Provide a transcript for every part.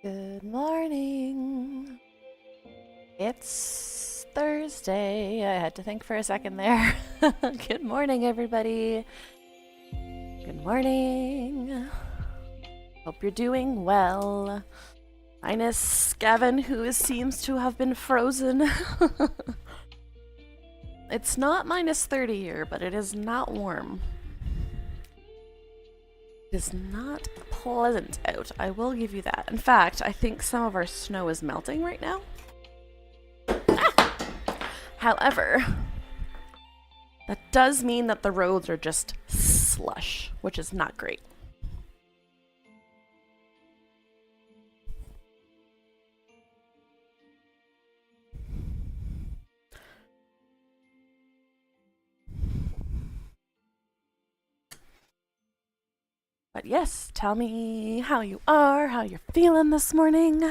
Good morning. It's Thursday. I had to think for a second there. Good morning, everybody. Good morning. Hope you're doing well. Minus Gavin, who seems to have been frozen. It's not minus 30 here, but it is not warm. It is not pleasant out, I will give you that. In fact, I think some of our snow is melting right now. Ah! However, that does mean that the roads are just slush, which is not great. But yes, tell me how you are, how you're feeling this morning.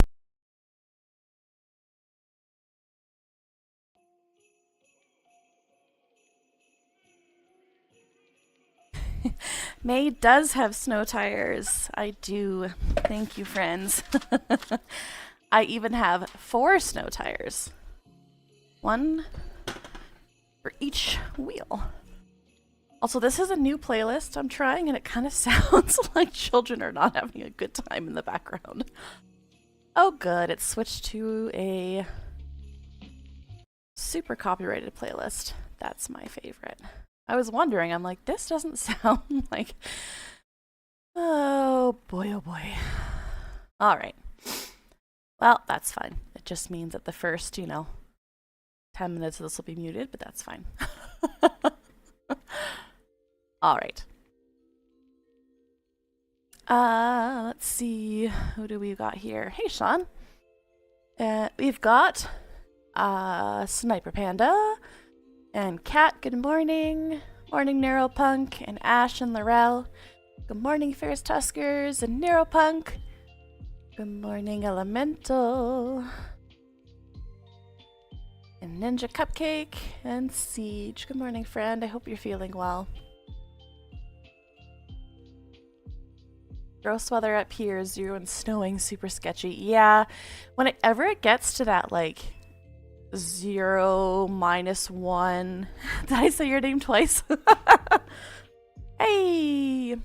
May does have snow tires. I do. Thank you, friends. I even have 4 snow tires. 1 for each wheel. Also, this is a new playlist I'm trying, and it kind of sounds like children are not having a good time in the background. Oh good, it's switched to a super copyrighted playlist. That's my favorite. I was wondering, I'm like, this doesn't sound like... Oh boy, oh boy. Alright. Well, that's fine. It just means that the first, 10 minutes of this will be muted, but that's fine. Alright. Let's see. Who do we got here? Hey, Sean. We've got Sniper Panda and Kat. Good morning. Morning, Neuropunk, and Ash and Laurel. Good morning, Ferris Tuskers and Neuropunk. Good morning, Elemental. And Ninja Cupcake and Siege. Good morning, friend. I hope you're feeling well. Gross weather up here, 0 and snowing, super sketchy. Yeah, whenever it gets to that, like, 0, -1... Did I say your name twice? Hey!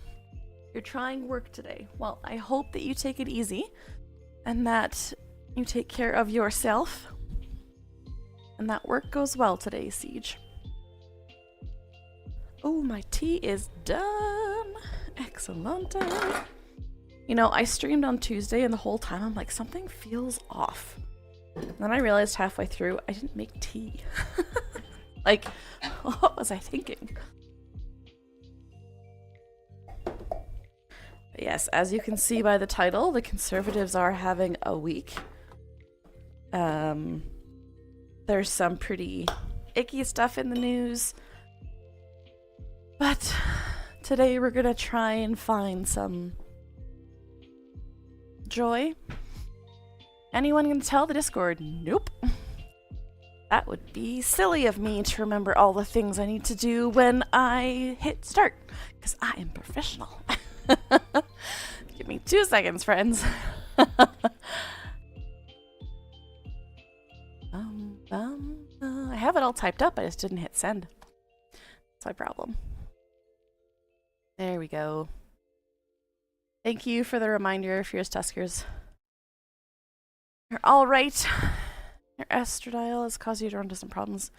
You're trying work today. Well, I hope that you take it easy, and that you take care of yourself, and that work goes well today, Siege. Oh, my tea is done! Excellent. I streamed on Tuesday, and the whole time I'm like, something feels off. And then I realized halfway through, I didn't make tea. Like, what was I thinking? But yes, as you can see by the title, the Conservatives are having a week. There's some pretty icky stuff in the news. But today we're gonna try and find some joy. Anyone gonna tell the Discord? Nope. That would be silly of me to remember all the things I need to do when I hit start, because I am professional. Give me 2 seconds, friends. I have it all typed up, I just didn't hit send. That's my problem. There we go. Thank you for the reminder, Fierce Tuskers. You're all right. Your estradiol has caused you to run into some problems.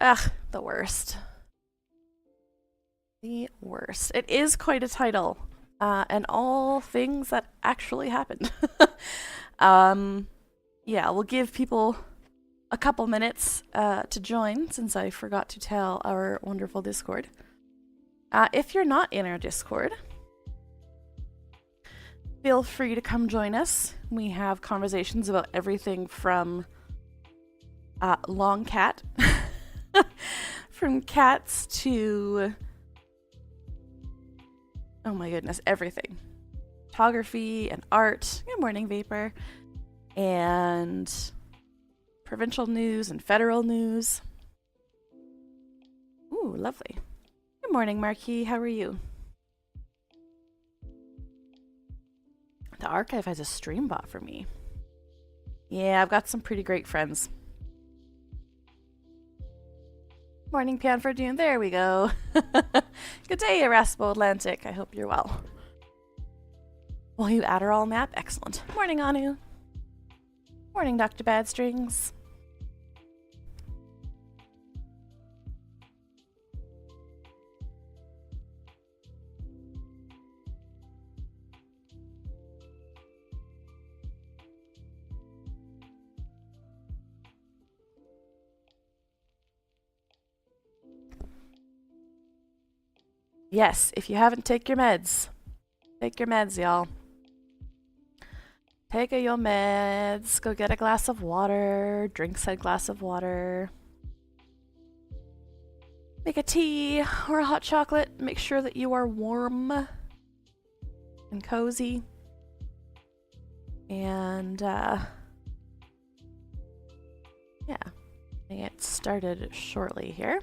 Ugh, the worst. The worst. It is quite a title. And all things that actually happened. Yeah, we'll give people a couple minutes to join, since I forgot to tell our wonderful Discord. If you're not in our Discord, feel free to come join us. We have conversations about everything from long cat, from cats to, oh my goodness, everything. Photography and art. Good morning, Vapor. And provincial news and federal news. Ooh, lovely. Good morning, Marquis. How are you? The archive has a stream bot for me. Yeah, I've got some pretty great friends. Morning, Panford Dune. There we go. Good day, Erasmo Atlantic. I hope you're well. Will you Adderall nap? Excellent. Morning, Anu. Morning, Dr. Badstrings. Yes, if you haven't taken your meds, take your meds, y'all. Take your meds, go get a glass of water, drink said glass of water. Make a tea or a hot chocolate, make sure that you are warm and cozy. And, yeah, get started shortly here.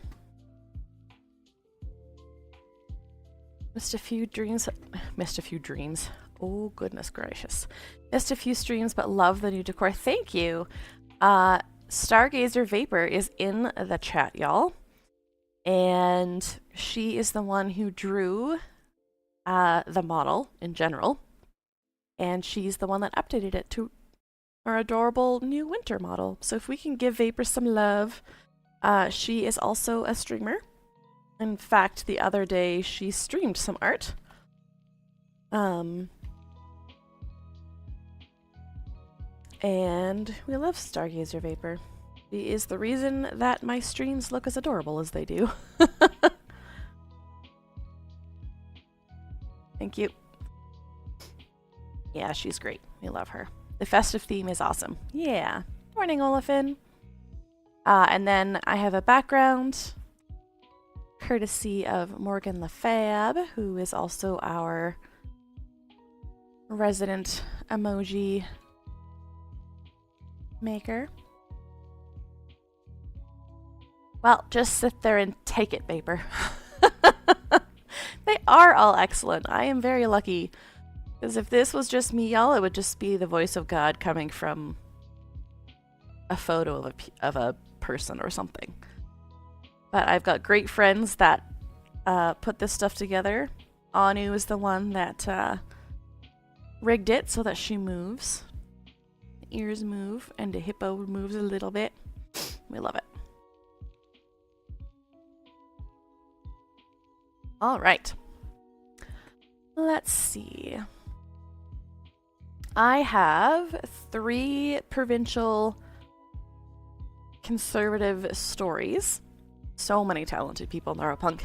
Missed a few dreams. Oh, goodness gracious. Missed a few streams, but love the new decor. Thank you. Stargazer Vapor is in the chat, y'all. And she is the one who drew the model in general. And she's the one that updated it to our adorable new winter model. So if we can give Vapor some love. She is also a streamer. In fact, the other day she streamed some art. And we love Stargazer Vapor. She is the reason that my streams look as adorable as they do. Thank you. Yeah, she's great. We love her. The festive theme is awesome. Yeah. Morning, Olafin. And then I have a background courtesy of Morgan LaFab, who is also our resident emoji maker. Well, just sit there and take it, Vapor. They are all excellent. I am very lucky. Because if this was just me, y'all, it would just be the voice of God coming from a photo of a person or something. But I've got great friends that put this stuff together. Anu is the one that rigged it so that she moves. The ears move, and the hippo moves a little bit. We love it. All right. Let's see. I have 3 provincial conservative stories. So many talented people in Neuropunk.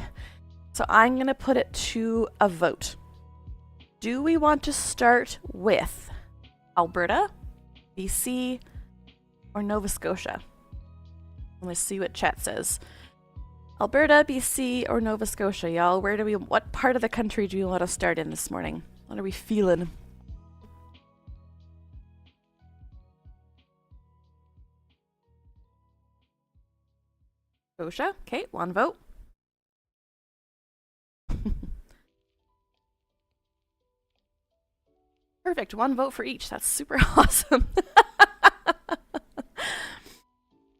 So I'm going to put it to a vote. Do we want to start with Alberta, BC, or Nova Scotia? Let's see what chat says. Alberta, BC, or Nova Scotia, y'all? What part of the country do you want to start in this morning? What are we feeling? Scotia. Okay, 1 vote. Perfect, 1 vote for each. That's super awesome.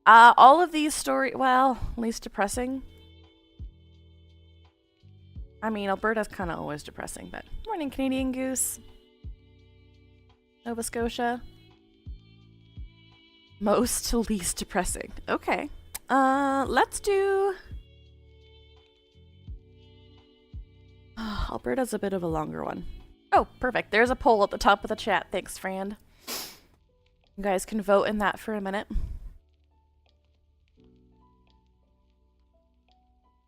All of these well, least depressing. I mean, Alberta's kind of always depressing, but morning, Canadian Goose. Nova Scotia. Most to least depressing. Okay. Let's do... Alberta's a bit of a longer one. Oh, perfect. There's a poll at the top of the chat. Thanks, Fran. You guys can vote in that for a minute.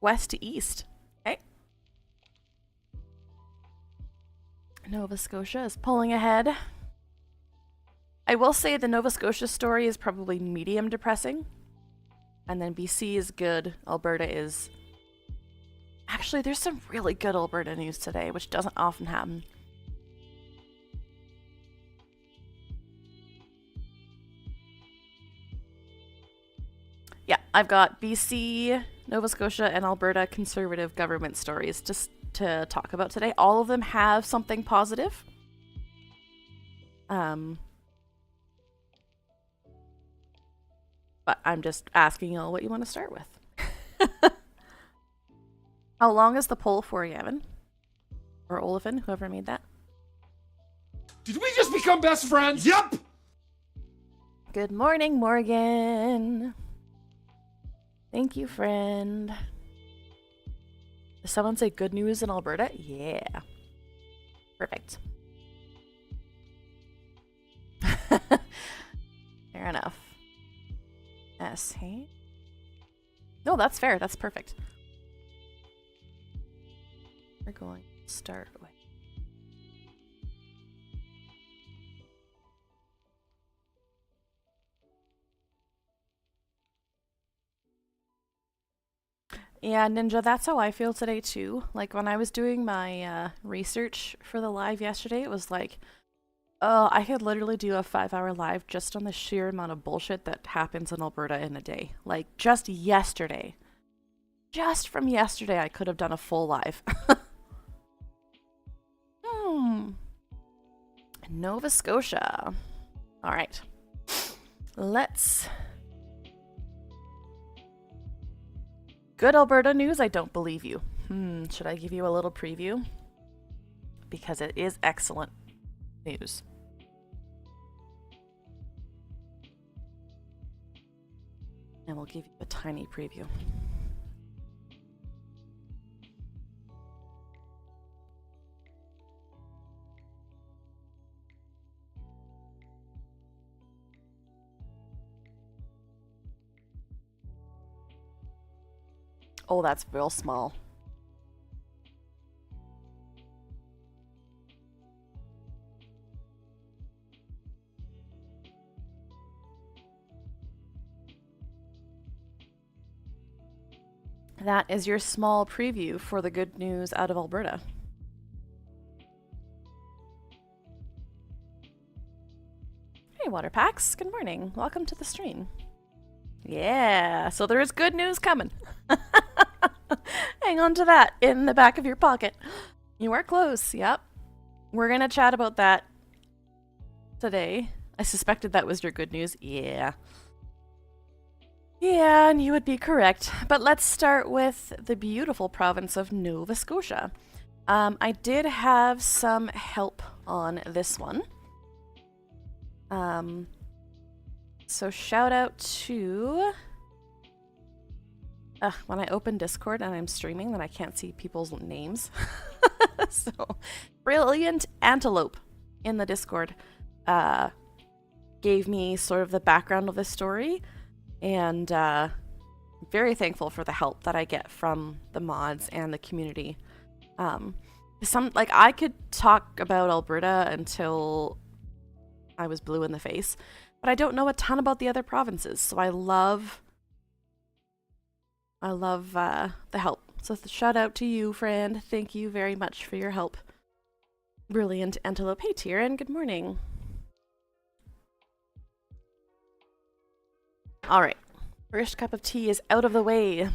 West to east. Okay. Nova Scotia is pulling ahead. I will say the Nova Scotia story is probably medium depressing. And then BC is good. Alberta is... Actually, there's some really good Alberta news today, which doesn't often happen. Yeah, I've got BC, Nova Scotia, and Alberta conservative government stories just to talk about today. All of them have something positive. But I'm just asking y'all what you want to start with. How long is the poll for, Yavin? Or Olafin, whoever made that? Did we just become best friends? Yep! Good morning, Morgan. Thank you, friend. Does someone say good news in Alberta? Yeah. Perfect. Fair enough. S, hey? No, that's fair. That's perfect. We're going to start with... Yeah, Ninja, that's how I feel today too. Like when I was doing my research for the live yesterday, it was like, oh, I could literally do a 5-hour live just on the sheer amount of bullshit that happens in Alberta in a day. Like just yesterday. Just from yesterday, I could have done a full live. Nova Scotia. All right. Let's... Good Alberta news? I don't believe you. Should I give you a little preview? Because it is excellent news. And we'll give you a tiny preview. Oh, that's real small. That is your small preview for the good news out of Alberta. Hey, Water Packs. Good morning. Welcome to the stream. Yeah, so there is good news coming. Hang on to that in the back of your pocket. You are close, yep. We're gonna chat about that today. I suspected that was your good news. Yeah. Yeah, and you would be correct. But let's start with the beautiful province of Nova Scotia. I did have some help on this one. So shout out to... when I open Discord and I'm streaming, then I can't see people's names. So, Brilliant Antelope in the Discord gave me sort of the background of this story, and very thankful for the help that I get from the mods and the community. I could talk about Alberta until I was blue in the face, but I don't know a ton about the other provinces, so I love the help. So shout out to you, friend. Thank you very much for your help. Brilliant Antelope. Hey, Tyrion. Good morning. All right. First cup of tea is out of the way.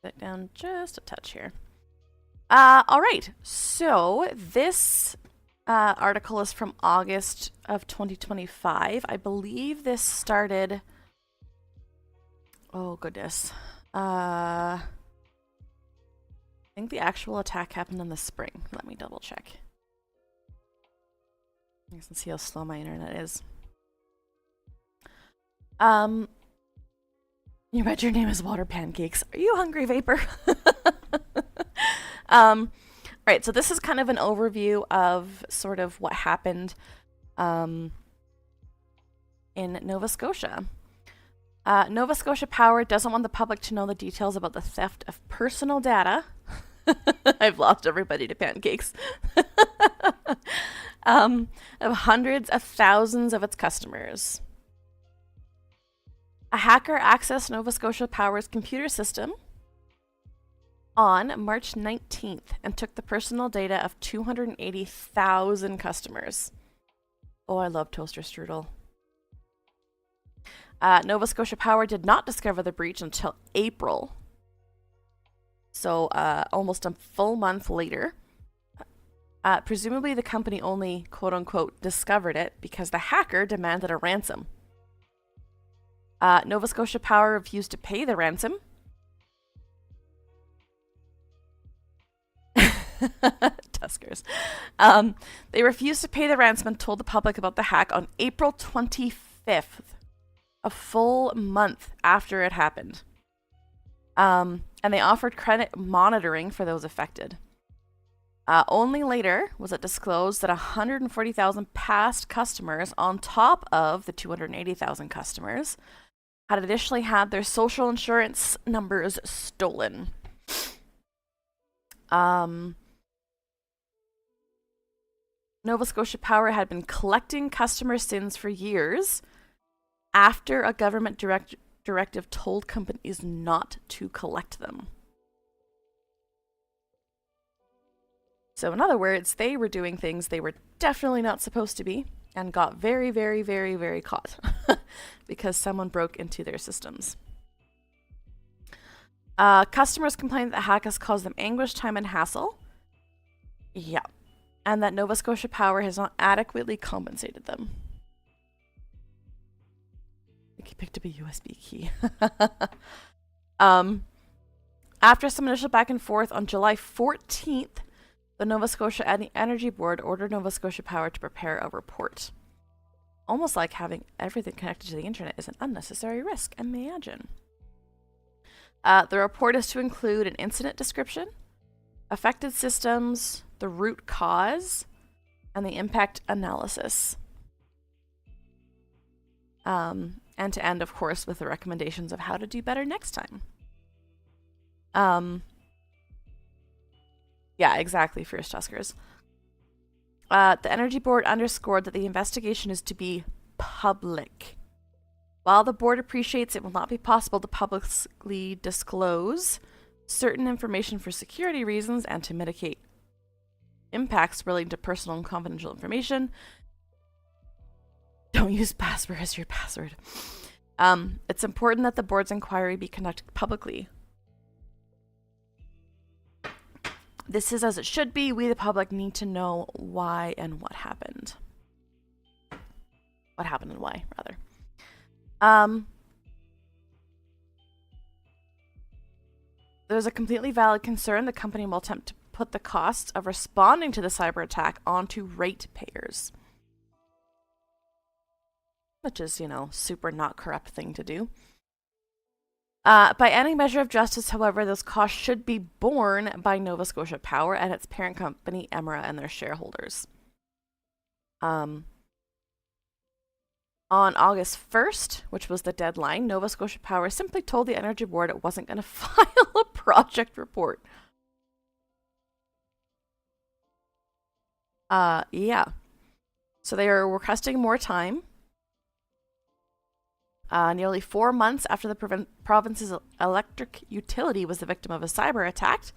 Sit down just a touch here. All right. So this article is from August of 2025. I believe this started. Oh goodness. I think the actual attack happened in the spring. Let me double check. You can see how slow my internet is. You read your name is Water Pancakes. Are you hungry, Vapor? Right, so this is kind of an overview of sort of what happened in Nova Scotia. Nova Scotia Power doesn't want the public to know the details about the theft of personal data. I've lost everybody to pancakes. Of hundreds of thousands of its customers. A hacker accessed Nova Scotia Power's computer system on March 19th and took the personal data of 280,000 customers. Oh, I love toaster strudel. Nova Scotia Power did not discover the breach until April. So almost a full month later. Presumably the company only, quote-unquote, discovered it because the hacker demanded a ransom. Nova Scotia Power refused to pay the ransom. Tuskers. They refused to pay the ransom and told the public about the hack on April 25th, a full month after it happened. And they offered credit monitoring for those affected. Only later was it disclosed that 140,000 past customers, on top of the 280,000 customers, had additionally had their social insurance numbers stolen. Nova Scotia Power had been collecting customer SINs for years after a government directive told companies not to collect them. So in other words, they were doing things they were definitely not supposed to be and got very, very, very, very caught because someone broke into their systems. Customers complained that the hack has caused them anguish, time, and hassle. Yeah. And that Nova Scotia Power has not adequately compensated them. I think he picked up a USB key. After some initial back and forth, on July 14th, the Nova Scotia Energy Board ordered Nova Scotia Power to prepare a report. Almost like having everything connected to the internet is an unnecessary risk, imagine. The report is to include an incident description, affected systems, the root cause, and the impact analysis. And to end, of course, with the recommendations of how to do better next time. Yeah, exactly, Fierce Tuskers. The Energy Board underscored that the investigation is to be public. While the board appreciates it will not be possible to publicly disclose certain information for security reasons and to mitigate impacts relating to personal and confidential information, don't use password as your password. It's important that the board's inquiry be conducted publicly. This is as it should be. We, the public, need to know why and what happened. What happened and why, rather. There's a completely valid concern the company will attempt to put the costs of responding to the cyber attack onto ratepayers. Which is, you know, super not corrupt thing to do. By any measure of justice, however, those costs should be borne by Nova Scotia Power and its parent company, Emera, and their shareholders. On August 1st, which was the deadline, Nova Scotia Power simply told the Energy Board it wasn't going to file a project report. Yeah. So they are requesting more time. Nearly 4 months after the province's electric utility was the victim of a cyber attack,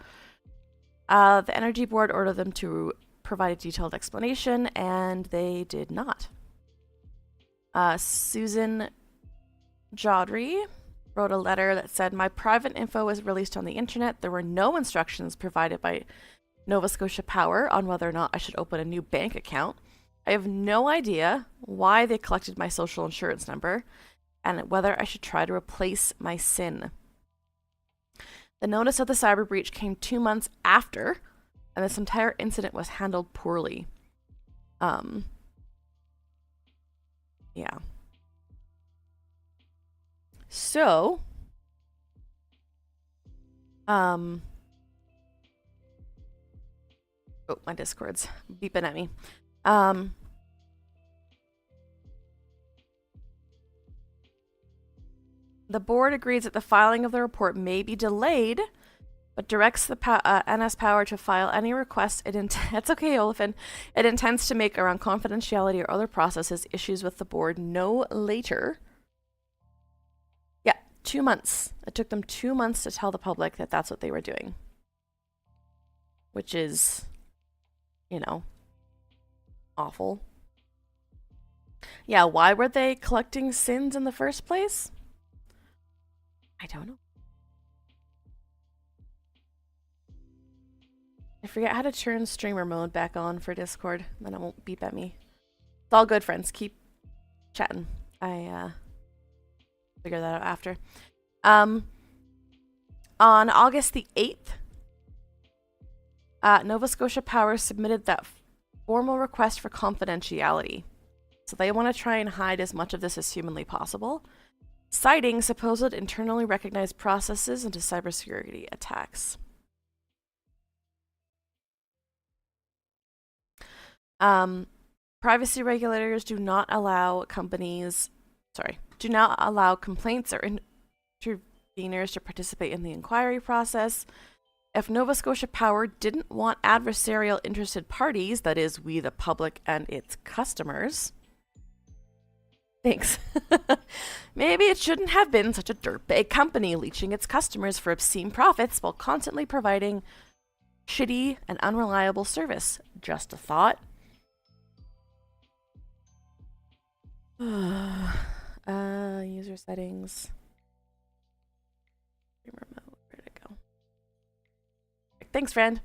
the Energy Board ordered them to provide a detailed explanation, and they did not. Susan Jodry wrote a letter that said, my private info was released on the internet. There were no instructions provided by Nova Scotia Power on whether or not I should open a new bank account. I have no idea why they collected my social insurance number and whether I should try to replace my SIN. The notice of the cyber breach came 2 months after, and this entire incident was handled poorly. Yeah. So, oh, my Discord's beeping at me. The board agrees that the filing of the report may be delayed, but directs the NS Power to file any request it's okay, Olafin. It intends to make around confidentiality or other processes issues with the board no later. Yeah, 2 months. It took them 2 months to tell the public that that's what they were doing. Which is, you know, awful. Yeah, why were they collecting SINs in the first place? I don't know. I forget how to turn streamer mode back on for Discord, then it won't beep at me. It's all good, friends. Keep chatting. I figure that out after. On August the 8th, Nova Scotia Power submitted that formal request for confidentiality. So they want to try and hide as much of this as humanly possible, citing supposed internally recognized processes into cybersecurity attacks. Privacy regulators do not allow complaints or interveners to participate in the inquiry process. If Nova Scotia Power didn't want adversarial interested parties, that is, we the public and its customers, thanks. Maybe it shouldn't have been such a dirtbag company leeching its customers for obscene profits while constantly providing shitty and unreliable service. Just a thought. User settings. Remote. Where'd it go? Thanks, friend.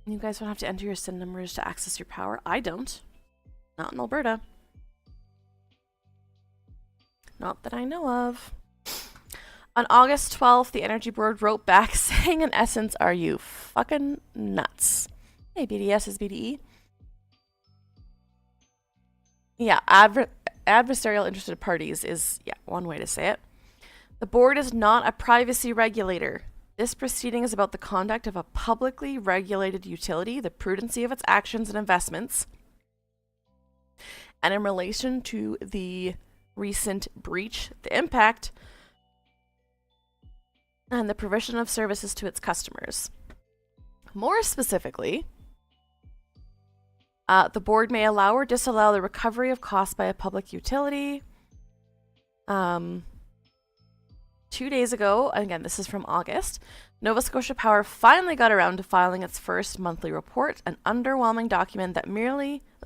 You guys don't have to enter your SIN numbers to access your power. I don't. Not in Alberta. Not that I know of. On August 12th, the Energy Board wrote back saying, in essence, are you fucking nuts? Hey, BDS is BDE. Yeah, adversarial interested parties is, one way to say it. The board is not a privacy regulator. This proceeding is about the conduct of a publicly regulated utility, the prudency of its actions and investments, and in relation to the recent breach, the impact and the provision of services to its customers. More specifically, the board may allow or disallow the recovery of costs by a public utility. 2 days ago, again, this is from August, Nova Scotia Power finally got around to filing its first monthly report, an underwhelming document that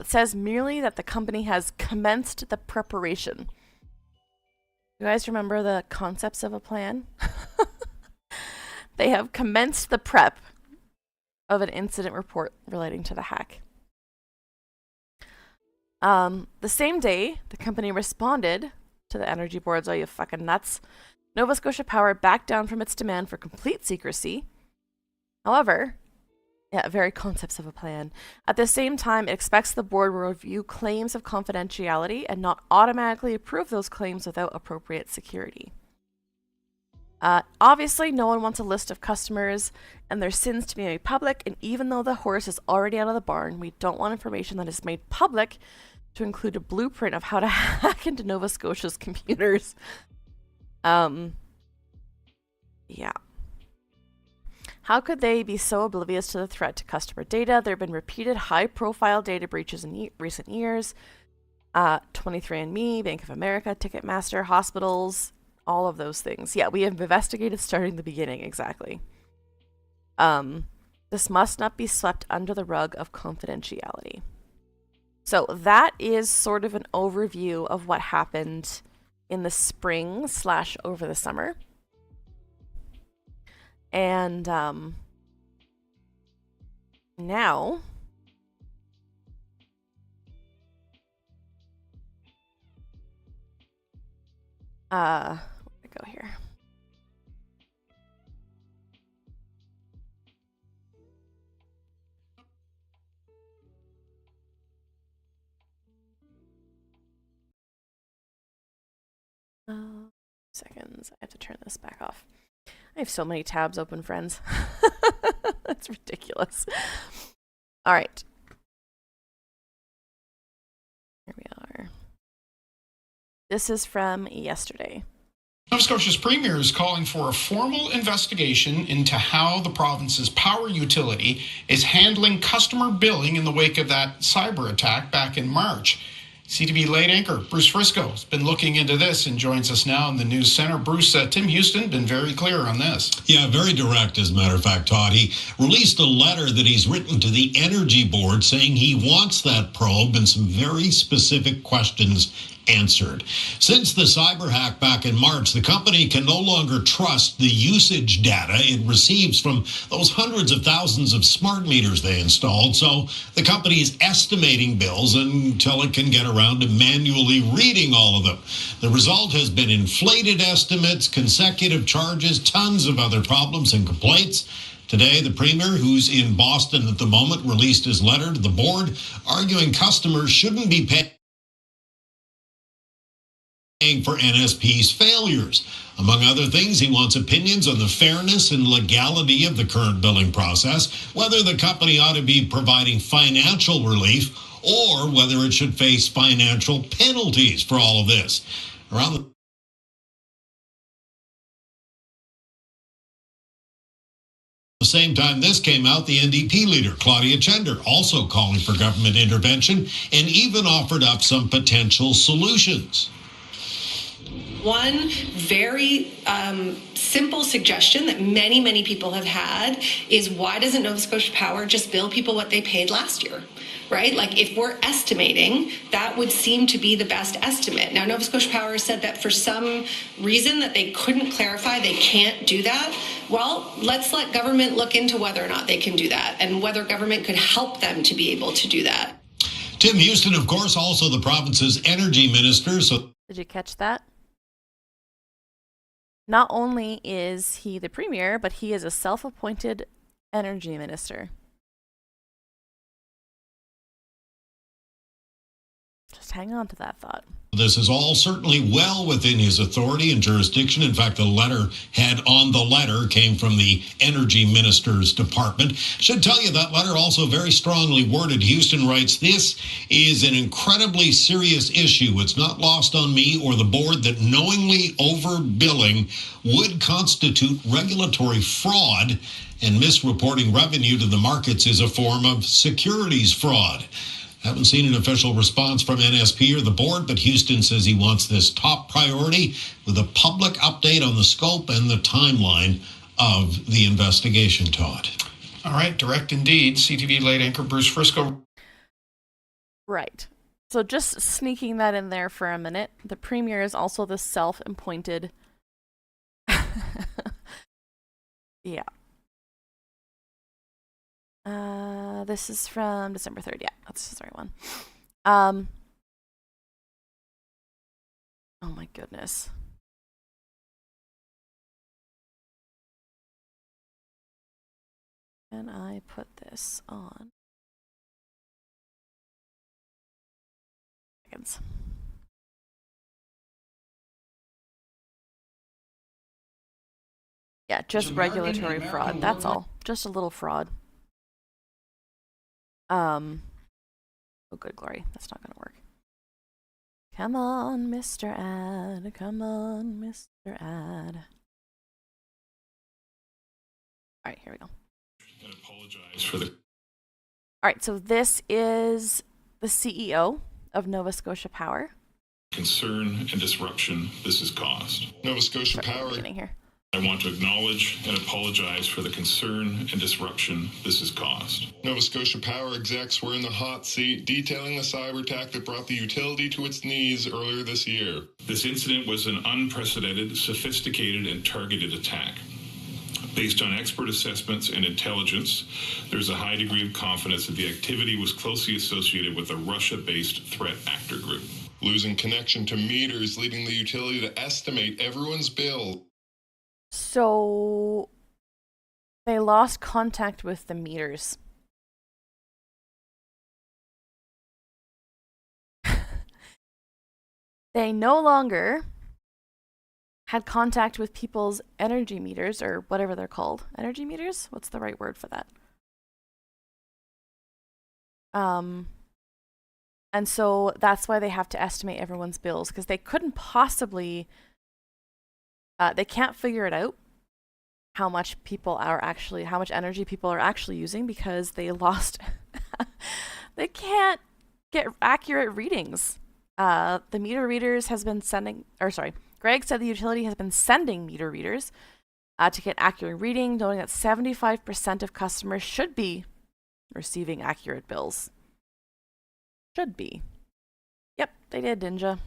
says merely that the company has commenced the preparation. You guys remember the concepts of a plan? They have commenced the prep of an incident report relating to the hack. The same day, the company responded to the Energy Board's "Are you fucking nuts?" Nova Scotia Power backed down from its demand for complete secrecy. However, very concepts of a plan. At the same time, it expects the board will review claims of confidentiality and not automatically approve those claims without appropriate security. Obviously, no one wants a list of customers and their sins to be made public, and even though the horse is already out of the barn, we don't want information that is made public to include a blueprint of how to hack into Nova Scotia's computers. Yeah. How could they be so oblivious to the threat to customer data? There have been repeated high-profile data breaches in recent years. 23andMe, Bank of America, Ticketmaster, hospitals, All of those things. Yeah, we have investigated starting the beginning, exactly. This must not be swept under the rug of confidentiality. So that is sort of an overview of what happened in the spring / over the summer. And now where'd it go here? Seconds. I have to turn this back off. I have so many tabs open, friends. That's ridiculous. All right. Here we are. This is from yesterday. Nova Scotia's Premier is calling for a formal investigation into how the province's power utility is handling customer billing in the wake of that cyber attack back in March. CTV late anchor Bruce Frisco has been looking into this and joins us now in the news center. Bruce, Tim Houston been very clear on this. Yeah, very direct, as a matter of fact, Todd. He released a letter that he's written to the Energy Board saying he wants that probe and some very specific questions answered. Since the cyber hack back in March, the company can no longer trust the usage data it receives from those hundreds of thousands of smart meters they installed. So the company is estimating bills until it can get around to manually reading all of them. The result has been inflated estimates, consecutive charges, tons of other problems and complaints. Today, the Premier, who's in Boston at the moment, released his letter to the board arguing customers shouldn't be paying for NSP's failures. Among other things, he wants opinions on the fairness and legality of the current billing process, whether the company ought to be providing financial relief or whether it should face financial penalties for all of this. Around the same time this came out, the NDP leader, Claudia Chender, also calling for government intervention and even offered up some potential solutions. One very simple suggestion that many people have had is, why doesn't Nova Scotia Power just bill people what they paid last year, right? Like, if we're estimating, that would seem to be the best estimate. Now, Nova Scotia Power said that for some reason that they couldn't clarify, they can't do that. Well, let's let government look into whether or not they can do that and whether government could help them to be able to do that. Tim Houston, of course, also the province's energy minister. So, did you catch that? Not only is he the Premier, but he is a self-appointed energy minister. Just hang on to that thought. This is all certainly well within his authority and jurisdiction. In fact, the letterhead on the letter came from the Energy Minister's Department. Should tell you that letter also very strongly worded. Houston writes, "This is an incredibly serious issue. It's not lost on me or the board that knowingly overbilling would constitute regulatory fraud, and misreporting revenue to the markets is a form of securities fraud." Haven't seen an official response from NSP or the board, but Houston says he wants this top priority with a public update on the scope and the timeline of the investigation, Todd. All right, direct indeed. CTV late anchor Bruce Frisco. Right. So just sneaking that in there for a minute, the Premier is also the self-appointed... yeah. This is from December 3rd. Yeah, that's the right one. Oh my goodness. Can I put this on? Seconds. Yeah, just regulatory fraud. That's all. Just a little fraud. Oh, good glory. That's not going to work. Come on, Mr. Ad. Come on, Mr. Ad. All right, here we go. I apologize for the... All right, so this is the CEO of Nova Scotia Power. concern and disruption this has caused. Nova Scotia Start from the Power. beginning here. I want to acknowledge and apologize for the concern and disruption this has caused. Nova Scotia Power execs were in the hot seat detailing the cyber attack that brought the utility to its knees earlier this year. This incident was an unprecedented, sophisticated, and targeted attack. Based on expert assessments and intelligence, there's a high degree of confidence that the activity was closely associated with a Russia-based threat actor group. Losing connection to meters, leading the utility to estimate everyone's bill. So they lost contact with the meters. They no longer had contact with people's energy meters, or whatever they're called. Energy meters? What's the right word for that? And so that's why they have to estimate everyone's bills, because they couldn't possibly, they can't figure it out how much energy people are actually using, because they lost, they can't get accurate readings. The meter readers has been sending, Greg said the utility has been sending meter readers to get accurate reading, knowing that 75% of customers should be receiving accurate bills. Should be. Yep, they did, Ninja.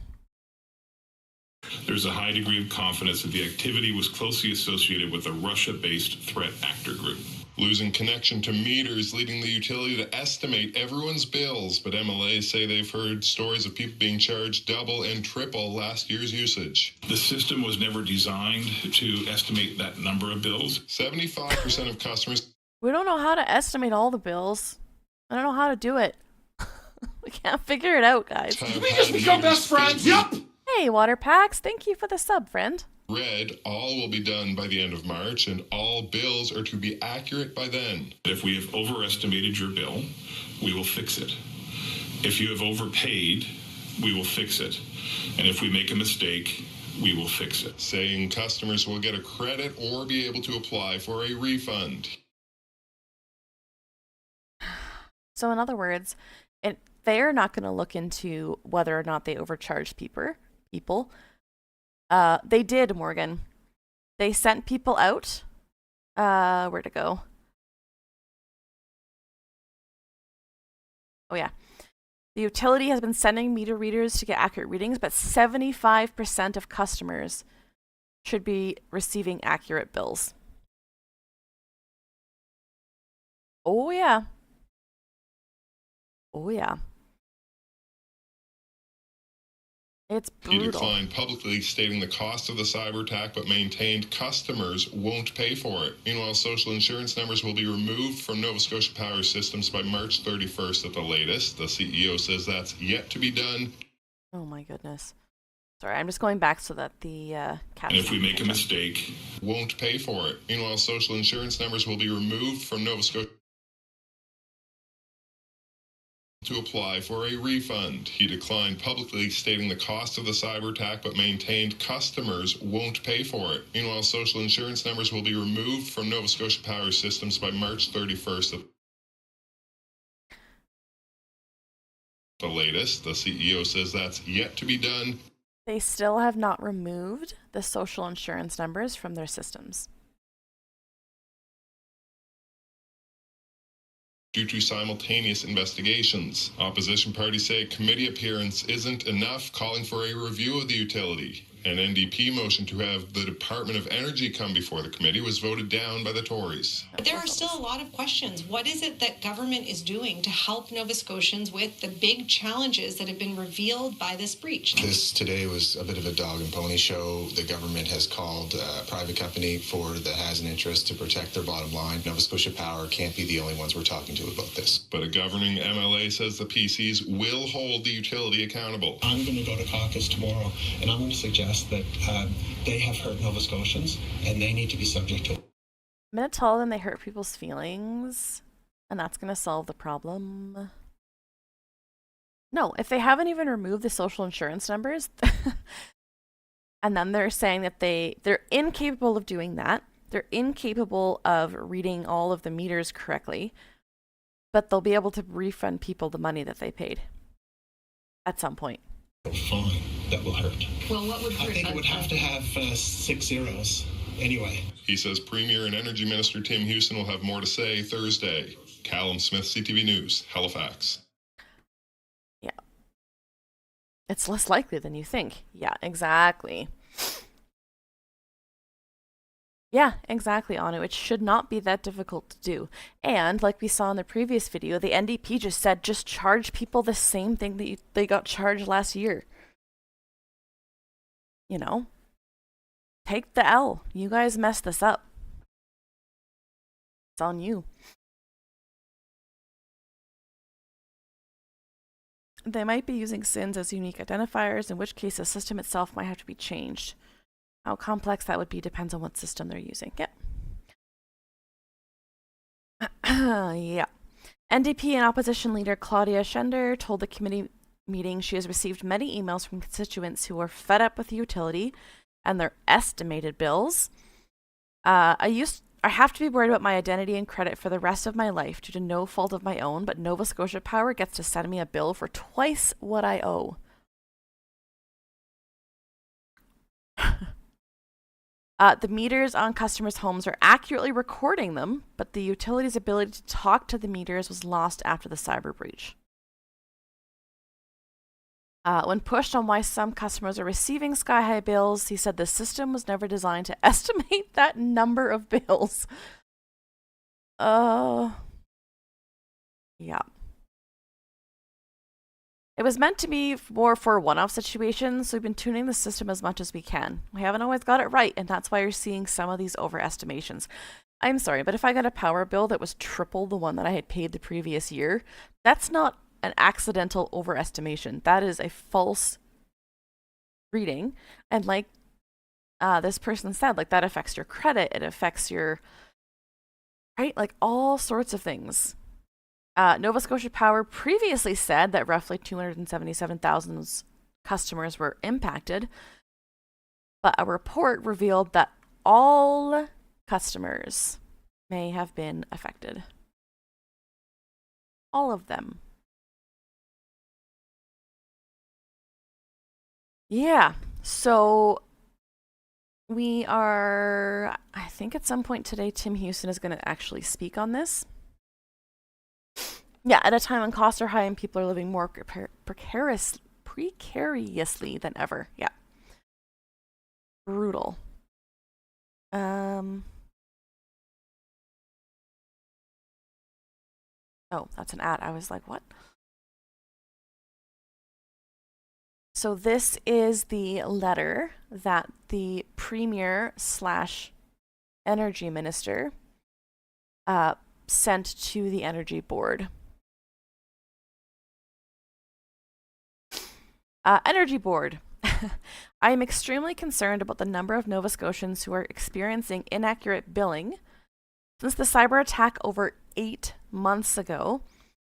There's a high degree of confidence that the activity was closely associated with a Russia-based threat actor group. Losing connection to meters, leading the utility to estimate everyone's bills, but MLAs say they've heard stories of people being charged double and triple last year's usage. The system was never designed to estimate that number of bills. 75% of customers. We don't know how to estimate all the bills. I don't know how to do it. We can't figure it out, guys. Did we just become best friends? Yep! Hey, Water Packs, thank you for the sub, friend. Read, all will be done by the end of March, and all bills are to be accurate by then. If we have overestimated your bill, we will fix it. If you have overpaid, we will fix it. And if we make a mistake, we will fix it. Saying customers will get a credit or be able to apply for a refund. So in other words, they're not going to look into whether or not they overcharged people. They did, Morgan. They sent people out. Where to go? Oh, yeah. The utility has been sending meter readers to get accurate readings, but 75% of customers should be receiving accurate bills. Oh, yeah. Oh, yeah. It's He brutal. declined publicly stating the cost of the cyber attack, but maintained customers won't pay for it. Meanwhile, social insurance numbers will be removed from Nova Scotia Power systems by March 31st at the latest. The CEO says that's yet to be done. Oh my goodness. Sorry, I'm just going back so that the And if we make a mistake, won't pay for it. Meanwhile, social insurance numbers will be removed from Nova Scotia to apply for a refund. He declined publicly stating the cost of the cyber attack, but maintained customers won't pay for it. Meanwhile, social insurance numbers will be removed from Nova Scotia Power systems by March 31st at the latest. The CEO says that's yet to be done. They still have not removed the social insurance numbers from their systems. Due to simultaneous investigations. Opposition parties say a committee appearance isn't enough, calling for a review of the utility. An NDP motion to have the Department of Energy come before the committee was voted down by the Tories. But there are still a lot of questions. What is it that government is doing to help Nova Scotians with the big challenges that have been revealed by this breach? This today was a bit of a dog and pony show. The government has called a private company that has an interest to protect their bottom line. Nova Scotia Power can't be the only ones we're talking to about this. But a governing MLA says the PCs will hold the utility accountable. I'm going to go to caucus tomorrow, and I'm going to suggest that they have hurt Nova Scotians, and they need to be subject to it. I'm going to tell them they hurt people's feelings, and that's going to solve the problem. No, if they haven't even removed the social insurance numbers, and then they're saying that they're incapable of doing that, they're incapable of reading all of the meters correctly, but they'll be able to refund people the money that they paid at some point. Fine. that will hurt. Well, what would hurt? I think it would have to have 6 zeros anyway. He says Premier and Energy Minister Tim Houston will have more to say Thursday. Callum Smith, CTV News, Halifax. Yeah. It's less likely than you think. Yeah, exactly. Yeah, exactly, Anu. It should not be that difficult to do. And like we saw in the previous video, the NDP just said just charge people the same thing that they got charged last year. You know? Take the L. You guys messed this up. It's on you. They might be using SINs as unique identifiers, in which case the system itself might have to be changed. How complex that would be depends on what system they're using. Yep. Yeah. NDP and opposition leader Claudia Schender told the committee meeting she has received many emails from constituents who are fed up with the utility and their estimated bills. I have to be worried about my identity and credit for the rest of my life due to no fault of my own, but Nova Scotia Power gets to send me a bill for twice what I owe. The meters on customers' homes are accurately recording them, but the utility's ability to talk to the meters was lost after the cyber breach. When pushed on why some customers are receiving sky-high bills, he said the system was never designed to estimate that number of bills. Yeah. It was meant to be more for one-off situations, so we've been tuning the system as much as we can. We haven't always got it right, and that's why you're seeing some of these overestimations. I'm sorry, but if I got a power bill that was triple the one that I had paid the previous year, that's not an accidental overestimation. That is a false reading. And like this person said, like that affects your credit, it affects your, right? Like all sorts of things. Nova Scotia Power previously said that roughly 277,000 customers were impacted, but a report revealed that all customers may have been affected. All of them. Yeah, so we are, I think at some point today, Tim Houston is going to actually speak on this. Yeah, at a time when costs are high and people are living more precariously than ever. Yeah. Brutal. Oh, that's an ad. I was like, what? So this is the letter that the Premier / Energy Minister sent to the Energy Board. Energy Board. I am extremely concerned about the number of Nova Scotians who are experiencing inaccurate billing. Since the cyber attack over 8 months ago,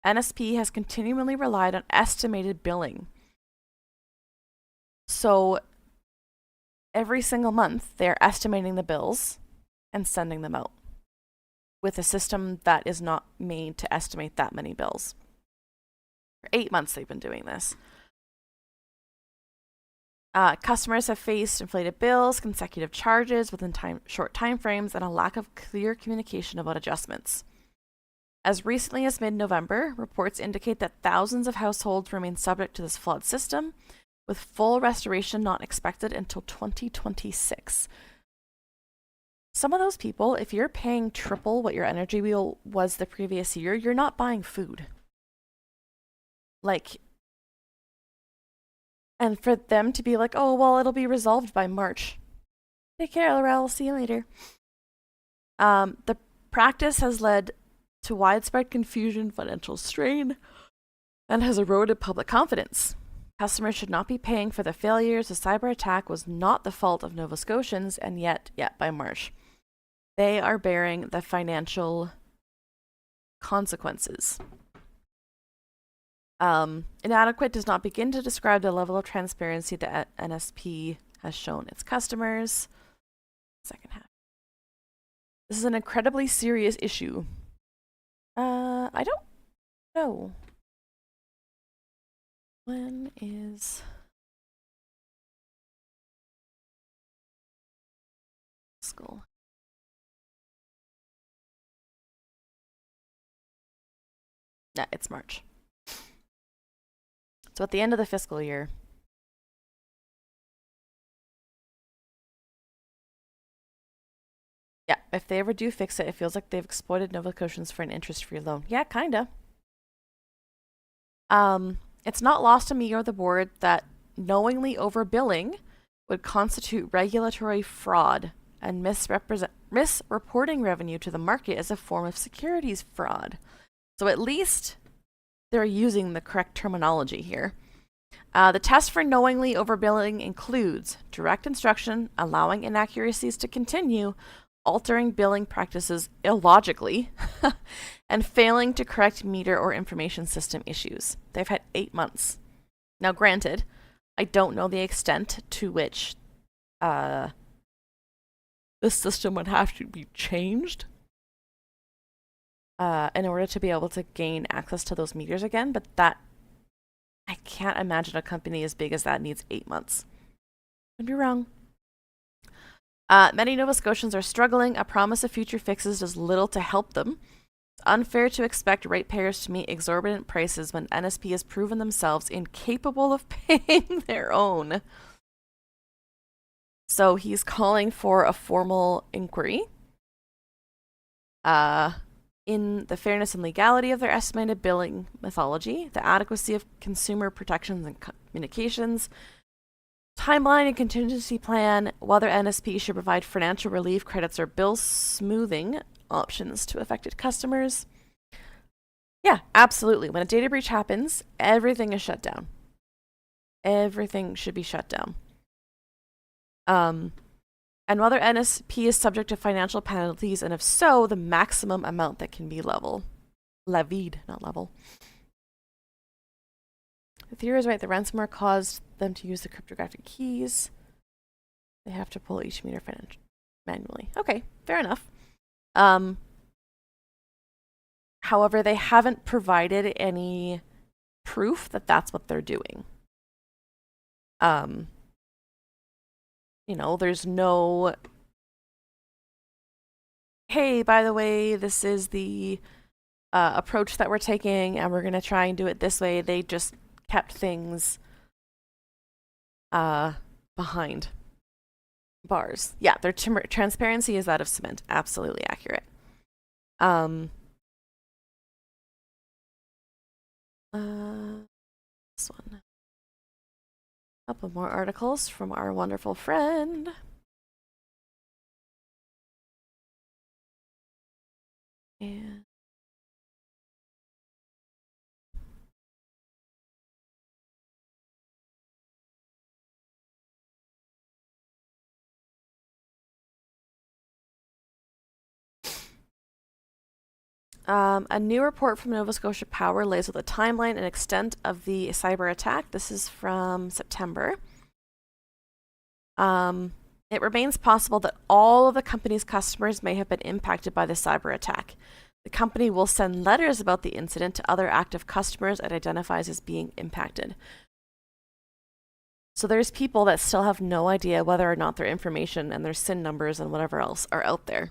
NSP has continually relied on estimated billing. So every single month, they're estimating the bills and sending them out with a system that is not made to estimate that many bills. For 8 months, they've been doing this. Customers have faced inflated bills, consecutive charges within short time frames, and a lack of clear communication about adjustments. As recently as mid-November, reports indicate that thousands of households remain subject to this flawed system, with full restoration not expected until 2026. Some of those people, if you're paying triple what your energy bill was the previous year, you're not buying food. Like, and for them to be like, oh, well, it'll be resolved by March. Take care, Laurel. See you later. The practice has led to widespread confusion, financial strain, and has eroded public confidence. Customers should not be paying for the failures. The cyber attack was not the fault of Nova Scotians, and yet by March, they are bearing the financial consequences. Inadequate does not begin to describe the level of transparency that NSP has shown its customers. Second half. This is an incredibly serious issue. I don't know. When is fiscal. Yeah, it's March. So at the end of the fiscal year. Yeah, if they ever do fix it, it feels like they've exploited Nova Scotians for an interest-free loan. Yeah, kinda. It's not lost on me or the board that knowingly overbilling would constitute regulatory fraud, and misreporting revenue to the market is a form of securities fraud. So at least they're using the correct terminology here. The test for knowingly overbilling includes direct instruction, allowing inaccuracies to continue, altering billing practices illogically, and failing to correct meter or information system issues. They've had 8 months. Now, granted, I don't know the extent to which the system would have to be changed in order to be able to gain access to those meters again, but that I can't imagine a company as big as that needs 8 months. Could be wrong. Many Nova Scotians are struggling. A promise of future fixes does little to help them. It's unfair to expect ratepayers to meet exorbitant prices when NSP has proven themselves incapable of paying their own. So he's calling for a formal inquiry in the fairness and legality of their estimated billing methodology, the adequacy of consumer protections and communications, timeline and contingency plan, whether NSP should provide financial relief credits or bill smoothing options to affected customers. Yeah, absolutely. When a data breach happens, everything is shut down. Everything should be shut down. And whether NSP is subject to financial penalties, and if so, the maximum amount that can be levied, not level. The theory is right. The ransomware caused them to use the cryptographic keys. They have to pull each meter manually. Okay, fair enough. However, they haven't provided any proof that that's what they're doing. You know, there's no, hey, by the way, this is the approach that we're taking, and we're going to try and do it this way. They just kept things behind bars. Yeah, their transparency is that of cement. Absolutely accurate. This one. A couple more articles from our wonderful friend. And a new report from Nova Scotia Power lays out the timeline and extent of the cyber attack. This is from September. It remains possible that all of the company's customers may have been impacted by the cyber attack. The company will send letters about the incident to other active customers it identifies as being impacted. So there's people that still have no idea whether or not their information and their SIN numbers and whatever else are out there.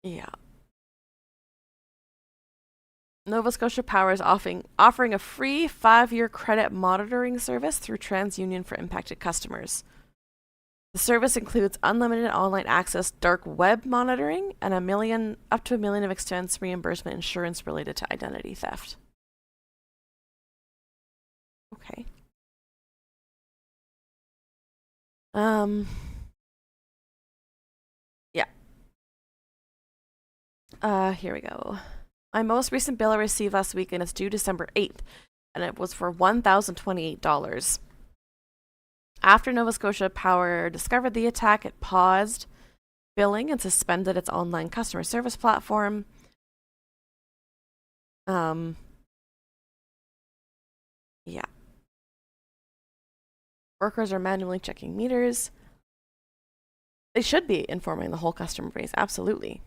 Yeah. Nova Scotia Power is offering a free 5-year credit monitoring service through TransUnion for impacted customers. The service includes unlimited online access, dark web monitoring, and up to $1 million of expense reimbursement insurance related to identity theft. Okay. Yeah. Here we go. My most recent bill I received last week, and it's due December 8th, and it was for $1,028. After Nova Scotia Power discovered the attack, it paused billing and suspended its online customer service platform. Yeah. Workers are manually checking meters. They should be informing the whole customer base, absolutely.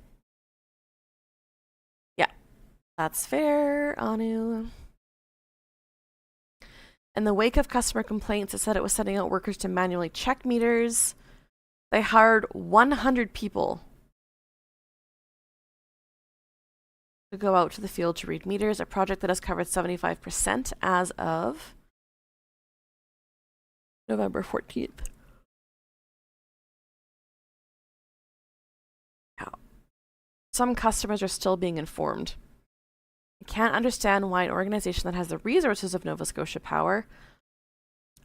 Yeah, that's fair, Anu. In the wake of customer complaints, it said it was sending out workers to manually check meters. They hired 100 people to go out to the field to read meters, a project that has covered 75% as of November 14th. Some customers are still being informed. I can't understand why an organization that has the resources of Nova Scotia Power,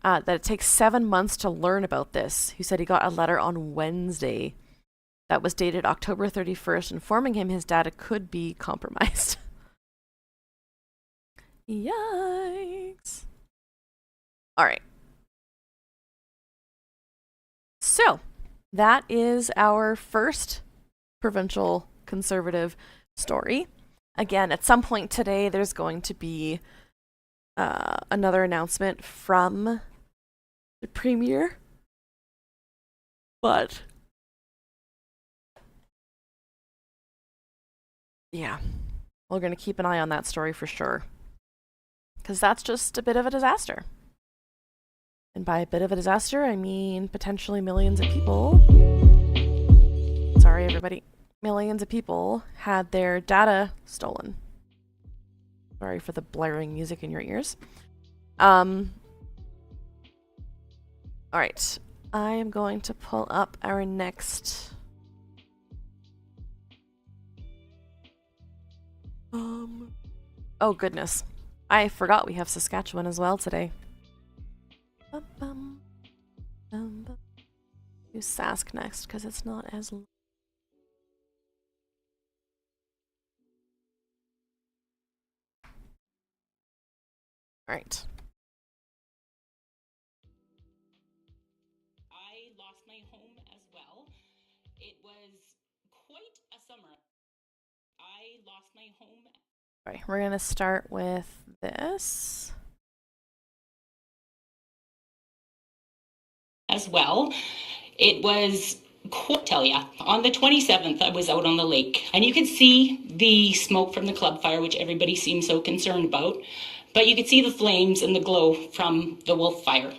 that it takes 7 months to learn about this. He said he got a letter on Wednesday that was dated October 31st informing him his data could be compromised. Yikes. All right. So, that is our first provincial Conservative story. Again, at some point today, there's going to be another announcement from the Premier. But yeah, we're going to keep an eye on that story for sure. Because that's just a bit of a disaster. And by a bit of a disaster, I mean potentially millions of people. Sorry, everybody. Millions of people had their data stolen. Sorry for the blaring music in your ears. All right. I am going to pull up our next... Oh, goodness. I forgot we have Saskatchewan as well today. Do Sask next, because it's not as... Right. I lost my home as well. It was quite a summer. I lost my home. All right, we're going to start with this. As well. It was, tell ya, on the 27th, I was out on the lake, and you could see the smoke from the club fire, which everybody seems so concerned about. But you could see the flames and the glow from the wolf fire.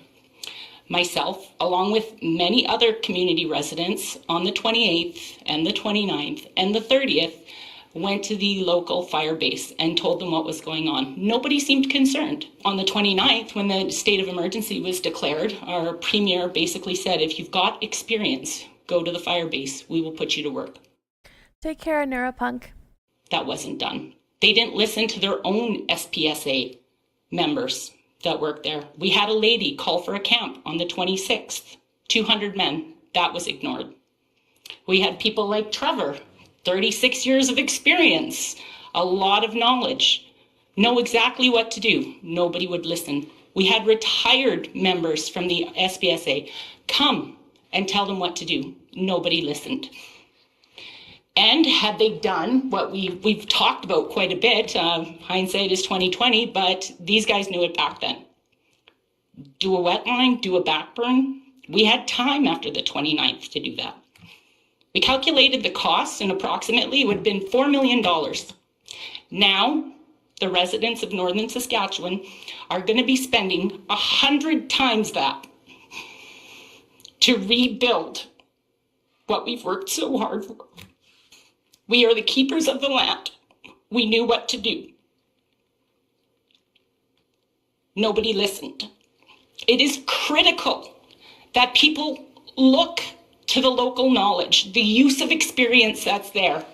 Myself, along with many other community residents, on the 28th and the 29th and the 30th, went to the local fire base and told them what was going on. Nobody seemed concerned. On the 29th, when the state of emergency was declared, our premier basically said, if you've got experience, go to the fire base. We will put you to work. Take care, Neuropunk. That wasn't done. They didn't listen to their own SPSA members that worked there. We had a lady call for a camp on the 26th, 200 men. That was ignored. We had people like Trevor, 36 years of experience, a lot of knowledge, know exactly what to do. Nobody would listen. We had retired members from the SPSA come and tell them what to do. Nobody listened. And had they done what we've talked about quite a bit, hindsight is 2020, but these guys knew it back then. Do a wet line, do a backburn. We had time after the 29th to do that. We calculated the costs, and approximately it would have been $4 million. Now, the residents of Northern Saskatchewan are going to be spending 100 times that to rebuild what we've worked so hard for. We are the keepers of the land. We knew what to do. Nobody listened. It is critical that people look to the local knowledge, the use of experience that's there.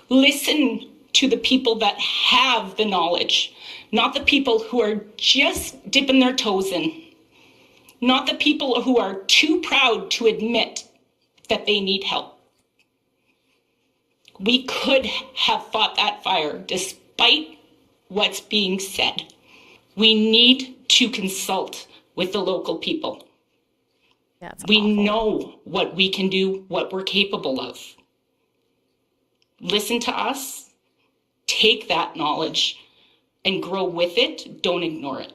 Listen to the people that have the knowledge, not the people who are just dipping their toes in, not the people who are too proud to admit that they need help. We could have fought that fire despite what's being said. We need to consult with the local people. Yeah, we know what we can do, what we're capable of. Listen to us, take that knowledge, and grow with it. Don't ignore it.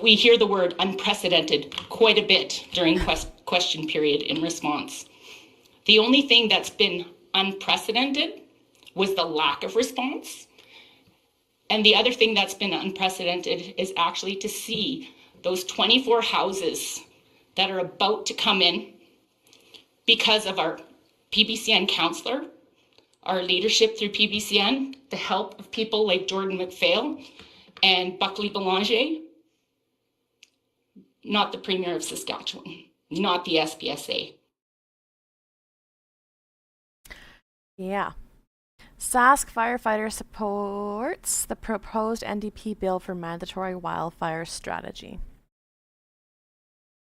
We hear the word unprecedented quite a bit during question period in response. The only thing that's been unprecedented was the lack of response. And the other thing that's been unprecedented is actually to see those 24 houses that are about to come in because of our PBCN counselor, our leadership through PBCN, the help of people like Jordan McPhail and Buckley Belanger, not the Premier of Saskatchewan, not the SPSA. Yeah. Sask firefighter supports the proposed NDP bill for mandatory wildfire strategy.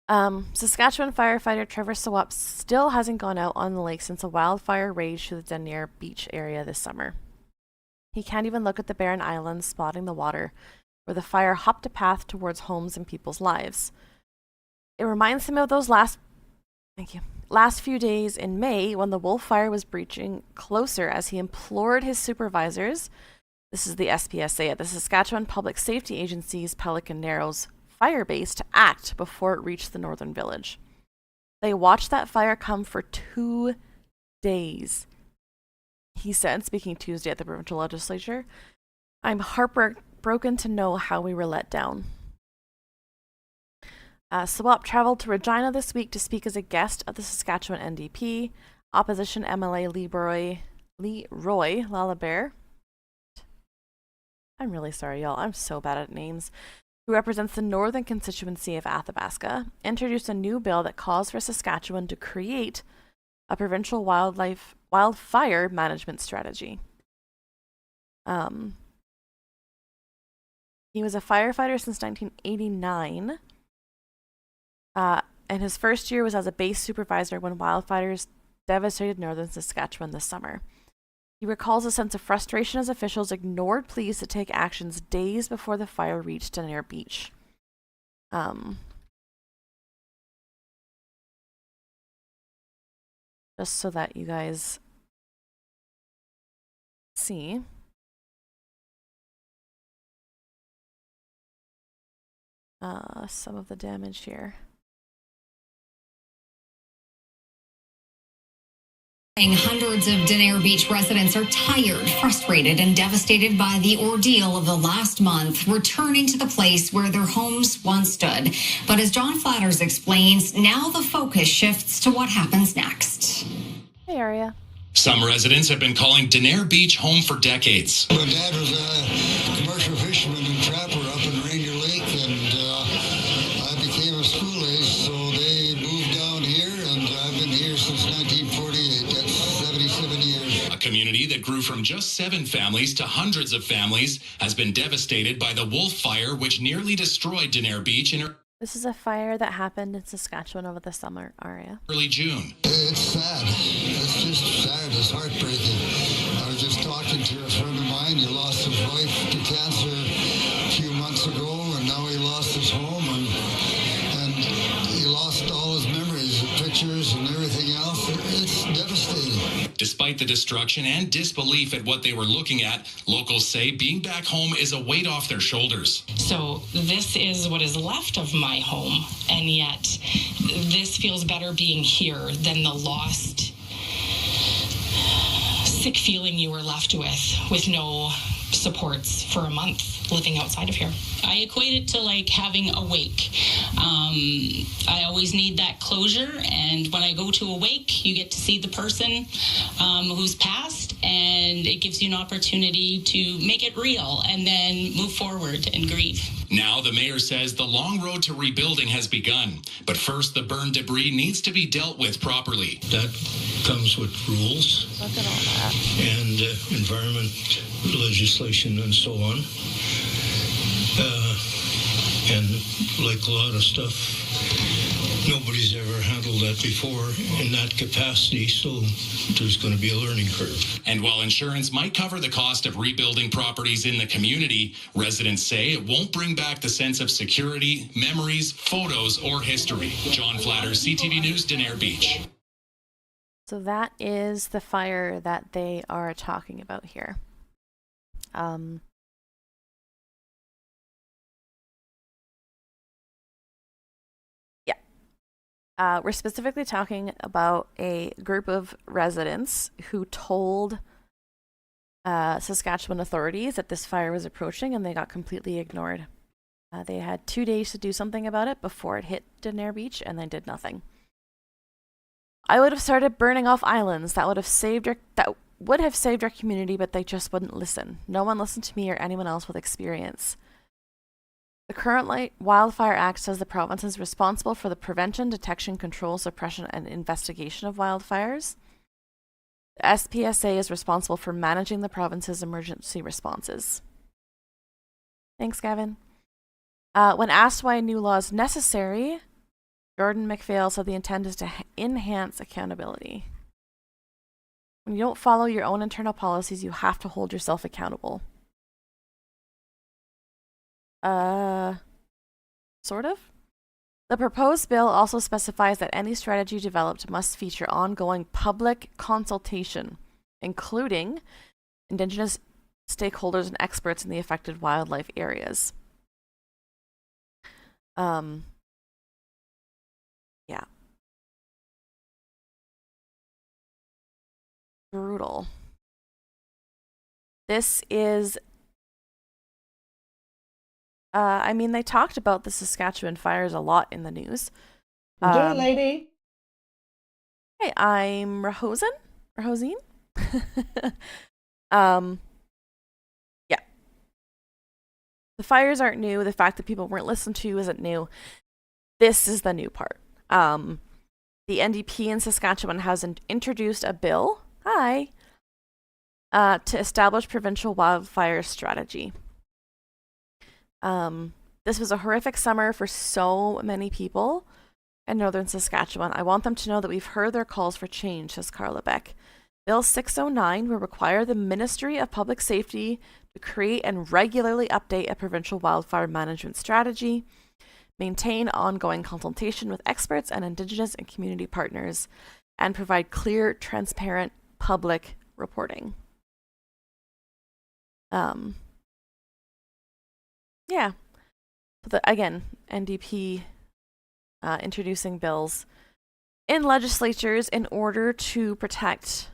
Saskatchewan firefighter Trevor Sawap still hasn't gone out on the lake since a wildfire raged through the Denier Beach area this summer. He can't even look at the barren islands spotting the water, where the fire hopped a path towards homes and people's lives. It reminds him of those last few days in May when the wolf fire was breaching closer as he implored his supervisors, this is the SPSA at the Saskatchewan Public Safety Agency's Pelican Narrows fire base, to act before it reached the northern village. They watched that fire come for 2 days. He said, speaking Tuesday at the provincial legislature, "I'm heartbroken to know how we were let down." Sawap traveled to Regina this week to speak as a guest of the Saskatchewan NDP. Opposition MLA Leroy Lalibert. I'm really sorry, y'all. I'm so bad at names. Who represents the northern constituency of Athabasca, introduced a new bill that calls for Saskatchewan to create a provincial wildfire management strategy. He was a firefighter since 1989. And his first year was as a base supervisor when wildfires devastated northern Saskatchewan this summer. He recalls a sense of frustration as officials ignored pleas to take actions days before the fire reached Denier Beach. Just so that you guys see. Some of the damage here. Hundreds of Denier Beach residents are tired, frustrated, and devastated by the ordeal of the last month, returning to the place where their homes once stood. But as John Flatters explains, now the focus shifts to what happens next. Hey, Aria. Some residents have been calling Denier Beach home for decades. My dad was a commercial fisherman and trapper up in Rainier Lake, and I became a school age, so they moved down here, and I've been here since 1948. That's 77 years. A community that grew from just 7 families to hundreds of families has been devastated by the wolf fire, which nearly destroyed Denier Beach in This is a fire that happened in Saskatchewan over the summer, Aria. early June. It's sad. It's just sad. It's heartbreaking. I was just talking to a friend of mine. He lost his wife to cancer a few months ago, and now he lost his home, and he lost all his memories, the pictures, and everything else. It's devastating. Despite the destruction and disbelief at what they were looking at, locals say being back home is a weight off their shoulders. So this is what is left of my home, and yet this feels better being here than the lost, sick feeling you were left with no supports for a month living outside of here. I equate it to like having a wake. I always need that closure, and when I go to a wake, you get to see the person who's passed, and it gives you an opportunity to make it real and then move forward and grieve. Now, the mayor says the long road to rebuilding has begun, but first the burned debris needs to be dealt with properly. That comes with rules and environment legislation and so on. And like a lot of stuff, nobody's ever handled that before in that capacity, so there's going to be a learning curve. And while insurance might cover the cost of rebuilding properties in the community, residents say it won't bring back the sense of security, memories, photos, or history. John Flatters, CTV News, Denier Beach. So that is the fire that they are talking about here. We're specifically talking about a group of residents who told Saskatchewan authorities that this fire was approaching, and they got completely ignored. They had 2 days to do something about it before it hit Denair Beach, and they did nothing. I would have started burning off islands. That would have saved our community, but they just wouldn't listen. No one listened to me or anyone else with experience. The current Wildfire Act says the province is responsible for the prevention, detection, control, suppression, and investigation of wildfires. The SPSA is responsible for managing the province's emergency responses. Thanks, Gavin. When asked why a new law is necessary, Jordan McPhail said the intent is to enhance accountability. When you don't follow your own internal policies, you have to hold yourself accountable. Sort of. The proposed bill also specifies that any strategy developed must feature ongoing public consultation, including Indigenous stakeholders and experts in the affected wildlife areas. Yeah. Brutal. This is I mean, they talked about the Saskatchewan fires a lot in the news. Do it, lady. Hey, I'm Rahosine. Yeah. The fires aren't new. The fact that people weren't listened to isn't new. This is the new part. The NDP in Saskatchewan has introduced a bill, to establish provincial wildfire strategy. This was a horrific summer for so many people in northern Saskatchewan. I want them to know that we've heard their calls for change, says Carla Beck. Bill 609 will require the Ministry of Public Safety to create and regularly update a provincial wildfire management strategy, maintain ongoing consultation with experts and Indigenous and community partners, and provide clear, transparent public reporting. Yeah. So again, NDP introducing bills in legislatures in order to protect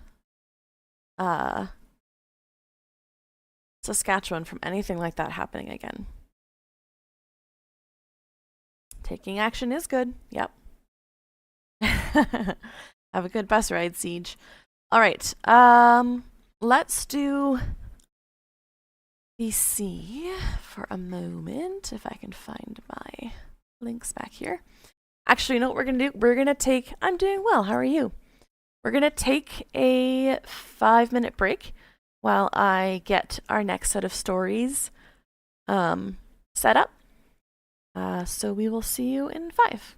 Saskatchewan from anything like that happening again. Taking action is good. Yep. Have a good bus ride, Siege. All right. Let's do BC for a moment, if I can find my links back here. Actually, you know what we're going to do? We're going to take... I'm doing well. How are you? We're going to take a 5-minute break while I get our next set of stories set up. So we will see you in 5.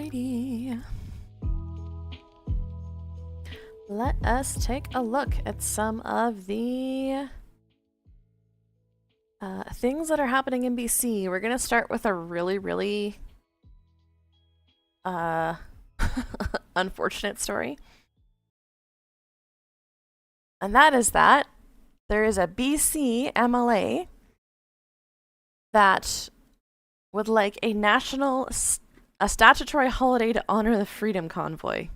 Alrighty. Let us take a look at some of the things that are happening in BC. We're going to start with a really unfortunate story. And that is that there is a BC MLA that would like a statutory holiday to honor the Freedom Convoy.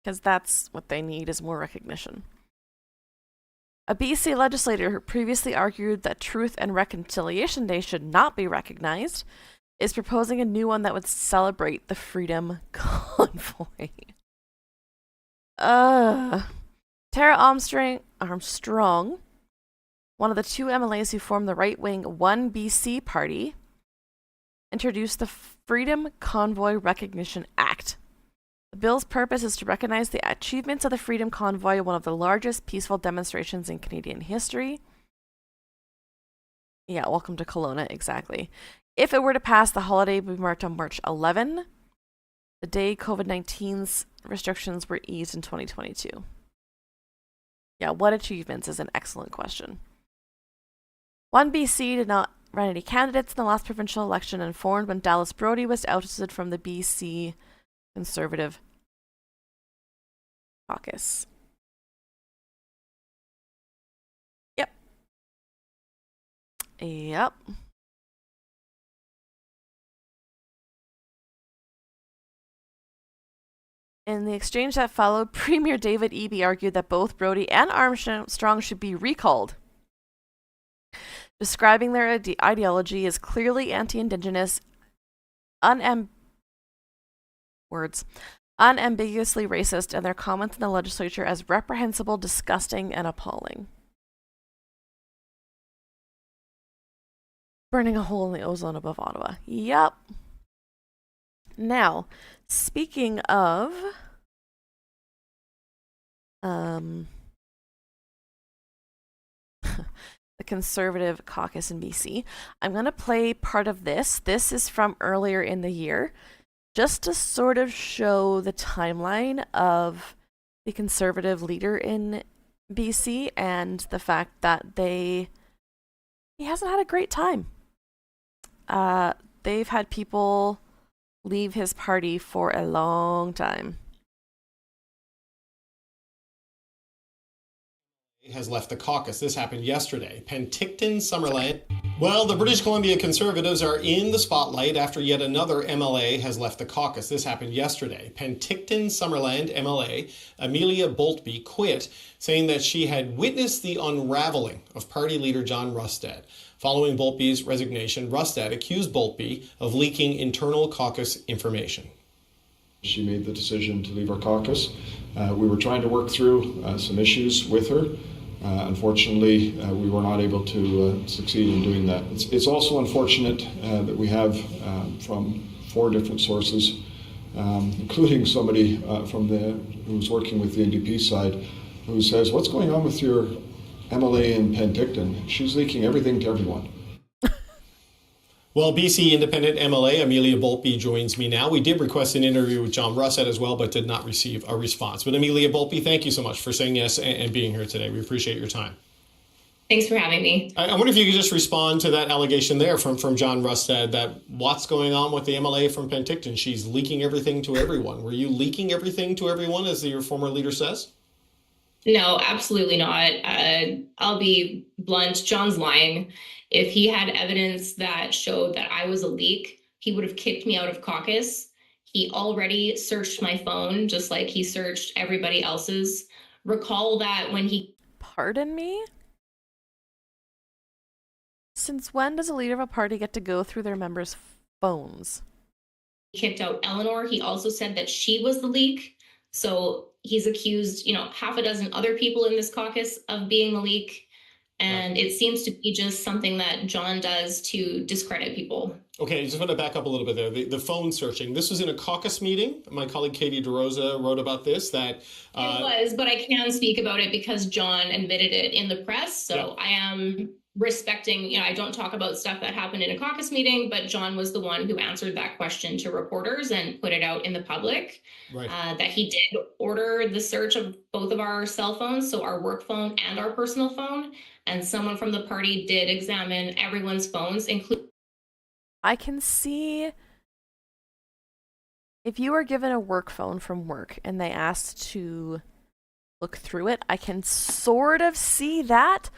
Because that's what they need, is more recognition. A BC legislator who previously argued that Truth and Reconciliation Day should not be recognized is proposing a new one that would celebrate the Freedom Convoy. Tara Armstrong, one of the two MLAs who formed the right-wing One BC party, introduced the Freedom Convoy Recognition Act. The bill's purpose is to recognize the achievements of the Freedom Convoy, one of the largest peaceful demonstrations in Canadian history. Yeah, welcome to Kelowna, exactly. If it were to pass, the holiday would be marked on March 11, the day COVID-19's restrictions were eased in 2022. Yeah, what achievements is an excellent question. One BC did not run any candidates in the last provincial election and formed when Dallas Brody was ousted from the BC Conservative Caucus. Yep. In the exchange that followed, Premier David Eby argued that both Brody and Armstrong should be recalled, describing their ideology as clearly anti-Indigenous, unambiguously racist, and their comments in the legislature as reprehensible, disgusting, and appalling. Burning a hole in the ozone above Ottawa. Yep. Now, speaking of the Conservative caucus in BC, I'm going to play part of this. This is from earlier in the year, just to sort of show the timeline of the Conservative leader in BC and the fact that he hasn't had a great time. They've had people leave his party for a long time. Has left the caucus. This happened yesterday. Penticton, Summerland. Well, the British Columbia Conservatives are in the spotlight after yet another MLA has left the caucus. This happened yesterday. Penticton, Summerland MLA Amelia Boltby quit, saying that she had witnessed the unraveling of party leader John Rustad. Following Boltby's resignation, Rustad accused Boltby of leaking internal caucus information. She made the decision to leave our caucus. We were trying to work through some issues with her. Unfortunately, we were not able to succeed in doing that. It's also unfortunate that we have from 4 different sources, including somebody who's working with the NDP side, who says, "What's going on with your MLA in Penticton? She's leaking everything to everyone." Well, BC Independent MLA Amelia Boltby joins me now. We did request an interview with John Rustad as well, but did not receive a response. But Amelia Boltby, thank you so much for saying yes and being here today. We appreciate your time. Thanks for having me. I wonder if you could just respond to that allegation there from John Rustad that what's going on with the MLA from Penticton? She's leaking everything to everyone. Were you leaking everything to everyone, as your former leader says? No, absolutely not. I'll be blunt. John's lying. If he had evidence that showed that I was a leak, he would have kicked me out of caucus. He already searched my phone, just like he searched everybody else's. Recall that when he... Pardon me? Since when does a leader of a party get to go through their members' phones? kicked out Eleanor, he also said that she was the leak. So he's accused, half a dozen other people in this caucus of being the leak. And it seems to be just something that John does to discredit people. Okay, I just want to back up a little bit there. The phone searching. This was in a caucus meeting. My colleague Katie DeRosa wrote about this. It was, but I can speak about it because John admitted it in the press. So I am respecting, you know, I don't talk about stuff that happened in a caucus meeting, but John was the one who answered that question to reporters and put it out in the public. Right. That he did order the search of both of our cell phones, so our work phone and our personal phone. And someone from the party did examine everyone's phones, including. I can see if you were given a work phone from work and they asked to look through it, I can sort of see that.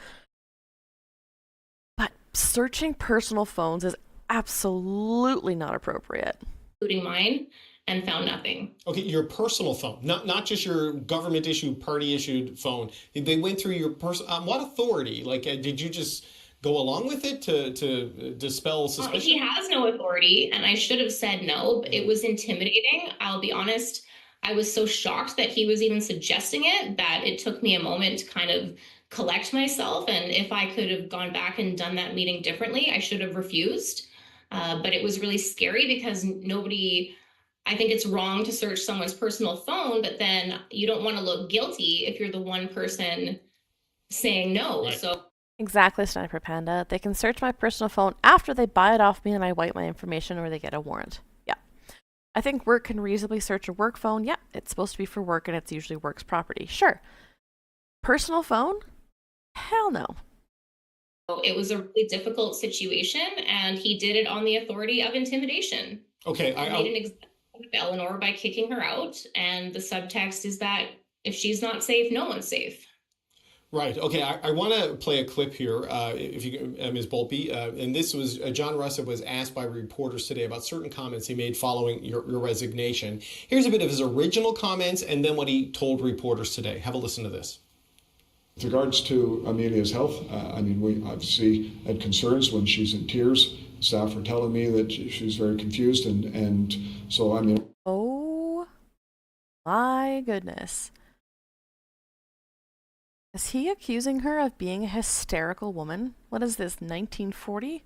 But searching personal phones is absolutely not appropriate. Including mine, and found nothing. Okay, your personal phone, not just your government-issued, party-issued phone. They went through your personal. What authority? Like, did you just go along with it to dispel suspicion? He has no authority, and I should have said no, but it was intimidating. I'll be honest. I was so shocked that he was even suggesting it that it took me a moment to kind of collect myself. And if I could have gone back and done that meeting differently, I should have refused. But it was really scary because I think it's wrong to search someone's personal phone, but then you don't want to look guilty if you're the one person saying no. Right. So exactly, Sniper Panda. They can search my personal phone after they buy it off me and I wipe my information or they get a warrant. Yeah. I think work can reasonably search a work phone. Yeah, it's supposed to be for work and it's usually work's property. Sure. Personal phone? Hell no. It was a really difficult situation and he did it on the authority of intimidation. Okay. I made an example of Eleanor by kicking her out, and the subtext is that if she's not safe, no one's safe. Right. Okay. I want to play a clip here, if you, Ms. Volpe. And this was John Russett was asked by reporters today about certain comments he made following your resignation. Here's a bit of his original comments and then what he told reporters today. Have a listen to this. With regards to Amelia's health, I mean, we obviously had concerns when she's in tears. Staff were telling me that she's very confused, and so, I mean... Oh, my goodness. Is he accusing her of being a hysterical woman? What is this, 1940?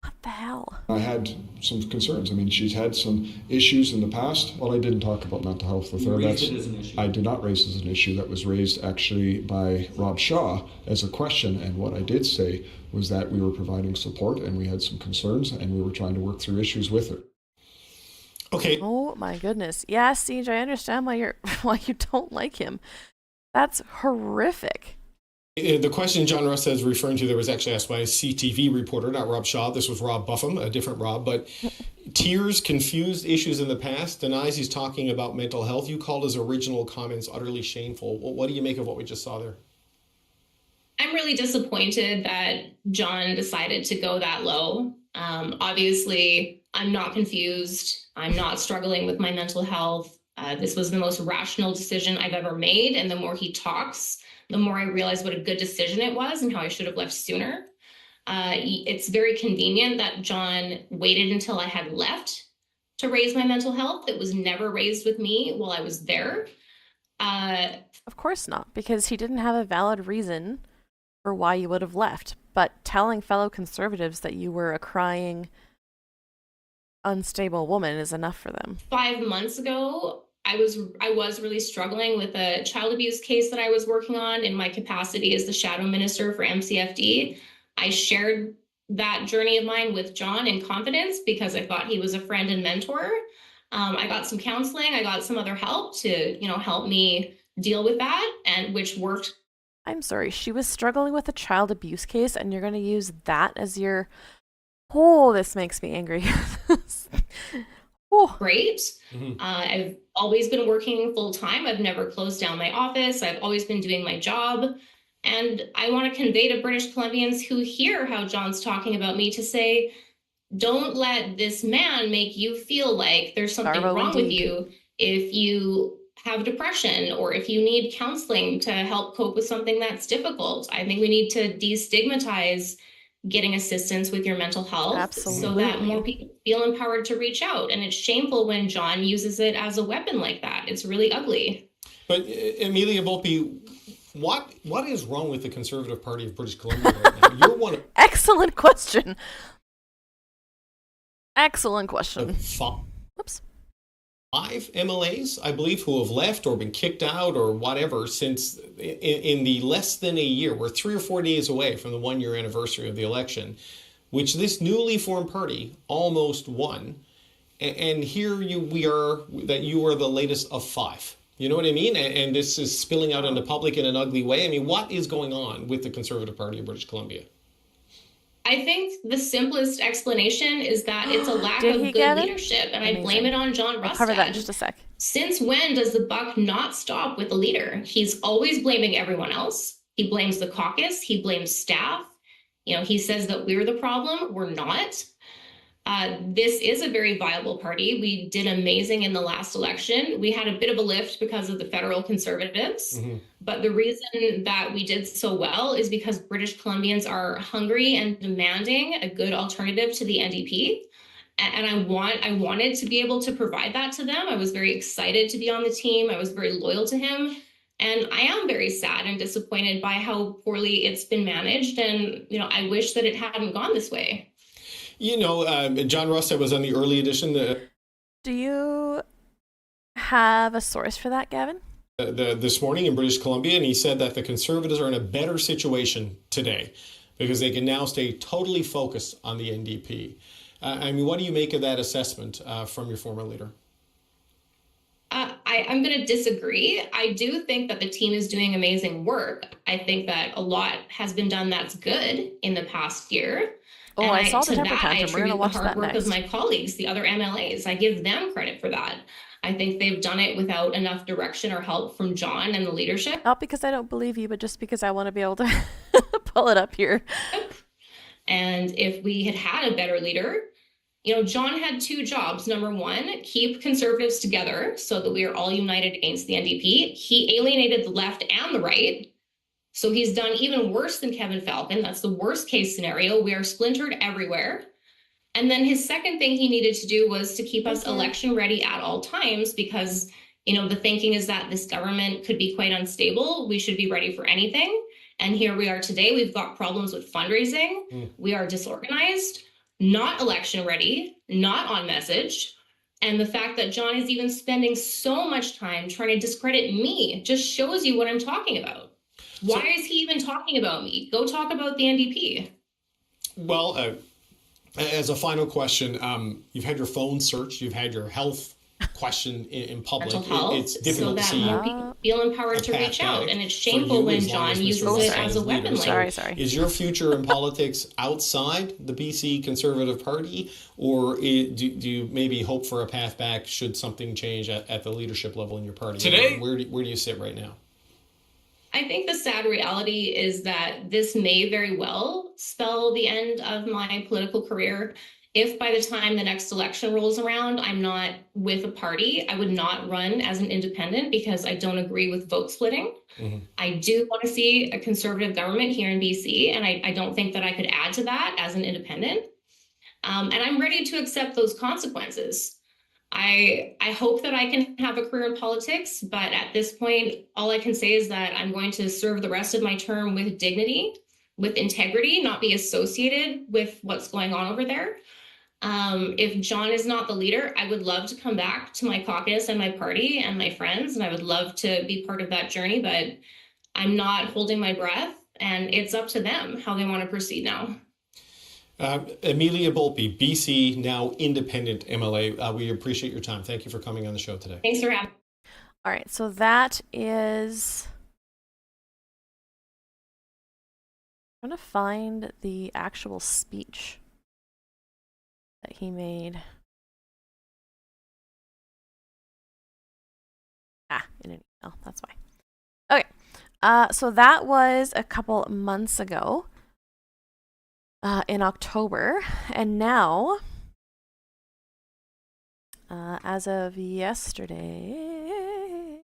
What the hell? I had some concerns. I mean, she's had some issues in the past. Well, I didn't talk about mental health with her. Raised it as an issue. I did not raise it as an issue. That was raised actually by Rob Shaw as a question. And what I did say was that we were providing support and we had some concerns and we were trying to work through issues with her. Okay. Oh my goodness. Yeah, Siege, I understand why you don't like him. That's horrific. The question John Russ is referring to there was actually asked by a CTV reporter, not Rob Shaw. This was Rob Buffum, a different Rob. But tears, confused issues in the past, denies he's talking about mental health. You called his original comments utterly shameful. What do you make of what we just saw there? I'm really disappointed that John decided to go that low. Obviously, I'm not confused. I'm not struggling with my mental health. This was the most rational decision I've ever made. And the more he talks, the more I realize what a good decision it was and how I should have left sooner. It's very convenient that John waited until I had left to raise my mental health. It was never raised with me while I was there. Of course not, because he didn't have a valid reason for why you would have left. But telling fellow conservatives that you were a crying, unstable woman is enough for them. 5 months ago, I was really struggling with a child abuse case that I was working on in my capacity as the shadow minister for MCFD. I shared that journey of mine with John in confidence because I thought he was a friend and mentor. I got some counseling. I got some other help to, help me deal with that, and which worked. I'm sorry, she was struggling with a child abuse case and you're going to use that as your... Oh, this makes me angry. Oh. Great. Mm-hmm. I've always been working full time. I've never closed down my office. I've always been doing my job. And I want to convey to British Columbians who hear how John's talking about me to say, don't let this man make you feel like there's something wrong with you if you have depression or if you need counseling to help cope with something that's difficult. I think we need to destigmatize getting assistance with your mental health. Absolutely. So that more people feel empowered to reach out. And it's shameful when John uses it as a weapon like that. It's really ugly. But Amelia Volpe, what is wrong with the Conservative Party of British Columbia right now? You're one of... Excellent question. Excellent question. Whoops. 5 MLAs, I believe, who have left or been kicked out or whatever since in the less than a year. We're 3 or 4 days away from the 1-year anniversary of the election, which this newly formed party almost won. And here we are, that you are the latest of 5. You know what I mean? And this is spilling out into public in an ugly way. I mean, what is going on with the Conservative Party of British Columbia? I think the simplest explanation is that it's a lack Did of he good get it? leadership, and I Amazing. blame it on John I'll cover that in Rustad. just a sec. Since when does the buck not stop with the leader? He's always blaming everyone else. He blames the caucus. He blames staff. You know, he says that we're the problem. We're not. This is a very viable party. We did amazing in the last election. We had a bit of a lift because of the federal Conservatives. But the reason that we did so well is because British Columbians are hungry and demanding a good alternative to the NDP. And I wanted to be able to provide that to them. I was very excited to be on the team. I was very loyal to him. And I am very sad and disappointed by how poorly it's been managed. And, you know, I wish that it hadn't gone this way. You know, John Rustad was on the early edition. Do you have a source for that, Gavin? This morning in British Columbia, and he said that the Conservatives are in a better situation today because they can now stay totally focused on the NDP. I mean, what do you make of that assessment from your former leader? I'm going to disagree. I do think that the team is doing amazing work. I think that a lot has been done that's good in the past year. Oh, And I saw the to temper that, tantrum. We're going to attribute watch the hard that work next. of my colleagues, the other MLAs. I give them credit for that. I think they've done it without enough direction or help from John and the leadership. Not because I don't believe you, but just because I want to be able to pull it up here. And if we had had a better leader, you know, John had 2 jobs. Number 1, keep Conservatives together so that we are all united against the NDP. He alienated the left and the right. So he's done even worse than Kevin Falcon. That's the worst case scenario. We are splintered everywhere. And then his second thing he needed to do was to keep us election ready at all times because, you know, the thinking is that this government could be quite unstable. We should be ready for anything. And here we are today. We've got problems with fundraising. We are disorganized, not election ready, not on message. And the fact that John is even spending so much time trying to discredit me just shows you what I'm talking about. Why is he even talking about me? Go talk about the NDP. Well, as a final question, you've had your phone searched, you've had your health question in public. Mental health, It's difficult so to that see. more people feel empowered to reach out. And it's shameful when John uses it as a weapon. Sorry. Is your future in politics outside the BC Conservative Party, or do you maybe hope for a path back should something change at the leadership level in your party? Today? Where do you sit right now? I think the sad reality is that this may very well spell the end of my political career. If by the time the next election rolls around, I'm not with a party, I would not run as an independent because I don't agree with vote splitting. I do want to see a Conservative government here in BC, and I don't think that I could add to that as an independent. And I'm ready to accept those consequences. I hope that I can have a career in politics, but at this point, all I can say is that I'm going to serve the rest of my term with dignity, with integrity, not be associated with what's going on over there. If John is not the leader, I would love to come back to my caucus and my party and my friends, and I would love to be part of that journey, but I'm not holding my breath, and it's up to them how they want to proceed now. Amelia Volpe, BC now independent MLA. We appreciate your time. Thank you for coming on the show today. Thanks for having me. All right, so that is... I'm trying to find the actual speech that he made. In an email, that's why. Okay, so that was a couple months ago. In October, and now, as of yesterday,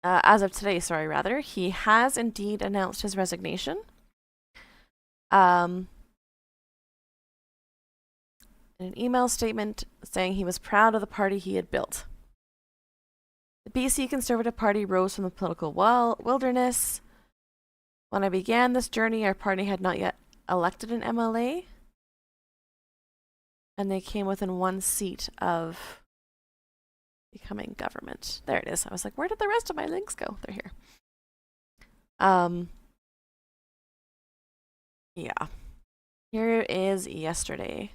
as of today, sorry, rather, he has indeed announced his resignation. In an email statement saying he was proud of the party he had built. The BC Conservative Party rose from the political wilderness When I began this journey, our party had not yet elected an MLA, and they came within 1 seat of becoming government. There it is. I was like, where did the rest of my links go? They're here. Yeah. Here is yesterday.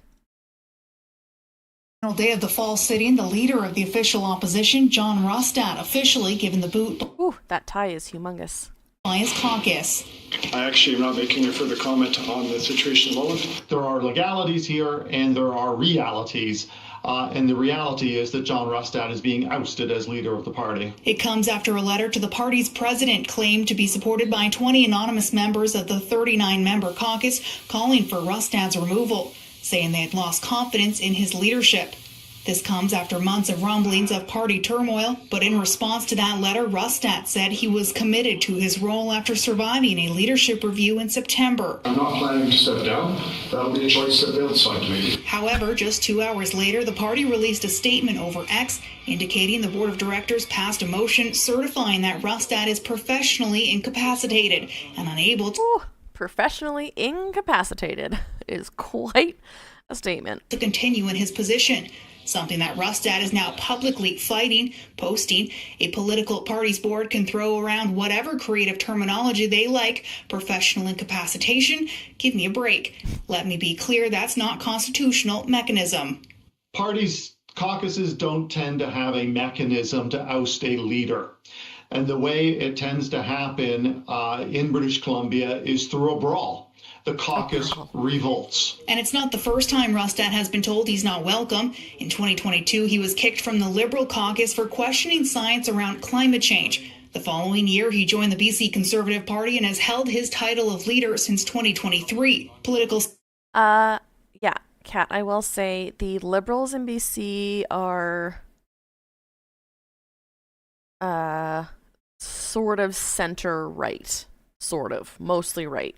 Day of the fall sitting, the leader of the official opposition, John Rustad, officially given the boot. Ooh, that tie is humongous. By his caucus. I actually am not making a further comment on the situation at the moment. There are legalities here and there are realities. And the reality is that John Rustad is being ousted as leader of the party. It comes after a letter to the party's president claimed to be supported by 20 anonymous members of the 39-member caucus calling for Rustad's removal, saying they had lost confidence in his leadership. This comes after months of rumblings of party turmoil, but in response to that letter, Rustad said he was committed to his role after surviving a leadership review in September. I'm not planning to step down. That'll be a choice that they'll decide to make. However, just 2 hours later, the party released a statement over X indicating the board of directors passed a motion certifying that Rustad is professionally incapacitated and unable to... Ooh, professionally incapacitated is quite a statement. ...to continue in his position. Something that Rustad is now publicly fighting, posting. A political party's board can throw around whatever creative terminology they like. Professional incapacitation? Give me a break. Let me be clear, that's not constitutional mechanism. Parties, caucuses don't tend to have a mechanism to oust a leader. And the way it tends to happen in British Columbia is through a brawl. The caucus revolts. And it's not the first time Rustad has been told he's not welcome. In 2022, he was kicked from the Liberal caucus for questioning science around climate change. The following year, he joined the BC Conservative Party and has held his title of leader since 2023. Yeah, Kat, I will say the Liberals in BC are sort of center-right. Sort of. Mostly right.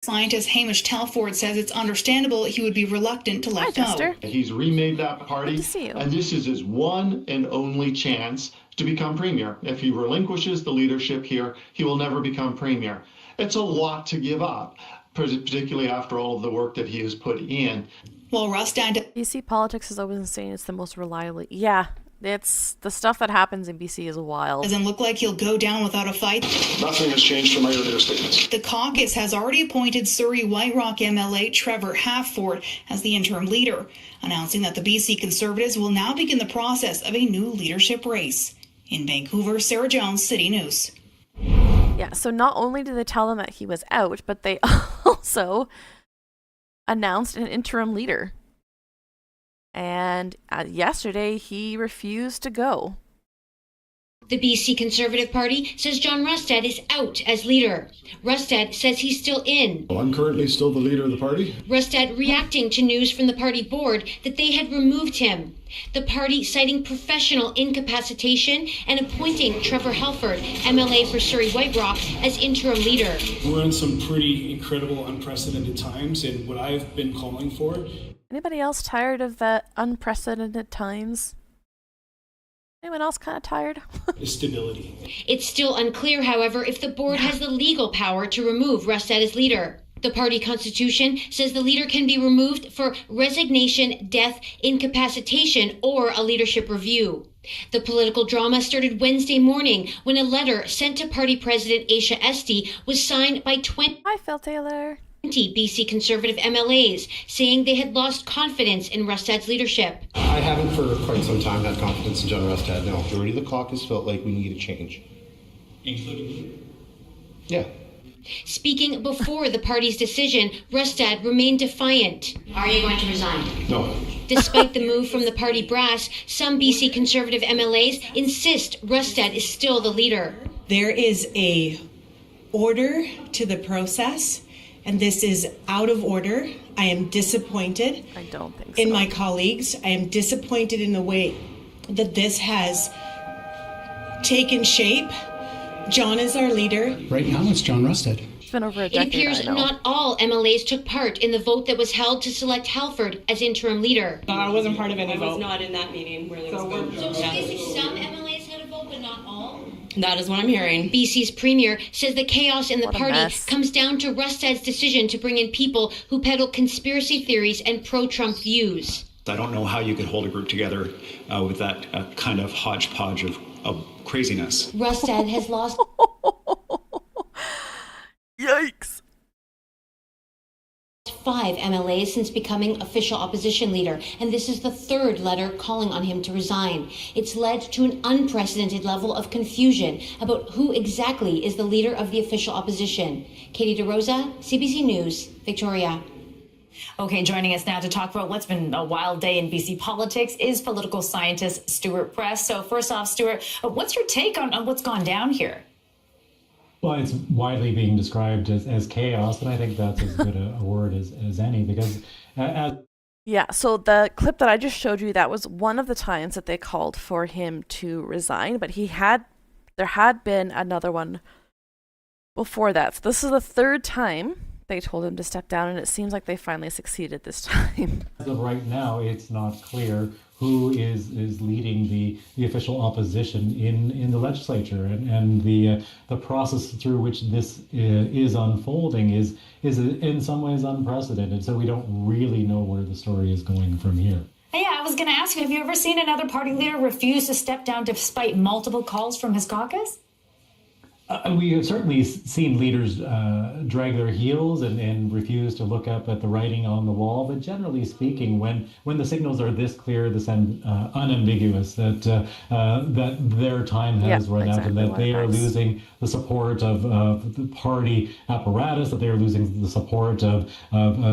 Scientist Hamish Telford says it's understandable he would be reluctant to let go. He's remade that party, and this is his one and only chance to become premier. If he relinquishes the leadership here, he will never become premier. It's a lot to give up, particularly after all of the work that he has put in. Well, Rustad... BC politics is always saying it's the most reliable... Yeah. It's the stuff that happens in BC is wild. Doesn't look like he'll go down without a fight. Nothing has changed from my earlier statements. The caucus has already appointed Surrey White Rock MLA Trevor Halford as the interim leader, announcing that the BC Conservatives will now begin the process of a new leadership race. In Vancouver, Sarah Jones, City News. Yeah, so not only did they tell them that he was out, but they also announced an interim leader. And yesterday, he refused to go. The BC Conservative Party says John Rustad is out as leader. Rustad says he's still in. Well, I'm currently still the leader of the party. Rustad reacting to news from the party board that they had removed him. The party citing professional incapacitation and appointing Trevor Halford, MLA for Surrey White Rock, as interim leader. We're in some pretty incredible, unprecedented times, and what I've been calling for... Anybody else tired of that unprecedented times? Anyone else kind of tired? Stability. It's still unclear, however, if the board has the legal power to remove Rustad as leader. The party constitution says the leader can be removed for resignation, death, incapacitation, or a leadership review. The political drama started Wednesday morning when a letter sent to party president Aisha Esty was signed by 20... Hi, Phil Taylor. BC Conservative MLAs, saying they had lost confidence in Rustad's leadership. I haven't for quite some time had confidence in John Rustad, no. The majority of the caucus felt like we needed a change. Including you? Yeah. Speaking before the party's decision, Rustad remained defiant. Are you going to resign? No. Despite the move from the party brass, some BC Conservative MLAs insist Rustad is still the leader. There is a order to the process, and this is out of order. I am disappointed. I don't think so. In my colleagues, I am disappointed in the way that this has taken shape. John is our leader. Right now, it's John Rustad. It's been over a decade. It appears not all MLAs took part in the vote that was held to select Halford as interim leader. No, I wasn't part of any vote. I was not in that meeting where there was a vote. So basically some MLAs had a vote, but not all? That is what I'm hearing. BC's premier says the chaos in the What a party mess. comes down to Rustad's decision to bring in people who peddle conspiracy theories and pro-Trump views. I don't know how you could hold a group together with that kind of hodgepodge of craziness. Rustad has lost Yikes. 5 MLAs since becoming official opposition leader, and this is the 3rd letter calling on him to resign. It's led to an unprecedented level of confusion about who exactly is the leader of the official opposition. Katie DeRosa, CBC News, Victoria. Okay, joining us now to talk about what's been a wild day in BC politics is political scientist Stuart Press. So first off, Stuart, what's your take on what's gone down here? Well, it's widely being described as chaos, and I think that's as good a word as any, because Yeah, so the clip that I just showed you, that was one of the times that they called for him to resign, but there had been another one before that. So this is the 3rd time they told him to step down, and it seems like they finally succeeded this time. as of right now, it's not clear who is leading the official opposition in the legislature, and the process through which this is unfolding is in some ways unprecedented. So we don't really know where the story is going from here. Yeah, I was going to ask you, have you ever seen another party leader refuse to step down despite multiple calls from his caucus? We have certainly seen leaders drag their heels and refuse to look up at the writing on the wall. But generally speaking, when the signals are this clear, this unambiguous, that their time has run out, and that they are losing the support of the party apparatus, that they are losing the support of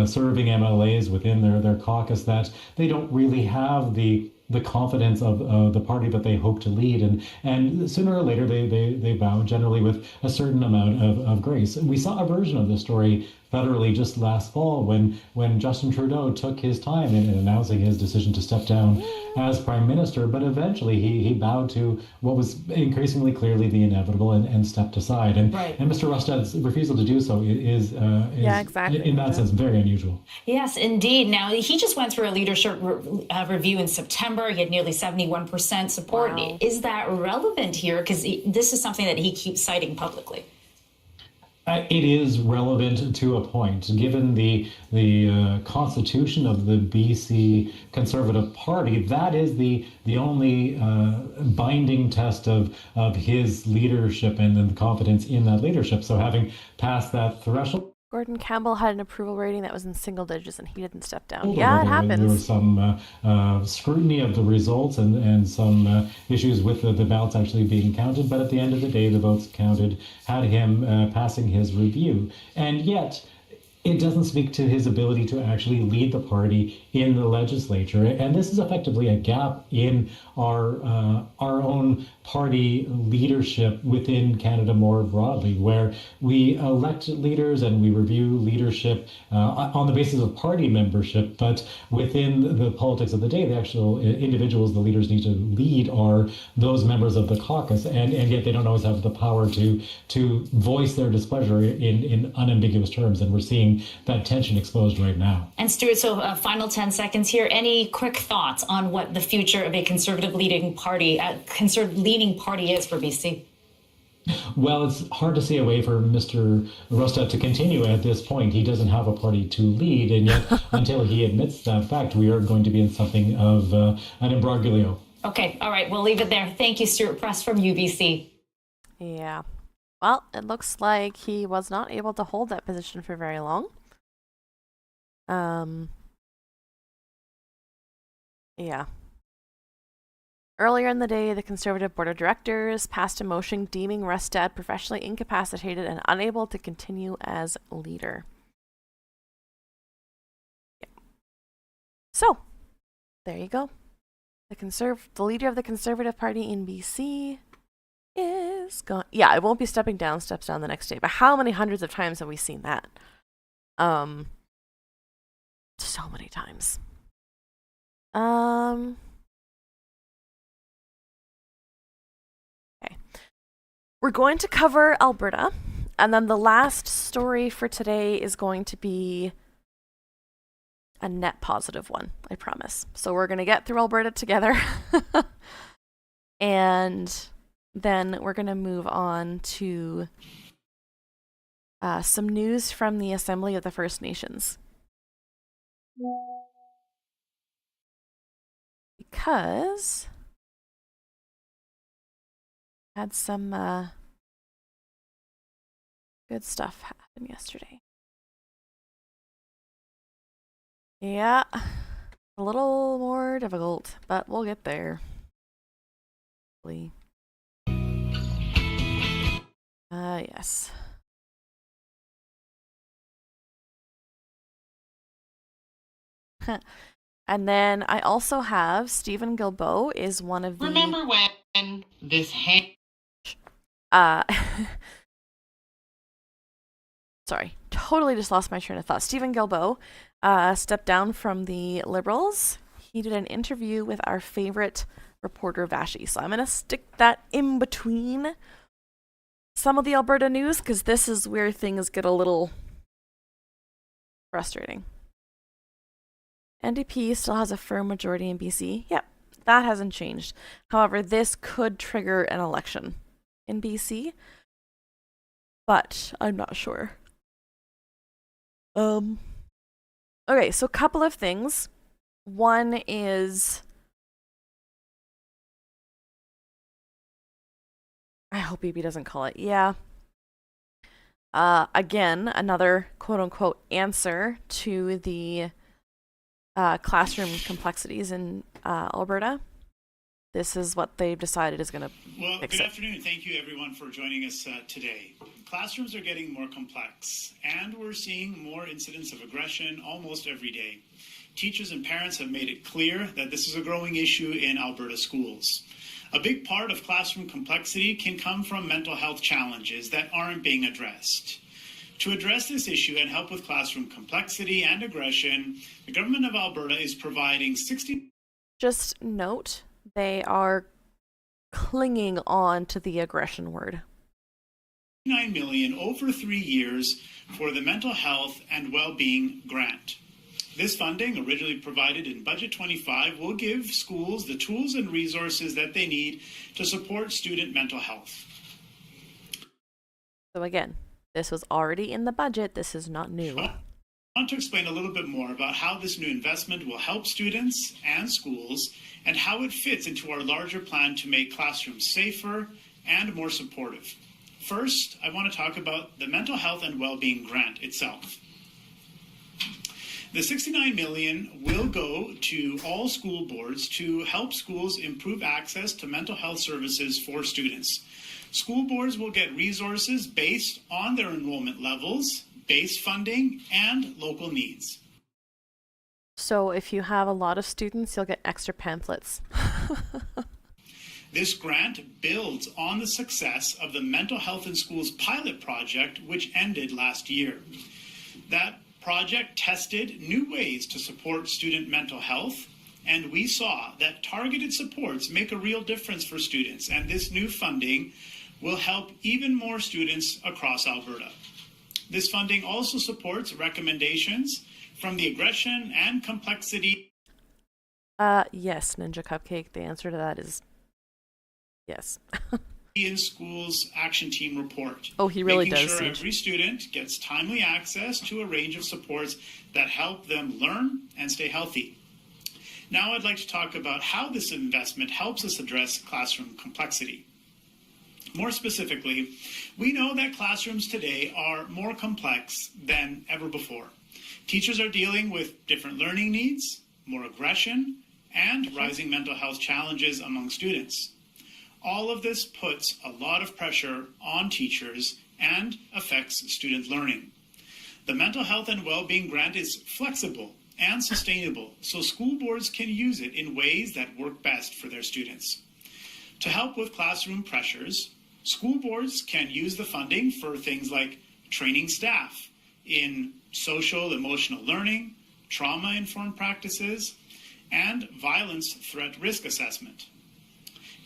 serving MLAs within their caucus, that they don't really have the confidence of the party that they hope to lead, and sooner or later they bow, generally with a certain amount of grace. We saw a version of this story federally just last fall when Justin Trudeau took his time in announcing his decision to step down as Prime Minister, but eventually he bowed to what was increasingly clearly the inevitable and stepped aside. And Mr. Rustad's refusal to do so is exactly in that sense very unusual. Yes, indeed. Now, he just went through a leadership review in September. He had nearly 71% support. Wow. Is that relevant here? Because this is something that he keeps citing publicly. It is relevant to a point, given the constitution of the BC Conservative Party. That is the only binding test of his leadership and the confidence in that leadership. So having passed that threshold. Gordon Campbell had an approval rating that was in single digits, and he didn't step down. Yeah, it happens. There was some scrutiny of the results and some issues with the ballots actually being counted. But at the end of the day, the votes counted had him passing his review. And yet, it doesn't speak to his ability to actually lead the party in the legislature. And this is effectively a gap in our own party leadership within Canada more broadly, where we elect leaders and we review leadership on the basis of party membership, but within the politics of the day, the actual individuals the leaders need to lead are those members of the caucus, and yet they don't always have the power to voice their displeasure in unambiguous terms, and we're seeing that tension exposed right now. And Stuart, so final 10 seconds here. Any quick thoughts on what the future of a conservative leading party is for BC? Well, it's hard to see a way for Mr. Rustad to continue at this point. He doesn't have a party to lead, and yet until he admits that fact, we are going to be in something of an imbroglio. Okay, all right, we'll leave it there. Thank you, Stuart Press from UBC. Yeah. Well, it looks like he was not able to hold that position for very long. Yeah. Earlier in the day, the Conservative Board of Directors passed a motion deeming Rustad professionally incapacitated and unable to continue as leader. Yeah. So, there you go. The leader of the Conservative Party in BC is gone. Yeah, it won't be stepping down, steps down the next day. But how many hundreds of times have we seen that? So many times. Okay. We're going to cover Alberta, and then the last story for today is going to be a net positive one, I promise. So we're going to get through Alberta together. And then we're going to move on to some news from the Assembly of the First Nations. Because had some good stuff happen yesterday. Yeah, a little more difficult, but we'll get there. Yes. And then I also have Stephen Guilbeault is one of the... Remember when this Sorry, totally just lost my train of thought. Stephen Guilbeault stepped down from the Liberals. He did an interview with our favorite reporter, Vashi. So I'm going to stick that in between some of the Alberta news, because this is where things get a little frustrating. NDP still has a firm majority in BC. Yep, that hasn't changed. However, this could trigger an election in BC, but I'm not sure. Okay, so a couple of things. One is, I hope BB doesn't call it. Yeah. Again, another quote-unquote answer to the classroom complexities in Alberta. This is what they've decided is going to fix it. Good afternoon. Thank you, everyone, for joining us today. Classrooms are getting more complex, and we're seeing more incidents of aggression almost every day. Teachers and parents have made it clear that this is a growing issue in Alberta schools. A big part of classroom complexity can come from mental health challenges that aren't being addressed. To address this issue and help with classroom complexity and aggression, the government of Alberta is providing 60... Just note, they are clinging on to the aggression word. $9 million over 3 years for the Mental Health and Wellbeing Grant. This funding, originally provided in Budget 25, will give schools the tools and resources that they need to support student mental health. So again, this was already in the budget. This is not new. I want to explain a little bit more about how this new investment will help students and schools and how it fits into our larger plan to make classrooms safer and more supportive. First, I want to talk about the Mental Health and Wellbeing Grant itself. The $69 million will go to all school boards to help schools improve access to mental health services for students. School boards will get resources based on their enrollment levels, base funding, and local needs. So if you have a lot of students, you'll get extra pamphlets. This grant builds on the success of the Mental Health in Schools pilot project, which ended last year. That project tested new ways to support student mental health, and we saw that targeted supports make a real difference for students, and this new funding will help even more students across Alberta. This funding also supports recommendations from the aggression and complexity. Yes, Ninja Cupcake, the answer to that is yes. In Schools Action Team report. Oh, he really making does. Sure every student gets timely access to a range of supports that help them learn and stay healthy. Now I'd like to talk about how this investment helps us address classroom complexity. More specifically, we know that classrooms today are more complex than ever before. Teachers are dealing with different learning needs, more aggression, and rising mental health challenges among students. All of this puts a lot of pressure on teachers and affects student learning. The Mental Health and Wellbeing Grant is flexible and sustainable, so school boards can use it in ways that work best for their students. To help with classroom pressures, school boards can use the funding for things like training staff in social emotional learning, trauma-informed practices, and violence threat risk assessment.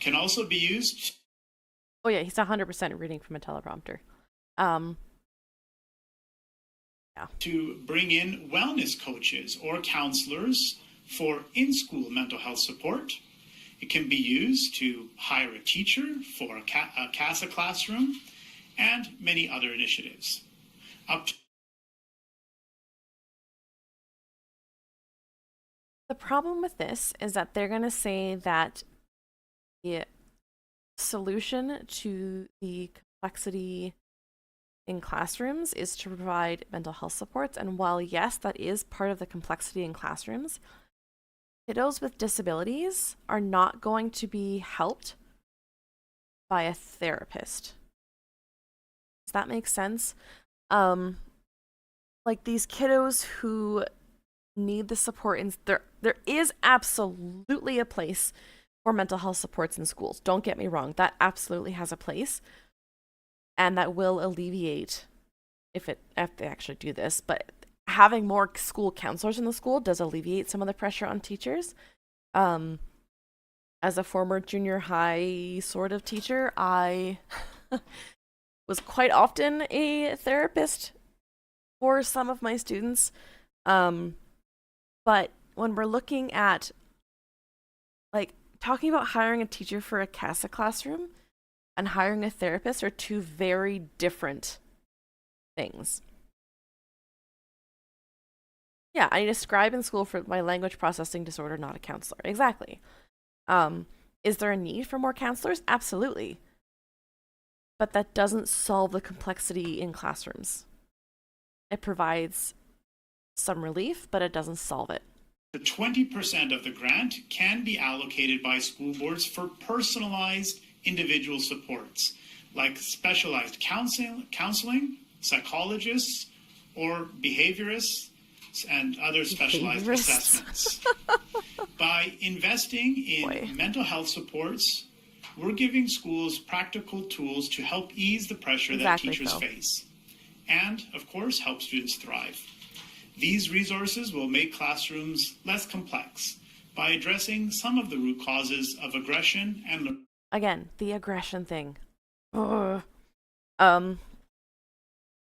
Can also be used. Oh yeah, he's 100% reading from a teleprompter. To bring in wellness coaches or counselors for in-school mental health support. It can be used to hire a teacher for a CASA classroom and many other initiatives. The problem with this is that they're going to say that the solution to the complexity in classrooms is to provide mental health supports. And while, yes, that is part of the complexity in classrooms, kiddos with disabilities are not going to be helped by a therapist. Does that make sense? Like these kiddos who need the support in there is absolutely a place for mental health supports in schools. Don't get me wrong, that absolutely has a place, and that will alleviate if they actually do this. But having more school counselors in the school does alleviate some of the pressure on teachers. As a former junior high sort of teacher, I was quite often a therapist for some of my students. But when we're looking at, like, talking about hiring a teacher for a CASA classroom and hiring a therapist are two very different things. Yeah, I need a scribe in school for my language processing disorder, not a counselor. Exactly. Is there a need for more counselors? Absolutely. But that doesn't solve the complexity in classrooms. It provides some relief, but it doesn't solve it. The 20% of the grant can be allocated by school boards for personalized individual supports, like specialized counseling, psychologists, or behaviorists, and other specialized assessments. By investing in mental health supports, we're giving schools practical tools to help ease the pressure that teachers face, and, of course, help students thrive. These resources will make classrooms less complex by addressing some of the root causes of aggression and... Again, the aggression thing. Ugh.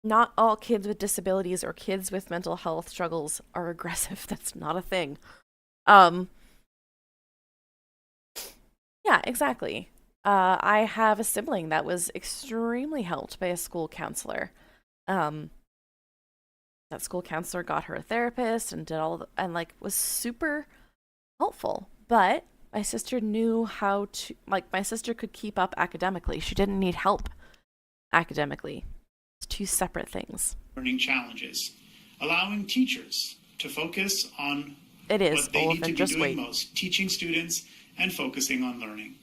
Not all kids with disabilities or kids with mental health struggles are aggressive. That's not a thing. Yeah, exactly. I have a sibling that was extremely helped by a school counselor. That school counselor got her a therapist and did all and like was super helpful. But my sister knew how to, like, my sister could keep up academically. She didn't need help academically. It's two separate things. Learning challenges, allowing teachers to focus on what they need to be doing most, teaching students and focusing on learning.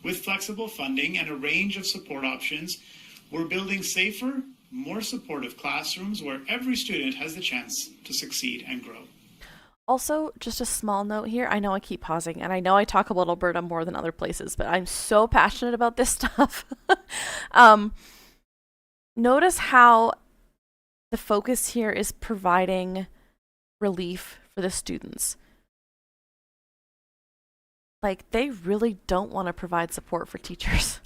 With flexible funding and a range of support options, we're building safer, more supportive classrooms where every student has the chance to succeed and grow. Also, just a small note here. I know I keep pausing, and I know I talk about Alberta more than other places, but I'm so passionate about this stuff. Notice how the focus here is providing relief for the students. Like, they really don't want to provide support for teachers.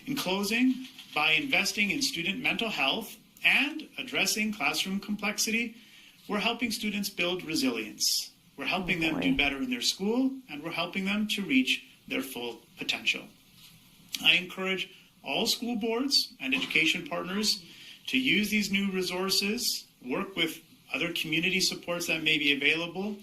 In closing, by investing in student mental health and addressing classroom complexity, we're helping students build resilience. We're helping them do better in their school, and we're helping them to reach their full potential. I encourage all school boards and education partners to use these new resources, work with other community supports that may be available,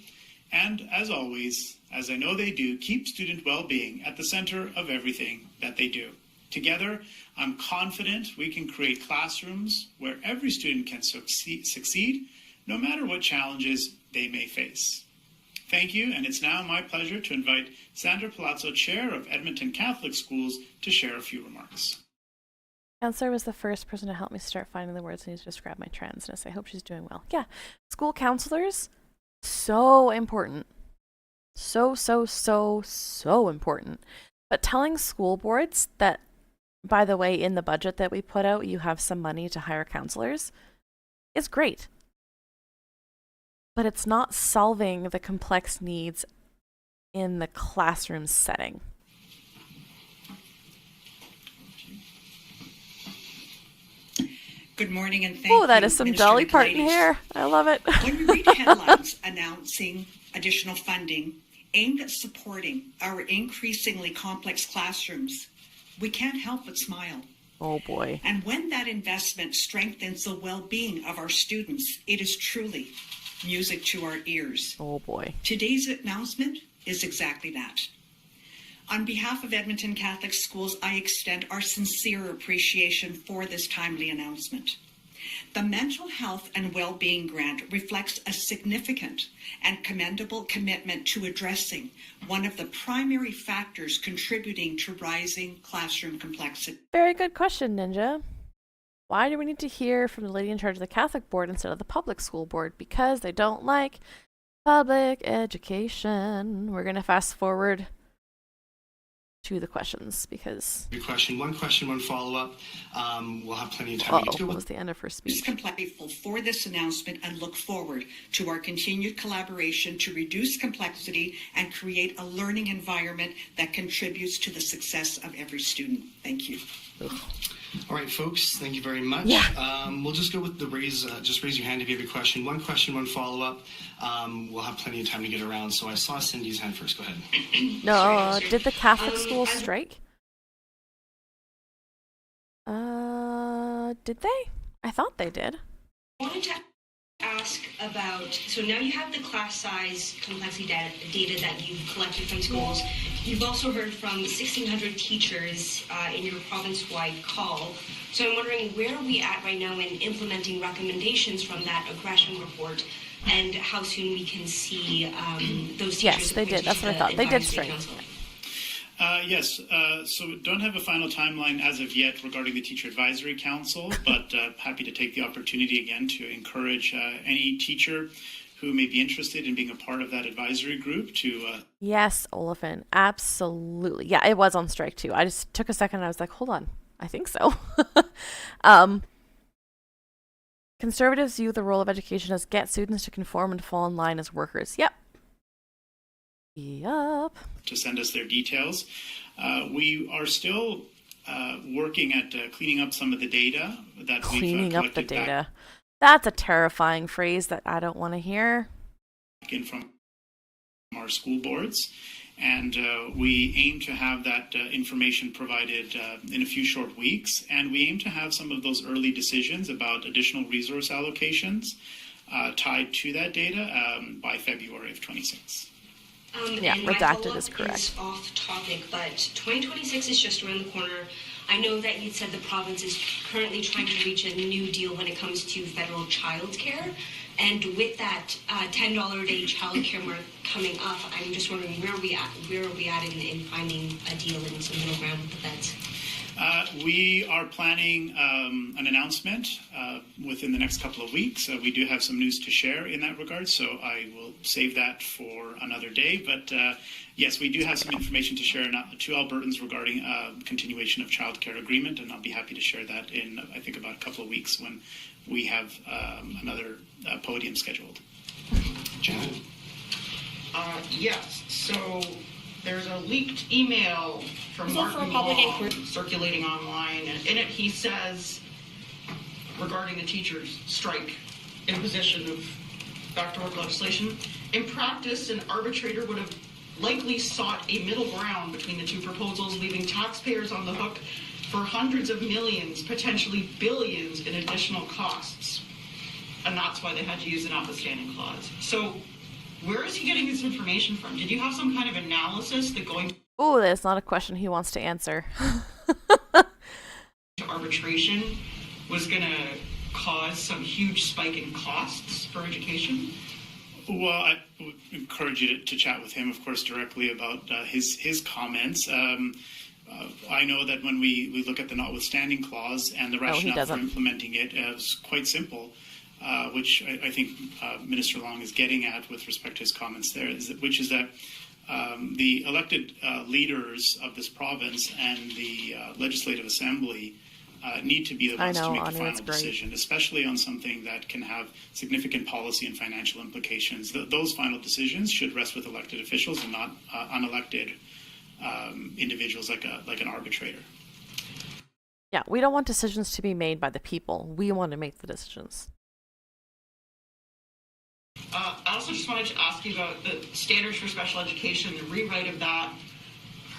and as always, as I know they do, keep student well-being at the center of everything that they do. Together, I'm confident we can create classrooms where every student can succeed, no matter what challenges they may face. Thank you, and it's now my pleasure to invite Sandra Palazzo, Chair of Edmonton Catholic Schools, to share a few remarks. Counselor was the first person to help me start finding the words I need to describe my transness. I hope she's doing well. Yeah, school counselors, so important. So important. But telling school boards that, by the way, in the budget that we put out, you have some money to hire counselors is great. But it's not solving the complex needs in the classroom setting. Good morning and thank you. Oh, that is some Dolly Parton hair. I love it. When you read headlines announcing additional funding, aimed at supporting our increasingly complex classrooms, we can't help but smile. Oh boy. And when that investment strengthens the well-being of our students, it is truly music to our ears. Oh boy. Today's announcement is exactly that. On behalf of Edmonton Catholic Schools, I extend our sincere appreciation for this timely announcement. The Mental Health and Wellbeing Grant reflects a significant and commendable commitment to addressing one of the primary factors contributing to rising classroom complexity. Very good question, Ninja. Why do we need to hear from the lady in charge of the Catholic board instead of the public school board? Because they don't like public education. We're going to fast forward to the questions because... One question, one follow-up. We'll have plenty of time to get to it. What was the end of her speech? I'm grateful for this announcement and look forward to our continued collaboration to reduce complexity and create a learning environment that contributes to the success of every student. Thank you. Ugh. All right, folks, thank you very much. Yeah. We'll just go with the raise. Just raise your hand if you have a question, one follow-up. We'll have plenty of time to get around. So I saw Cindy's hand first. Go ahead. No, did the Catholic schools strike? Did they? I thought they did. I wanted to ask about, so now you have the class size complexity data that you've collected from schools. You've also heard from 1,600 teachers in your province-wide call. So I'm wondering, where are we at right now in implementing recommendations from that aggression report, and how soon we can see those teachers? Yes, they did. That's what I thought. They did strike. Yes, so we don't have a final timeline as of yet regarding the Teacher Advisory Council, but happy to take the opportunity again to encourage any teacher who may be interested in being a part of that advisory group to... Yes, Olafin, absolutely. Yeah, it was on strike too. I just took a second and I was like, hold on, I think so. Conservatives view the role of education as get students to conform and fall in line as workers. Yep. Yup. To send us their details. We are still working at cleaning up some of the data that cleaning up the data. That's a terrifying phrase that I don't want to hear. In from our school boards, and we aim to have that information provided in a few short weeks, and we aim to have some of those early decisions about additional resource allocations tied to that data by February of 26. Yeah, redacted is correct. Is off topic, but 2026 is just around the corner. I know that you said the province is currently trying to reach a new deal when it comes to federal childcare, and with that $10 a day childcare mark coming up, I'm just wondering where are we at in finding a deal and some middle ground with the feds? We are planning an announcement within the next couple of weeks. We do have some news to share in that regard, so I will save that for another day. But yes, we do have some information to share to Albertans regarding continuation of childcare agreement, and I'll be happy to share that in, I think, about a couple of weeks when we have another podium scheduled. Janet? Yes, so there's a leaked email from Mark Long circulating online, and in it he says, regarding the teachers' strike, imposition of back-to-work legislation, in practice, an arbitrator would have likely sought a middle ground between the two proposals, leaving taxpayers on the hook for hundreds of millions, potentially billions in additional costs. And that's why they had to use an notwithstanding clause. So where is he getting this information from? Did you have some kind of analysis that going Oh, that's not a question he wants to answer. to arbitration was going to cause some huge spike in costs for education? Well, I would encourage you to chat with him, of course, directly about his comments. I know that when we look at the notwithstanding clause and the rationale for implementing it, it's quite simple, which I think Minister Long is getting at with respect to his comments there, which is that the elected leaders of this province and the Legislative Assembly need to be the ones to make the final decision, especially on something that can have significant policy and financial implications. Those final decisions should rest with elected officials and not unelected individuals like an arbitrator. Yeah, we don't want decisions to be made by the people. We want to make the decisions. I also just wanted to ask you about the standards for special education, the rewrite of that.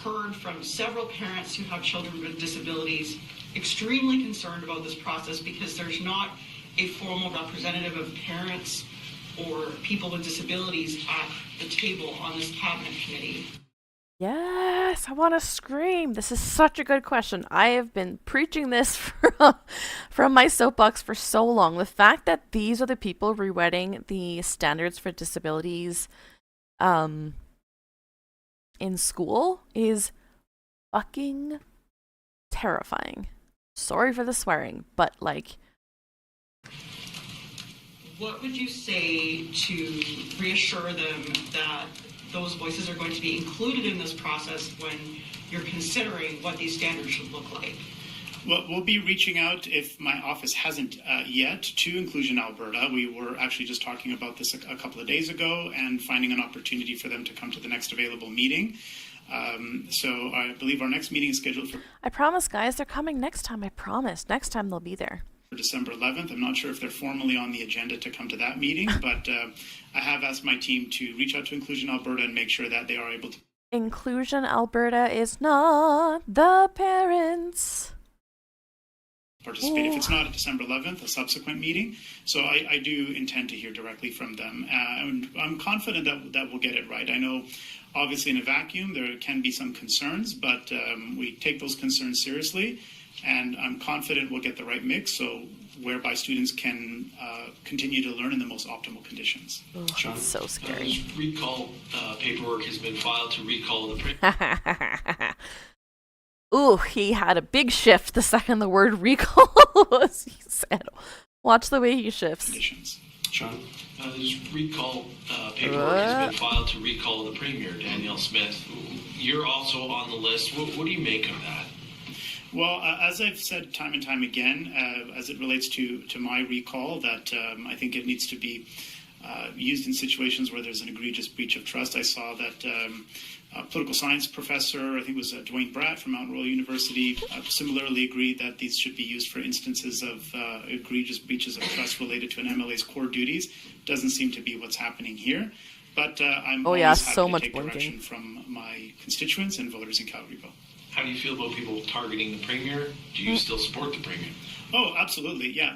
Heard from several parents who have children with disabilities extremely concerned about this process because there's not a formal representative of parents or people with disabilities at the table on this cabinet committee. Yes, I want to scream. This is such a good question. I have been preaching this from my soapbox for so long. The fact that these are the people rewriting the standards for disabilities in school is fucking terrifying. Sorry for the swearing, but like... What would you say to reassure them that those voices are going to be included in this process when you're considering what these standards should look like? Well, we'll be reaching out, if my office hasn't yet, to Inclusion Alberta. We were actually just talking about this a couple of days ago and finding an opportunity for them to come to the next available meeting. So I believe our next meeting is scheduled for... I promise, guys, they're coming next time. I promise. Next time they'll be there. For December 11th. I'm not sure if they're formally on the agenda to come to that meeting, but I have asked my team to reach out to Inclusion Alberta and make sure that they are able to... Inclusion Alberta is not the parents. Participate. If it's not at December 11th, a subsequent meeting. So I do intend to hear directly from them. And I'm confident that we'll get it right. I know, obviously, in a vacuum, there can be some concerns, but we take those concerns seriously. And I'm confident we'll get the right mix, so whereby students can continue to learn in the most optimal conditions. Oh, that's so scary. This recall paperwork has been filed to recall the... Ooh, he had a big shift the second the word recall was said. Watch the way he shifts. Conditions. Sean, this recall paperwork has been filed to recall the Premier, Danielle Smith. You're also on the list. What do you make of that? Well, as I've said time and time again, as it relates to my recall, that I think it needs to be used in situations where there's an egregious breach of trust. I saw that a political science professor, I think it was Dwayne Bratt from Mount Royal University, similarly agreed that these should be used for instances of egregious breaches of trust related to an MLA's core duties. Doesn't seem to be what's happening here. But I'm always happy to take direction from my constituents and voters in Calgaryville. How do you feel about people targeting the Premier? Do you still support the Premier? Oh, absolutely. Yeah,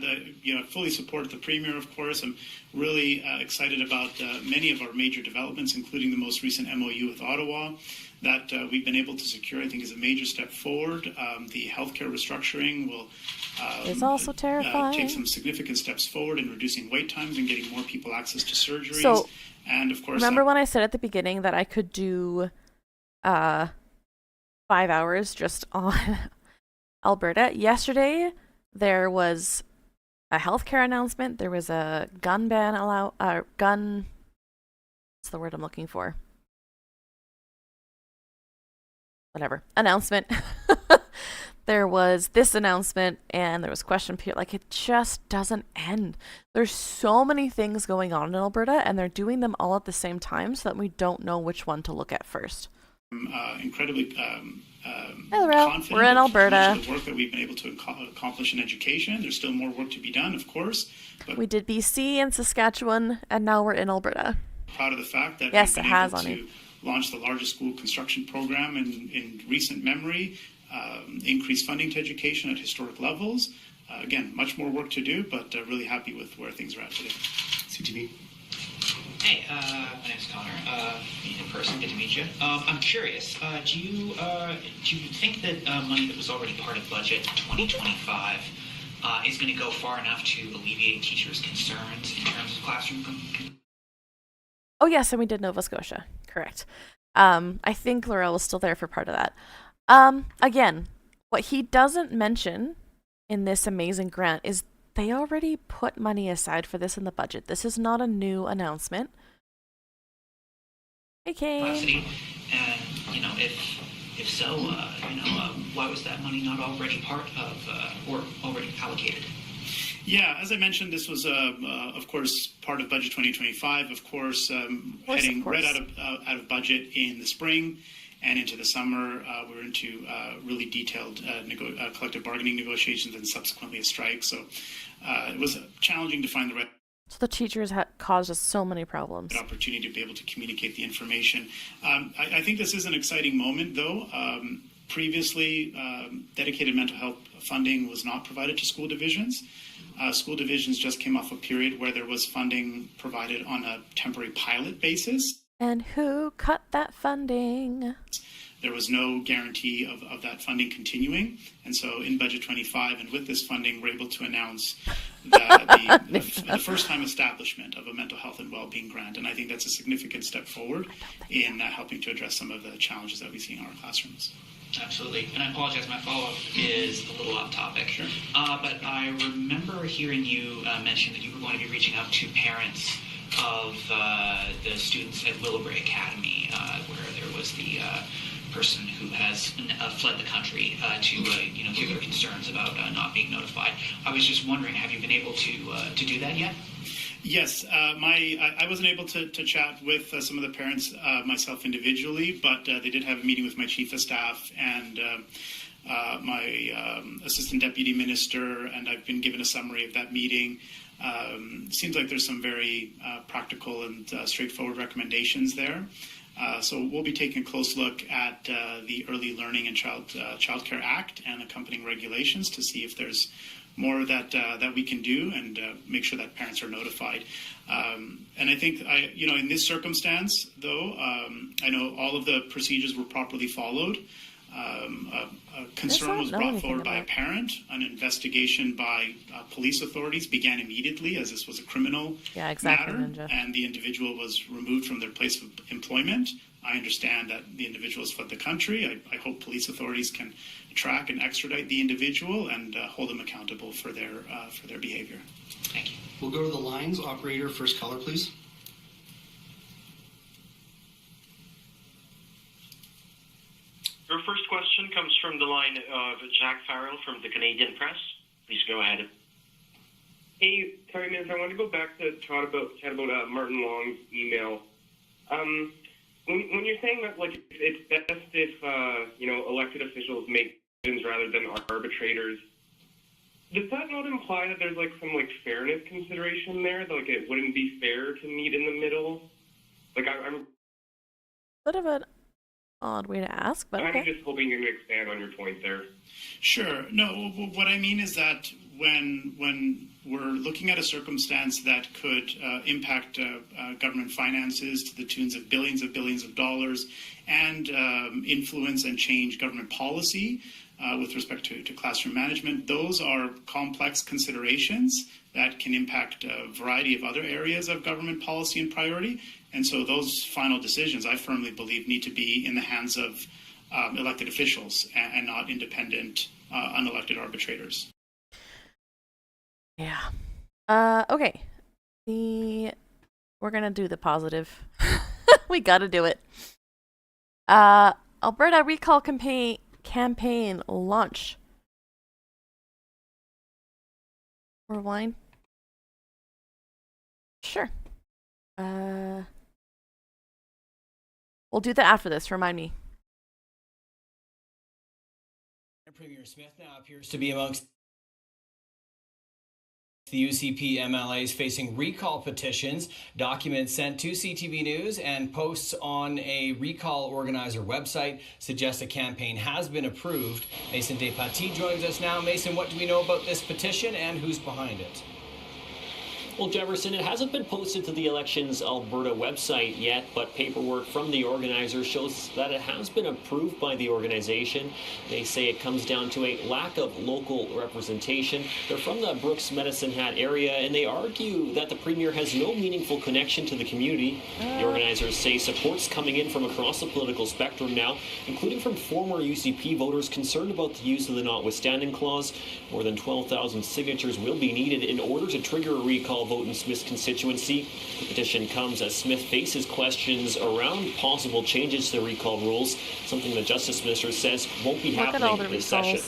fully support the Premier, of course. I'm really excited about many of our major developments, including the most recent MOU with Ottawa that we've been able to secure, I think, is a major step forward. The healthcare restructuring will it's also terrifying. Take some significant steps forward in reducing wait times and getting more people access to surgeries. So, and, of course... Remember when I said at the beginning that I could do 5 hours just on Alberta? Yesterday, there was a healthcare announcement. There was a gun ban gun... What's the word I'm looking for? Whatever. Announcement. There was this announcement, and there was question period. Like, it just doesn't end. There's so many things going on in Alberta, and they're doing them all at the same time so that we don't know which one to look at first. Incredibly confident. We're in Alberta. Of the work that we've been able to accomplish in education. There's still more work to be done, of course. But we did BC and Saskatchewan, and now we're in Alberta. Proud of the fact that yes, we've it been has able on to it. Launch the largest school construction program in recent memory. Increase funding to education at historic levels. Again, much more work to do, but really happy with where things are at today. CTV. Hey, my name's Connor. Meet in person, good to meet you. I'm curious, do you think that money that was already part of budget 2025 is going to go far enough to alleviate teachers' concerns in terms of classroom? Oh yes, and we did Nova Scotia, correct. I think Laurel was still there for part of that. Again, what he doesn't mention in this amazing grant is they already put money aside for this in the budget. This is not a new announcement. Hey, Kane. And, if so, why was that money not already part of, or already allocated? Yeah, as I mentioned, this was, of course, part of Budget 2025. Of course, heading right out of budget in the spring. And into the summer, we're into really detailed collective bargaining negotiations and subsequently a strike. So it was challenging to find the right So the teachers caused us so many problems. An opportunity to be able to communicate the information. I think this is an exciting moment, though. Previously, dedicated mental health funding was not provided to school divisions. School divisions just came off a period where there was funding provided on a temporary pilot basis. And who cut that funding? There was no guarantee of that funding continuing. And so in Budget 25 and with this funding, we're able to announce the first-time establishment of a mental health and well-being grant. And I think that's a significant step forward in helping to address some of the challenges that we see in our classrooms. Absolutely. And I apologize, my follow-up is a little off topic. Sure. But I remember hearing you mention that you were going to be reaching out to parents of the students at Willowbrae Academy, where there was the person who has fled the country to hear their concerns about not being notified. I was just wondering, have you been able to do that yet? Yes, I wasn't able to chat with some of the parents myself individually, but they did have a meeting with my chief of staff and my assistant deputy minister, and I've been given a summary of that meeting. Seems like there's some very practical and straightforward recommendations there. So we'll be taking a close look at the Early Learning and Child Care Act and accompanying regulations to see if there's more that we can do and make sure that parents are notified. And I think, in this circumstance, though, I know all of the procedures were properly followed. A concern was brought forward by a parent. An investigation by police authorities began immediately, as this was a criminal matter, Ninja. And the individual was removed from their place of employment. I understand that the individual has fled the country. I hope police authorities can track and extradite the individual and hold them accountable for their behavior. Thank you. We'll go to the lines. Operator, first caller, please. Your first question comes from the line of Jack Farrell from the Canadian Press. Please go ahead. Hey, sorry, Minutes. I want to go back to chat about Martin Long's email. When you're saying that, like, it's best if elected officials make decisions rather than arbitrators, does that not imply that there's some fairness consideration there? That, it wouldn't be fair to meet in the middle. I'm bit of an odd way to ask, but okay. I'm just hoping you can expand on your point there. Sure. No, what I mean is that when we're looking at a circumstance that could impact government finances to the tunes of billions of dollars and influence and change government policy with respect to classroom management, those are complex considerations that can impact a variety of other areas of government policy and priority. And so those final decisions, I firmly believe, need to be in the hands of elected officials and not independent, unelected arbitrators. Yeah. Okay. We're gonna do the positive. We gotta do it. Alberta recall campaign launch. Rewind. Sure. We'll do that after this. Remind me. Premier Smith now appears to be amongst the UCP MLAs facing recall petitions. Documents sent to CTV News and posts on a recall organizer website suggest a campaign has been approved. Mason Despatie joins us now. Mason, what do we know about this petition and who's behind it? Well, Jefferson, it hasn't been posted to the Elections Alberta website yet, but paperwork from the organizers shows that it has been approved by the organization. They say it comes down to a lack of local representation. They're from the Brooks Medicine Hat area, and they argue that the Premier has no meaningful connection to the community. The organizers say support's coming in from across the political spectrum now, including from former UCP voters concerned about the use of the notwithstanding clause. More than 12,000 signatures will be needed in order to trigger a recall vote in Smith's constituency. The petition comes as Smith faces questions around possible changes to the recall rules, something the Justice Minister says won't be happening this session.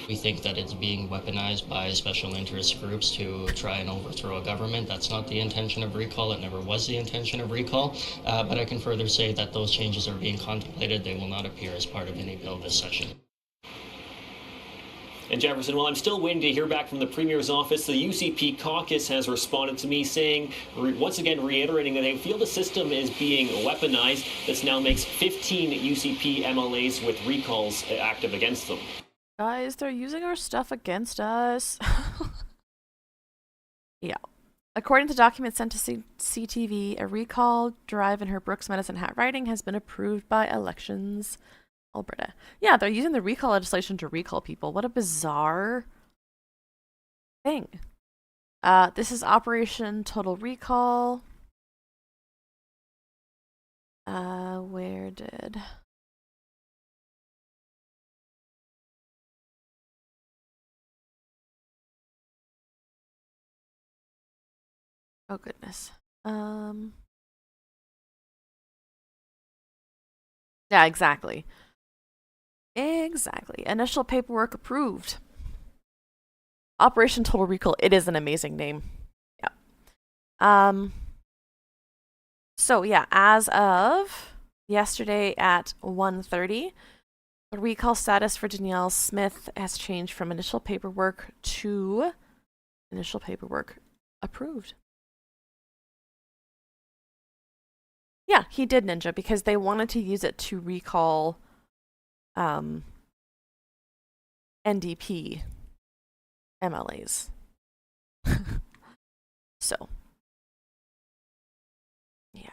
We think that it's being weaponized by special interest groups to try and overthrow a government. That's not the intention of recall. It never was the intention of recall. But I can further say that those changes are being contemplated. They will not appear as part of any bill this session. And Jefferson, while I'm still waiting to hear back from the Premier's office, the UCP caucus has responded to me saying, once again reiterating that they feel the system is being weaponized. This now makes 15 UCP MLAs with recalls active against them. Guys, they're using our stuff against us. Yeah. According to documents sent to CTV, a recall drive in her Brooks Medicine Hat riding has been approved by Elections Alberta. Yeah, they're using the recall legislation to recall people. What a bizarre thing. This is Operation Total Recall. Where did... Oh, goodness. Yeah, exactly. Exactly. Initial paperwork approved. Operation Total Recall. It is an amazing name. Yeah. So, yeah, as of yesterday at 1:30, the recall status for Danielle Smith has changed from initial paperwork to initial paperwork approved. Yeah, he did Ninja because they wanted to use it to recall NDP MLAs. So, yeah.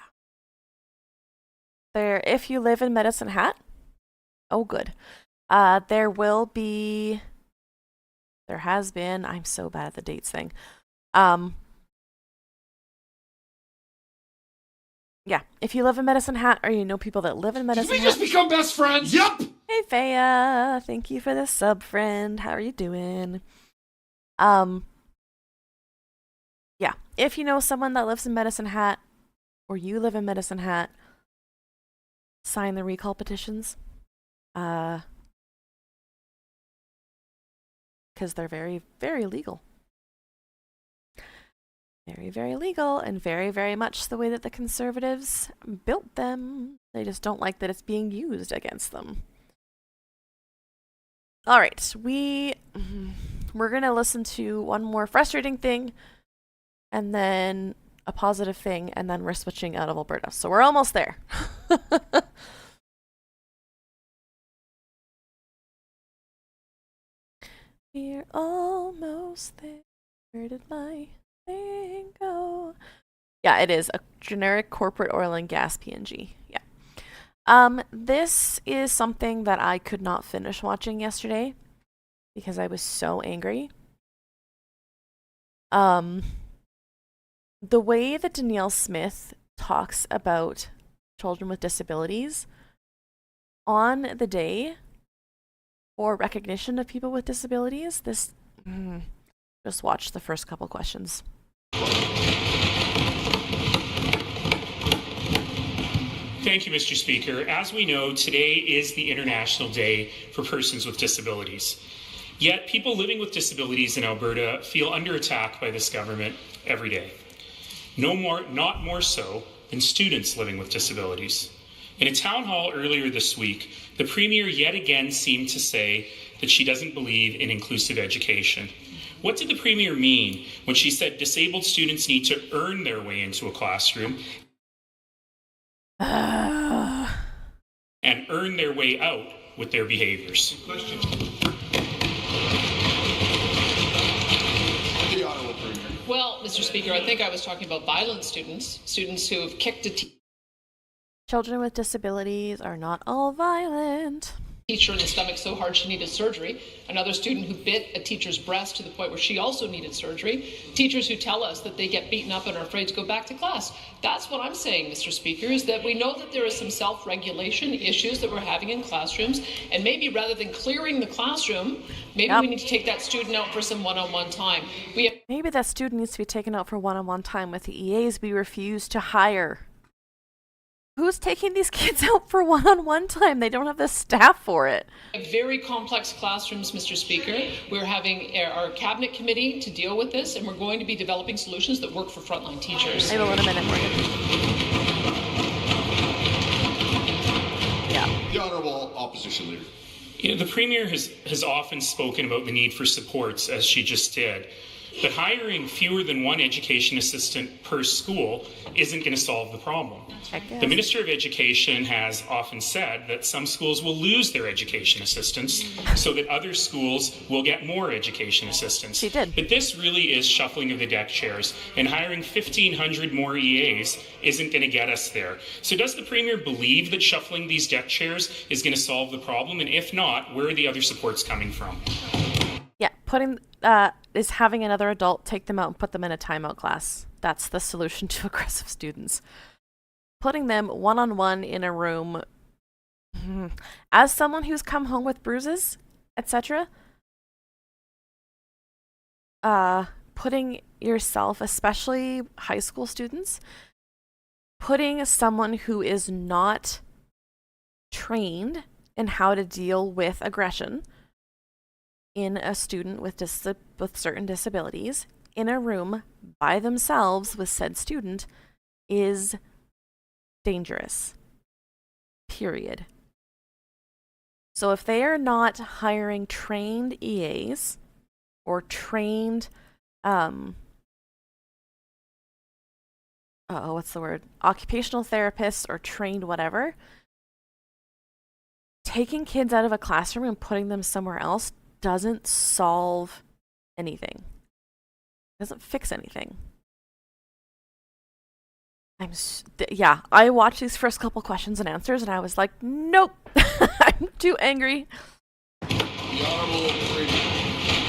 There, if you live in Medicine Hat, oh good. There will be, there has been, I'm so bad at the dates thing. Yeah, if you live in Medicine Hat or you know people that live in Medicine Hat. Did we just become best friends? Yep! Hey, Faya. Thank you for the sub, friend. How are you doing? Yeah, if you know someone that lives in Medicine Hat or you live in Medicine Hat, sign the recall petitions. Because they're very, very legal. Very, very legal and very, very much the way that the Conservatives built them. They just don't like that it's being used against them. All right, we're going to listen to one more frustrating thing and then a positive thing, and then we're switching out of Alberta. So we're almost there. We're almost there. Where did my thing go? Yeah, it is a generic corporate oil and gas PNG. Yeah. This is something that I could not finish watching yesterday because I was so angry. The way that Danielle Smith talks about children with disabilities on the day for recognition of people with disabilities, this just watch the first couple questions. Thank you, Mr. Speaker. As we know, today is the International Day for Persons with Disabilities. Yet, people living with disabilities in Alberta feel under attack by this government every day. Not more so than students living with disabilities. In a town hall earlier this week, the Premier yet again seemed to say that she doesn't believe in inclusive education. What did the Premier mean when she said disabled students need to earn their way into a classroom and earn their way out with their behaviors? Question. Well, Mr. Speaker, I think I was talking about violent students who have kicked a Children with disabilities are not all violent. Teacher in the stomach so hard she needed surgery. Another student who bit a teacher's breast to the point where she also needed surgery. Teachers who tell us that they get beaten up and are afraid to go back to class. That's what I'm saying, Mr. Speaker, is that we know that there is some self-regulation issues that we're having in classrooms, and maybe rather than clearing the classroom, maybe we need to take that student out for some one-on-one time. Maybe that student needs to be taken out for one-on-one time with the EAs we refuse to hire. Who's taking these kids out for one-on-one time? They don't have the staff for it. Very complex classrooms, Mr. Speaker. We're having our cabinet committee to deal with this, and we're going to be developing solutions that work for frontline teachers. I will in a minute, Morgan. Yeah. The Honourable Opposition Leader. The Premier has often spoken about the need for supports, as she just did. But hiring fewer than one education assistant per school isn't going to solve the problem. The Minister of Education has often said that some schools will lose their education assistants so that other schools will get more education assistants. She did. But this really is shuffling of the deck chairs, and hiring 1,500 more EAs isn't going to get us there. So does the Premier believe that shuffling these deck chairs is going to solve the problem? And if not, where are the other supports coming from? Yeah, is having another adult take them out and put them in a timeout class. That's the solution to aggressive students. Putting them one-on-one in a room, as someone who's come home with bruises, etc., putting yourself, especially high school students, putting someone who is not trained in how to deal with aggression in a student with certain disabilities in a room by themselves with said student is dangerous. Period. So if they are not hiring trained EAs or trained occupational therapists or trained whatever, taking kids out of a classroom and putting them somewhere else doesn't solve anything. Doesn't fix anything. I watched these first couple questions and answers and I was like, nope. I'm too angry.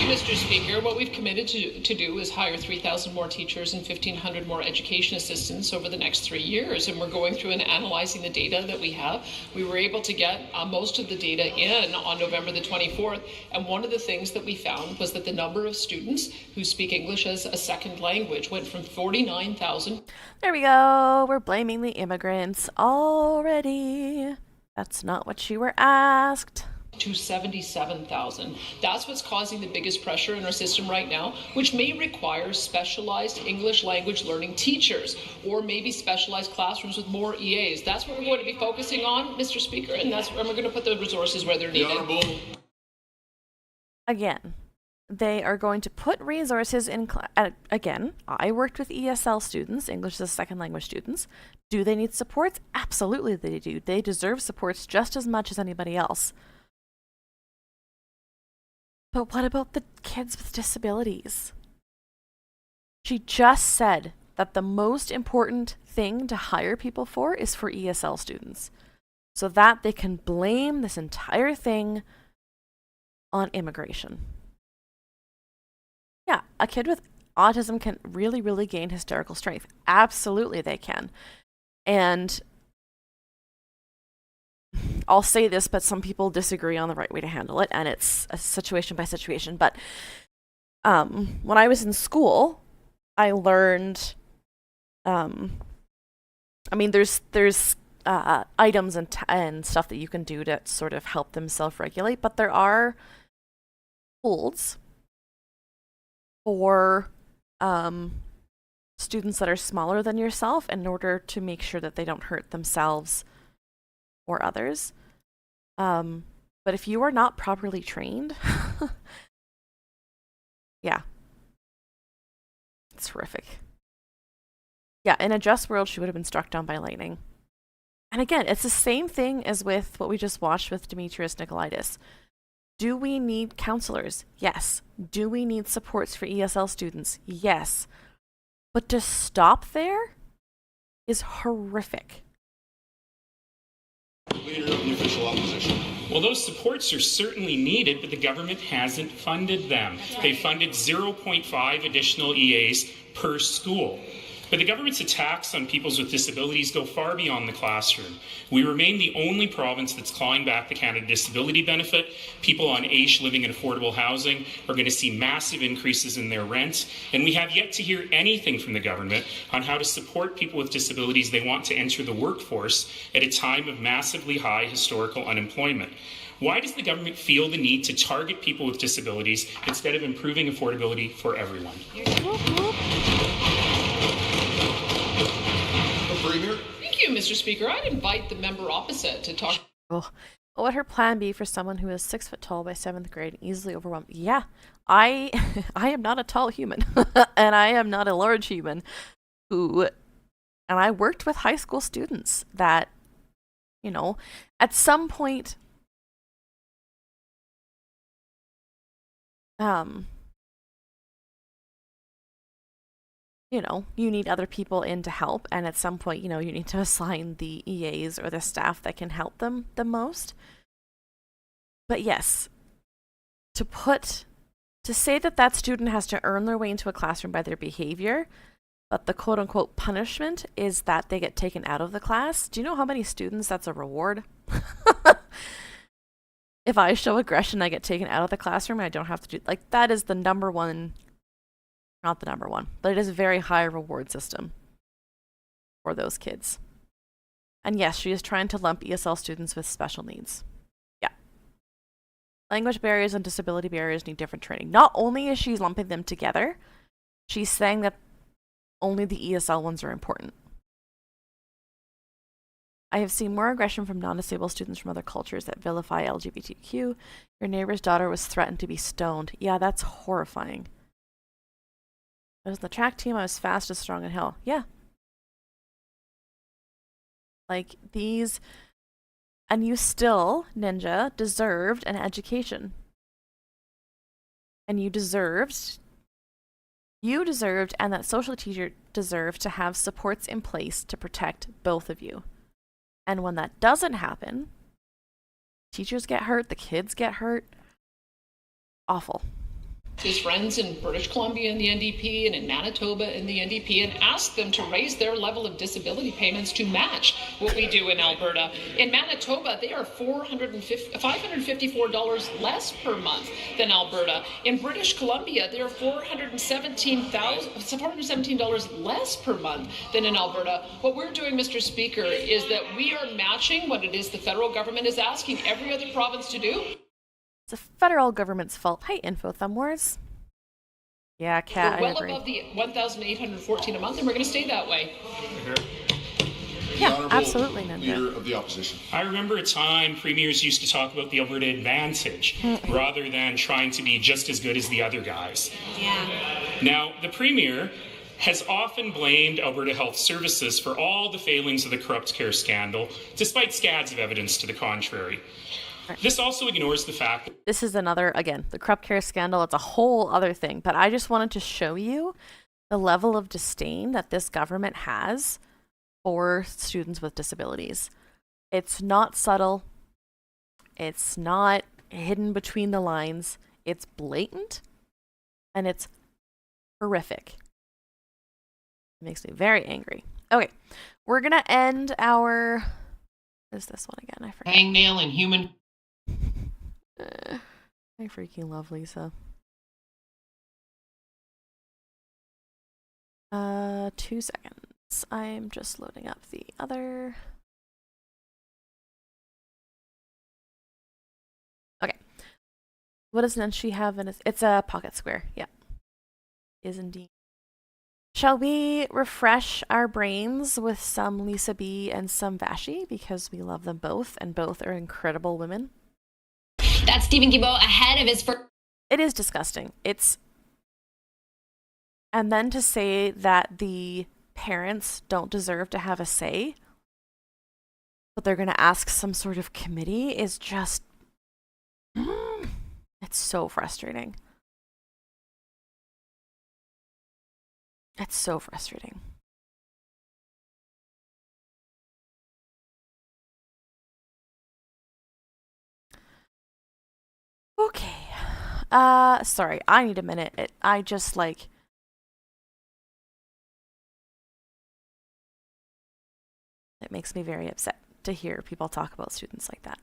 Mr. Speaker, what we've committed to do is hire 3,000 more teachers and 1,500 more education assistants over the next 3 years. And we're going through and analyzing the data that we have. We were able to get most of the data in on November the 24th. And one of the things that we found was that the number of students who speak English as a second language went from 49,000. There we go. We're blaming the immigrants already. That's not what you were asked. To 77,000. That's what's causing the biggest pressure in our system right now, which may require specialized English language learning teachers or maybe specialized classrooms with more EAs. That's what we're going to be focusing on, Mr. Speaker, and that's where we're going to put the resources where they're needed. Again, they are going to put resources in again, I worked with ESL students, English as a second language students. Do they need supports? Absolutely they do. They deserve supports just as much as anybody else. But what about the kids with disabilities? She just said that the most important thing to hire people for is for ESL students, so that they can blame this entire thing on immigration. Yeah, a kid with autism can really, really gain hysterical strength. Absolutely they can. And I'll say this, but some people disagree on the right way to handle it, and it's a situation by situation. But when I was in school, I learned, there's items and stuff that you can do to sort of help them self-regulate, but there are holds for students that are smaller than yourself in order to make sure that they don't hurt themselves or others. But if you are not properly trained, yeah, it's horrific. Yeah, in a just world, she would have been struck down by lightning. And again, it's the same thing as with what we just watched with Demetrius Nicolaitis. Do we need counselors? Yes. Do we need supports for ESL students? Yes. But to stop there is horrific. Leader of the official opposition. Well, those supports are certainly needed, but the government hasn't funded them. They funded 0.5 additional EAs per school. But the government's attacks on people with disabilities go far beyond the classroom. We remain the only province that's clawing back the Canada Disability Benefit. People on AISH living in affordable housing are going to see massive increases in their rent. And we have yet to hear anything from the government on how to support people with disabilities they want to enter the workforce at a time of massively high historical unemployment. Why does the government feel the need to target people with disabilities instead of improving affordability for everyone? Thank you, Mr. Speaker. I'd invite the member opposite to talk. Oh, What would her plan be for someone who is 6 foot tall by 7th grade, easily overwhelmed? Yeah, I am not a tall human, and I am not a large human and I worked with high school students that, at some point, you need other people in to help, and at some point, you need to assign the EAs or the staff that can help them the most. But yes, to say that student has to earn their way into a classroom by their behavior, but the quote-unquote punishment is that they get taken out of the class. Do you know how many students that's a reward? If I show aggression, I get taken out of the classroom, and I don't have to do... that is the number one... Not the number one, but it is a very high reward system for those kids. And yes, she is trying to lump ESL students with special needs. Yeah. Language barriers and disability barriers need different training. Not only is she lumping them together, she's saying that only the ESL ones are important. I have seen more aggression from non-disabled students from other cultures that vilify LGBTQ. Your neighbor's daughter was threatened to be stoned. Yeah, that's horrifying. I was in the track team, I was fast as strong in hell. Yeah. These... And you still, Ninja, deserved an education. And you deserved, and that social teacher deserved to have supports in place to protect both of you. And when that doesn't happen, teachers get hurt, the kids get hurt. Awful. His friends in British Columbia in the NDP and in Manitoba in the NDP and ask them to raise their level of disability payments to match what we do in Alberta. In Manitoba, they are $554 less per month than Alberta. In British Columbia, they are $417 less per month than in Alberta. What we're doing, Mr. Speaker, is that we are matching what it is the federal government is asking every other province to do. It's the federal government's fault. Hey, Info Thumb Wars. Yeah, Kat, We're I well agree. above the $1,814 a month, and we're going to stay that way. Yeah, absolutely, Ninja. Leader of the opposition. I remember a time premiers used to talk about the Alberta advantage rather than trying to be just as good as the other guys. Yeah. Now, the premier has often blamed Alberta Health Services for all the failings of the corrupt care scandal, despite scads of evidence to the contrary. This also ignores the fact that this is another, again, the corrupt care scandal. It's a whole other thing, but I just wanted to show you the level of disdain that this government has for students with disabilities. It's not subtle. It's not hidden between the lines. It's blatant, and it's horrific. It makes me very angry. Okay, we're gonna end our... What is this one again? I forgot. Hangnail and human. I freaking love Lisa. 2 seconds. I'm just loading up the other. Okay. What does Nenshi have in it? It's a pocket square. Yeah. Is indeed. Shall we refresh our brains with some Lisa B and some Vashi, because we love them both, and both are incredible women? That's Stephen Guilbeault ahead of his first... It is disgusting. And then to say that the parents don't deserve to have a say, but they're going to ask some sort of committee, is just... It's so frustrating. It's so frustrating. Okay. Sorry, I need a minute. It makes me very upset to hear people talk about students like that.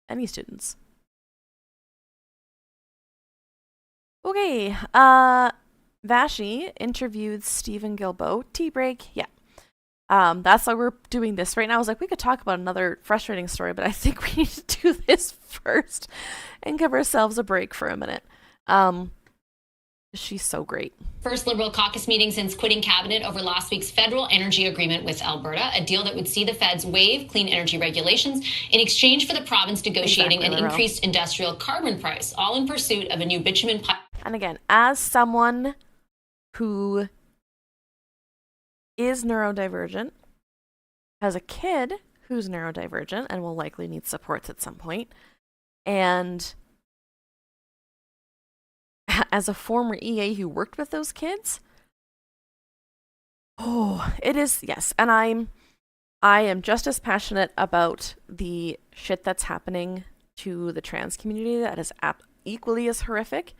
Any students. Okay, Vashi interviewed Stephen Guilbeault. Tea break, yeah. That's why we're doing this right now. I was like, we could talk about another frustrating story, but I think we need to do this first and give ourselves a break for a minute. She's so great. First Liberal caucus meeting since quitting cabinet over last week's federal energy agreement with Alberta, a deal that would see the feds waive clean energy regulations in exchange for the province negotiating an increased industrial carbon price, all in pursuit of a new bitumen pipe. And again, as someone who is neurodivergent, has a kid who's neurodivergent and will likely need supports at some point, and as a former EA who worked with those kids, it is, yes. And I am just as passionate about the shit that's happening to the trans community that is equally as horrific.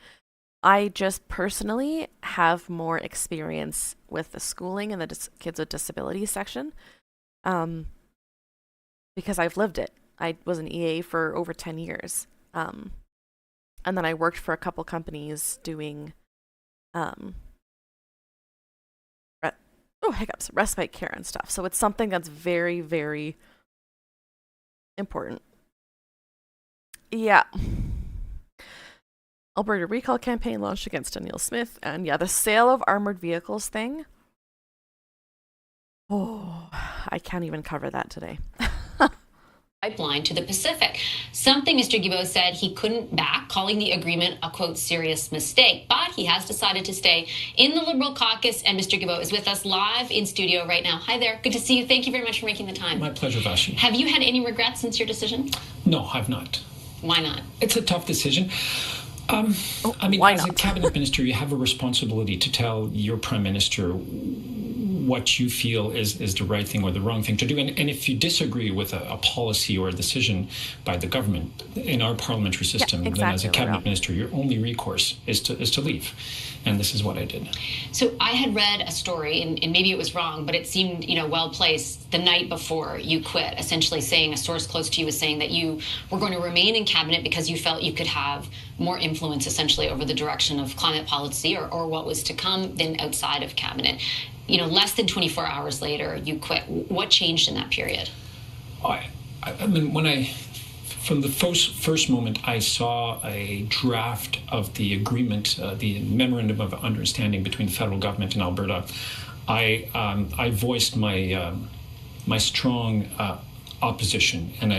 I just personally have more experience with the schooling and the kids with disabilities section, because I've lived it. I was an EA for over 10 years. And then I worked for a couple companies doing, respite care and stuff. So it's something that's very, very important. Yeah. Alberta recall campaign launched against Danielle Smith. And yeah, the sale of armored vehicles thing. Oh, I can't even cover that today. Pipeline to the Pacific, something Mr. Guilbeault said he couldn't back, calling the agreement a, quote, serious mistake. But he has decided to stay in the Liberal caucus, and Mr. Guilbeault is with us live in studio right now. Hi there. Good to see you. Thank you very much for making the time. My pleasure, Vashi. Have you had any regrets since your decision? No, I've not. Why not? It's a tough decision. I mean, as a cabinet minister, you have a responsibility to tell your prime minister what you feel is the right thing or the wrong thing to do. And if you disagree with a policy or a decision by the government in our parliamentary system, then as a cabinet minister, your only recourse is to leave. And this is what I did. So I had read a story, and maybe it was wrong, but it seemed, well placed the night before you quit, essentially saying, a source close to you was saying that you were going to remain in cabinet because you felt you could have more influence essentially over the direction of climate policy or what was to come than outside of cabinet. Less than 24 hours later, you quit. What changed in that period? I mean, from the first moment I saw a draft of the agreement, the memorandum of understanding between the federal government and Alberta, I voiced my strong opposition, and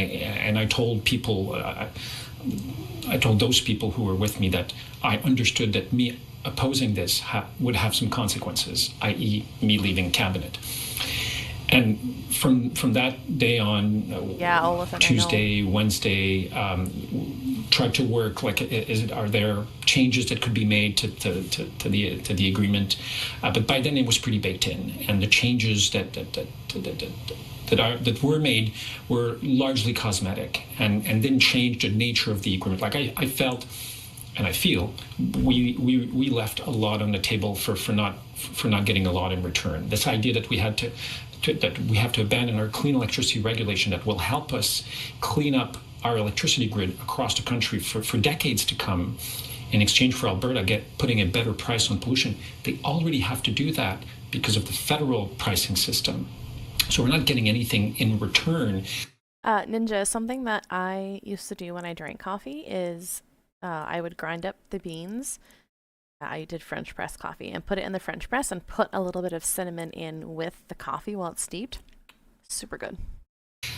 I told people, I told those people who were with me that I understood that me opposing this would have some consequences, i.e. me leaving cabinet. And from that day on, Tuesday, Wednesday, tried to work are there changes that could be made to the agreement? But by then it was pretty baked in, and the changes that were made were largely cosmetic and didn't change the nature of the agreement. I felt, and I feel, we left a lot on the table for not getting a lot in return. This idea that we have to abandon our clean electricity regulation that will help us clean up our electricity grid across the country for decades to come, in exchange for Alberta putting a better price on pollution. They already have to do that because of the federal pricing system. So we're not getting anything in return. Ninja, something that I used to do when I drank coffee is I would grind up the beans. I did French press coffee and put it in the French press and put a little bit of cinnamon in with the coffee while it's steeped. Super good.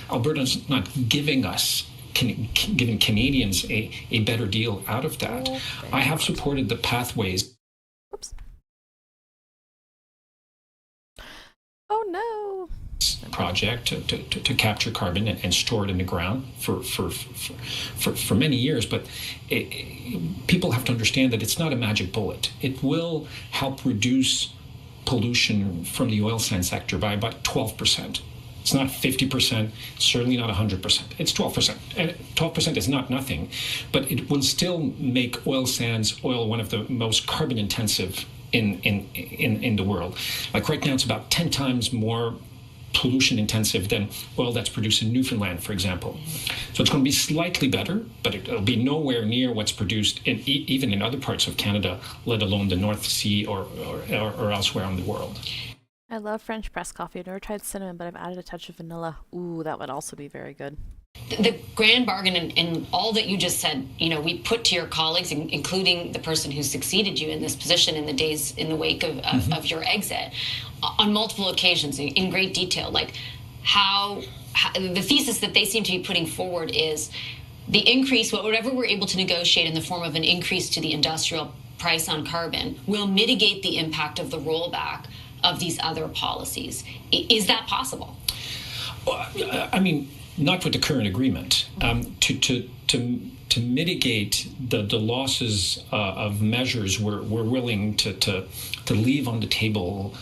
Alberta's not giving Canadians a better deal out of that. I have supported the pathways. Oops. Oh no. Project to capture carbon and store it in the ground for many years, but people have to understand that it's not a magic bullet. It will help reduce pollution from the oil sands sector by about 12%. It's not 50%, certainly not 100%. It's 12%. And 12% is not nothing, but it will still make oil sands oil one of the most carbon intensive in the world. Like right now, it's about 10 times more pollution intensive than oil that's produced in Newfoundland, for example. So it's going to be slightly better, but it'll be nowhere near what's produced even in other parts of Canada, let alone the North Sea or elsewhere in the world. I love French press coffee. I've never tried cinnamon, but I've added a touch of vanilla. Ooh, that would also be very good. The grand bargain and all that you just said, we put to your colleagues, including the person who succeeded you in this position in the days in the wake of your exit, on multiple occasions in great detail, like how the thesis that they seem to be putting forward is the increase, whatever we're able to negotiate in the form of an increase to the industrial price on carbon, will mitigate the impact of the rollback of these other policies. Is that possible? Well, I mean, not with the current agreement. To mitigate the losses of measures we're willing to leave on the table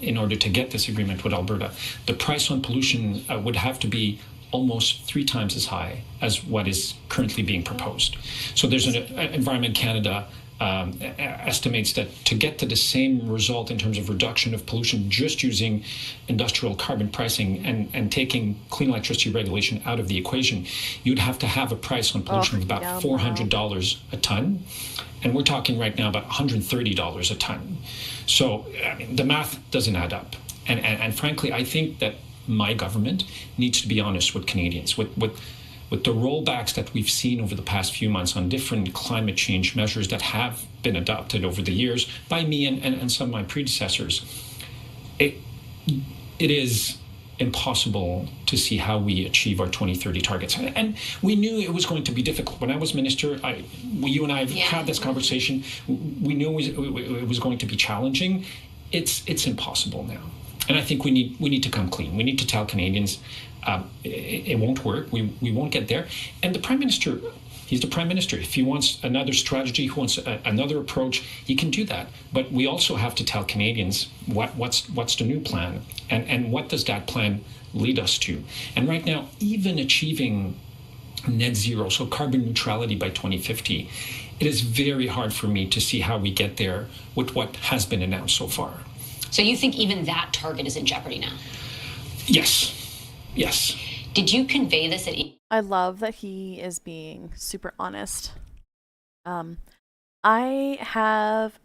in order to get this agreement with Alberta, the price on pollution would have to be almost 3 times as high as what is currently being proposed. So there's an Environment Canada estimates that to get to the same result in terms of reduction of pollution just using industrial carbon pricing and taking clean electricity regulation out of the equation, you'd have to have a price on pollution of about $400 a ton. And we're talking right now about $130 a ton. So I mean, the math doesn't add up. And frankly, I think that my government needs to be honest with Canadians, with the rollbacks that we've seen over the past few months on different climate change measures that have been adopted over the years by me and some of my predecessors. It is impossible to see how we achieve our 2030 targets. And we knew it was going to be difficult. When I was minister, you and I have had this conversation. We knew it was going to be challenging. It's impossible now. And I think we need to come clean. We need to tell Canadians it won't work. We won't get there. And the Prime Minister, he's the Prime Minister. If he wants another strategy, he wants another approach, he can do that. But we also have to tell Canadians what's the new plan and what does that plan lead us to. And right now, even achieving net zero, so carbon neutrality by 2050, it is very hard for me to see how we get there with what has been announced so far. So you think even that target is in jeopardy now? Yes. Did you convey this at... I love that he is being super honest. I have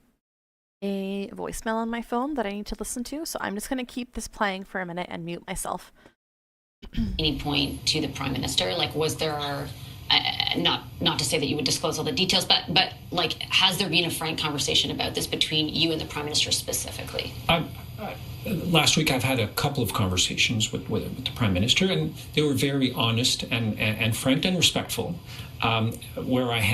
a voicemail on my phone that I need to listen to, so I'm just going to keep this playing for a minute and mute myself. Any point to the Prime Minister? Like, was there... not to say that you would disclose all the details, but like, has there been a frank conversation about this between you and the Prime Minister specifically? Last week, I've had a couple of conversations with the Prime Minister, and they were very honest and frank and respectful. Where I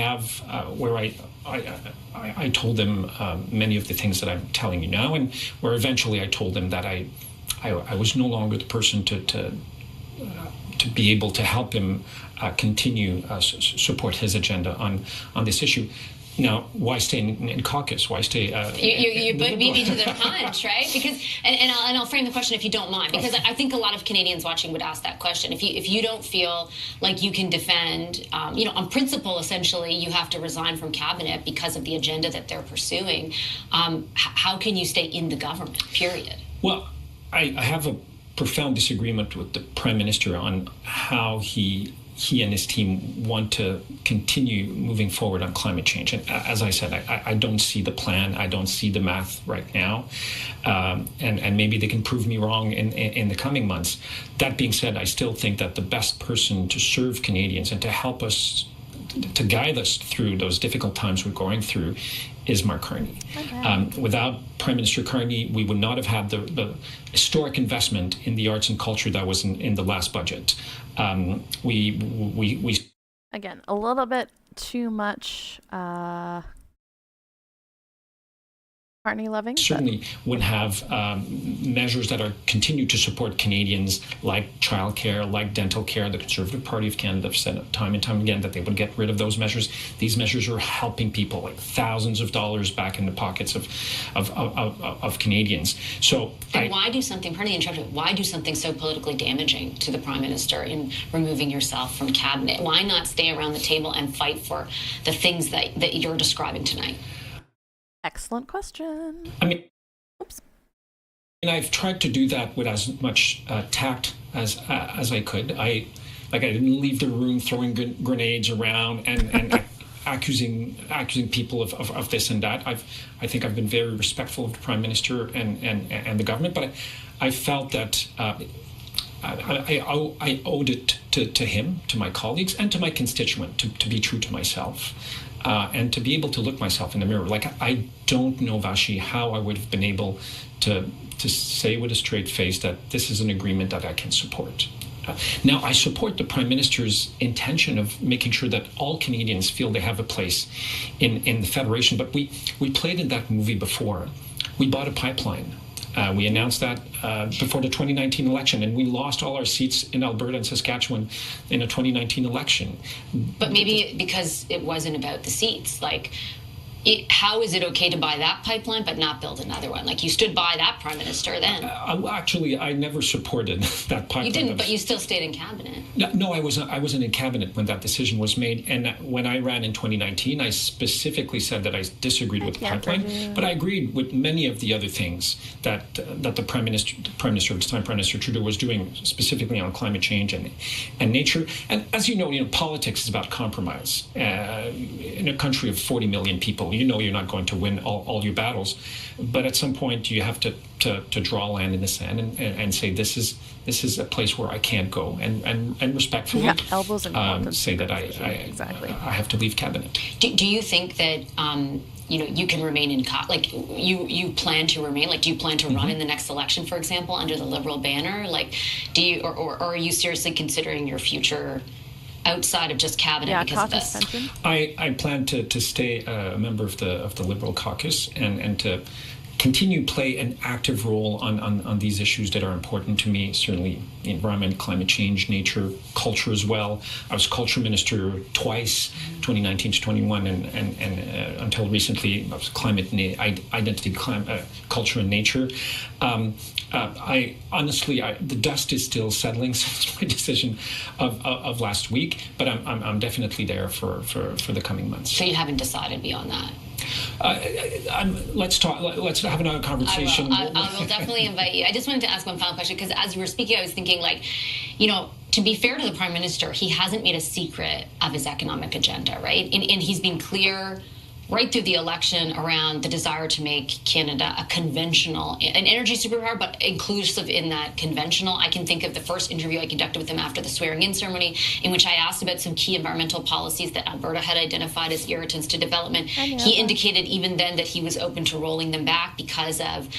told them many of the things that I'm telling you now, and where eventually I told them that I was no longer the person to be able to help him continue support his agenda on this issue. Now, why stay in caucus? Why stay? You beat me to the punch, right? Because, and I'll frame the question if you don't mind, because I think a lot of Canadians watching would ask that question. If you don't feel like you can defend, on principle, essentially, you have to resign from cabinet because of the agenda that they're pursuing. How can you stay in the government? Period. Well, I have a profound disagreement with the Prime Minister on how he and his team want to continue moving forward on climate change. And as I said, I don't see the plan. I don't see the math right now. And maybe they can prove me wrong in the coming months. That being said, I still think that the best person to serve Canadians and to help us, to guide us through those difficult times we're going through is Mark Carney. Okay. Without Prime Minister Carney, we would not have had the historic investment in the arts and culture that was in the last budget. We again, a little bit too much Carney loving. Certainly would have measures that are continue to support Canadians, like childcare, like dental care. The Conservative Party of Canada have said time and time again that they would get rid of those measures. These measures are helping people, like thousands of dollars back in the pockets of Canadians. So why do something, pardon the interruption, why do something so politically damaging to the Prime Minister in removing yourself from cabinet? Why not stay around the table and fight for the things that you're describing tonight? Excellent question. I mean, and I've tried to do that with as much tact as I could. I didn't leave the room throwing grenades around and accusing people of this and that. I think I've been very respectful of the Prime Minister and the government, but I felt that I owed it to him, to my colleagues, and to my constituent to be true to myself. And to be able to look myself in the mirror. Like, I don't know, Vashi, how I would have been able to say with a straight face that this is an agreement that I can support. Now, I support the Prime Minister's intention of making sure that all Canadians feel they have a place in the Federation, but we played in that movie before. We bought a pipeline. We announced that before the 2019 election, and we lost all our seats in Alberta and Saskatchewan in a 2019 election. But maybe because it wasn't about the seats, like, how is it okay to buy that pipeline but not build another one? Like, you stood by that Prime Minister then. Actually, I never supported that pipeline. You didn't, but you still stayed in cabinet. No, I wasn't in cabinet when that decision was made. And when I ran in 2019, I specifically said that I disagreed with the pipeline, but I agreed with many of the other things that the Prime Minister at the time, Prime Minister Trudeau, was doing, specifically on climate change and nature. And as you know, politics is about compromise. In a country of 40 million people, you're not going to win all your battles, but at some point you have to draw a line in the sand and say this is a place where I can't go, and respectfully elbows and say that I have to leave cabinet. Do you think that you can remain in you plan to remain? Like, do you plan to run in the next election, for example, under the Liberal banner? Like, do you or are you seriously considering your future outside of just cabinet because of this? I plan to stay a member of the Liberal caucus and to continue play an active role on these issues that are important to me, certainly the environment, climate change, nature, culture as well. I was culture minister twice, 2019 to 21, and until recently I was climate identity, culture and nature. I honestly, the dust is still settling since my decision of last week, but I'm definitely there for the coming months. So you haven't decided beyond that? Let's talk. Let's have another conversation. I will definitely invite you. I just wanted to ask one final question, because as you were speaking, I was thinking, like, to be fair to the Prime Minister, he hasn't made a secret of his economic agenda, right? And he's been clear right through the election around the desire to make Canada an energy superpower, but inclusive in that conventional. I can think of the first interview I conducted with him after the swearing-in ceremony, in which I asked about some key environmental policies that Alberta had identified as irritants to development. He indicated even then that he was open to rolling them back because of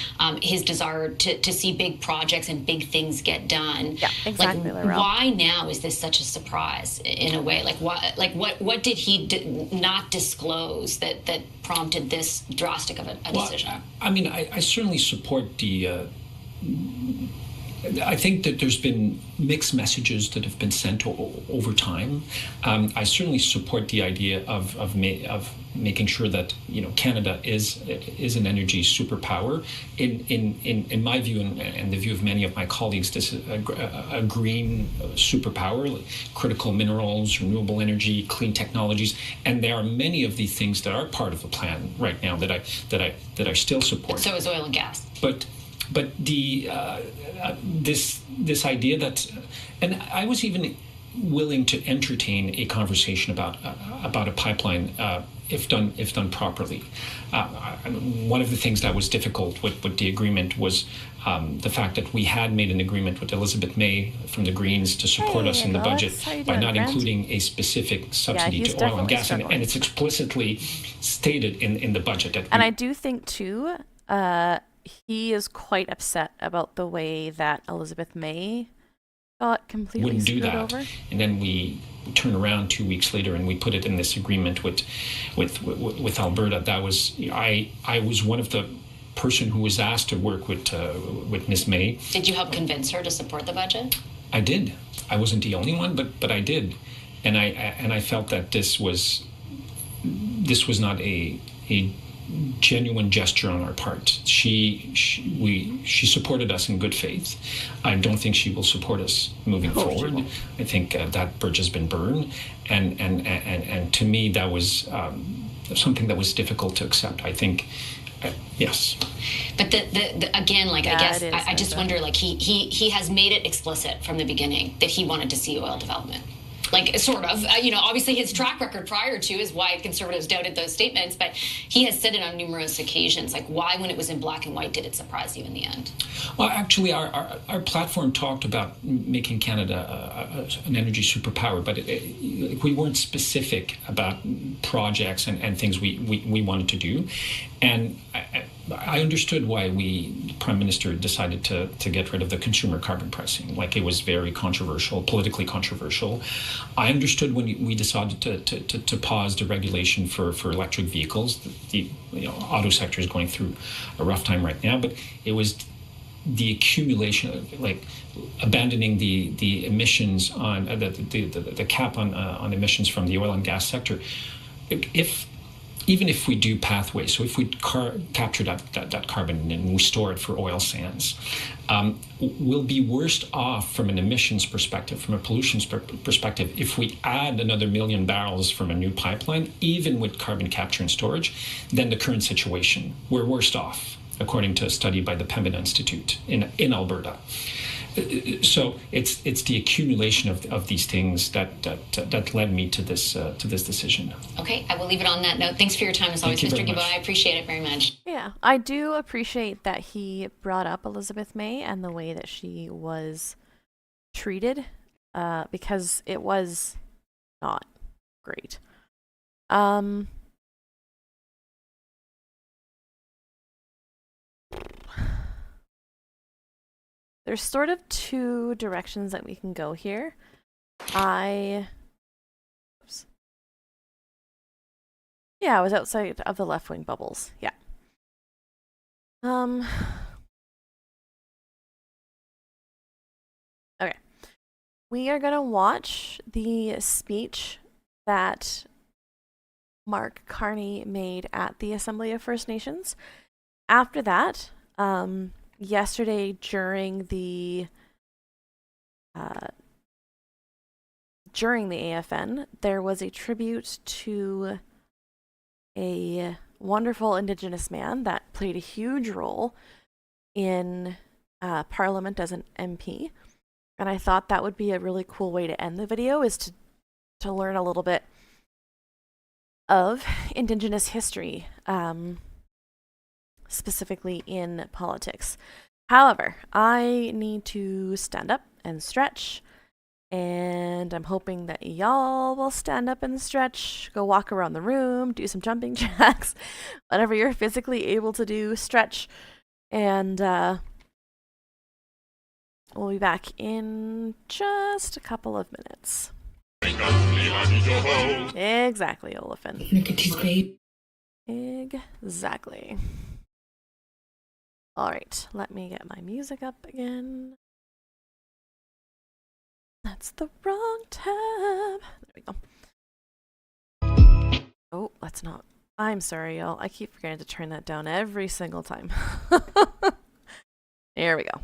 his desire to see big projects and big things get done. Yeah, exactly. Why now is this such a surprise in a way? What did he not disclose that prompted this drastic of a decision? I mean, I certainly support the. I think that there's been mixed messages that have been sent over time. I certainly support the idea of making sure that Canada is an energy superpower. In my view and the view of many of my colleagues, this is a green superpower, like critical minerals, renewable energy, clean technologies, and there are many of these things that are part of the plan right now that I still support. So is oil and gas. But the this idea that, and I was even willing to entertain a conversation about a pipeline if done properly. One of the things that was difficult with the agreement was the fact that we had made an agreement with Elizabeth May from the Greens to support us in the budget by not including a specific subsidy to oil and gas, and it's explicitly stated in the budget. And I do think too. He is quite upset about the way that Elizabeth May got completely screwed over. And then we turn around 2 weeks later and we put it in this agreement with Alberta. That was I was one of the person who was asked to work with Ms. May. Did you help convince her to support the budget? I did. I wasn't the only one, but I did, and I felt that this was not a genuine gesture on our part. She supported us in good faith. I don't think she will support us moving forward. I think that bridge has been burned, and to me that was something that was difficult to accept. I think. Yes. But again, I guess I just wonder, he has made it explicit from the beginning that he wanted to see oil development. like sort of, obviously his track record prior to is why conservatives doubted those statements, but he has said it on numerous occasions. Like, why, when it was in black and white, did it surprise you in the end? Well, actually, our platform talked about making Canada an energy superpower, but we weren't specific about projects and things we wanted to do. And I understood why the Prime Minister decided to get rid of the consumer carbon pricing. Like, it was very controversial, politically controversial. I understood when we decided to pause the regulation for electric vehicles. The auto sector is going through a rough time right now, but it was the accumulation of, like, abandoning the emissions on the cap on emissions from the oil and gas sector. Even if we do pathways, so if we capture that carbon and we store it for oil sands, we'll be worse off from an emissions perspective, from a pollution perspective, if we add another 1 million barrels from a new pipeline, even with carbon capture and storage, than the current situation. We're worse off, according to a study by the Pembina Institute in Alberta. So it's the accumulation of these things that led me to this decision. Okay, I will leave it on that note. Thanks for your time as always, Mr. Guilbeault. I appreciate it very much. Yeah, I do appreciate that he brought up Elizabeth May and the way that she was treated, because it was not great. There's sort of two directions that we can go here. I was outside of the left-wing bubbles. Yeah. Okay. We are going to watch the speech that Mark Carney made at the Assembly of First Nations. After that, yesterday during the AFN, there was a tribute to a wonderful Indigenous man that played a huge role in Parliament as an MP. And I thought that would be a really cool way to end the video, is to learn a little bit of Indigenous history, specifically in politics. However, I need to stand up and stretch, and I'm hoping that y'all will stand up and stretch, go walk around the room, do some jumping jacks, whatever you're physically able to do, stretch, and we'll be back in just a couple of minutes. Exactly, Olafin. Look at his babe. Exactly. All right, let me get my music up again. That's the wrong tab. There we go. Oh, let's not. I'm sorry, y'all. I keep forgetting to turn that down every single time. There we go.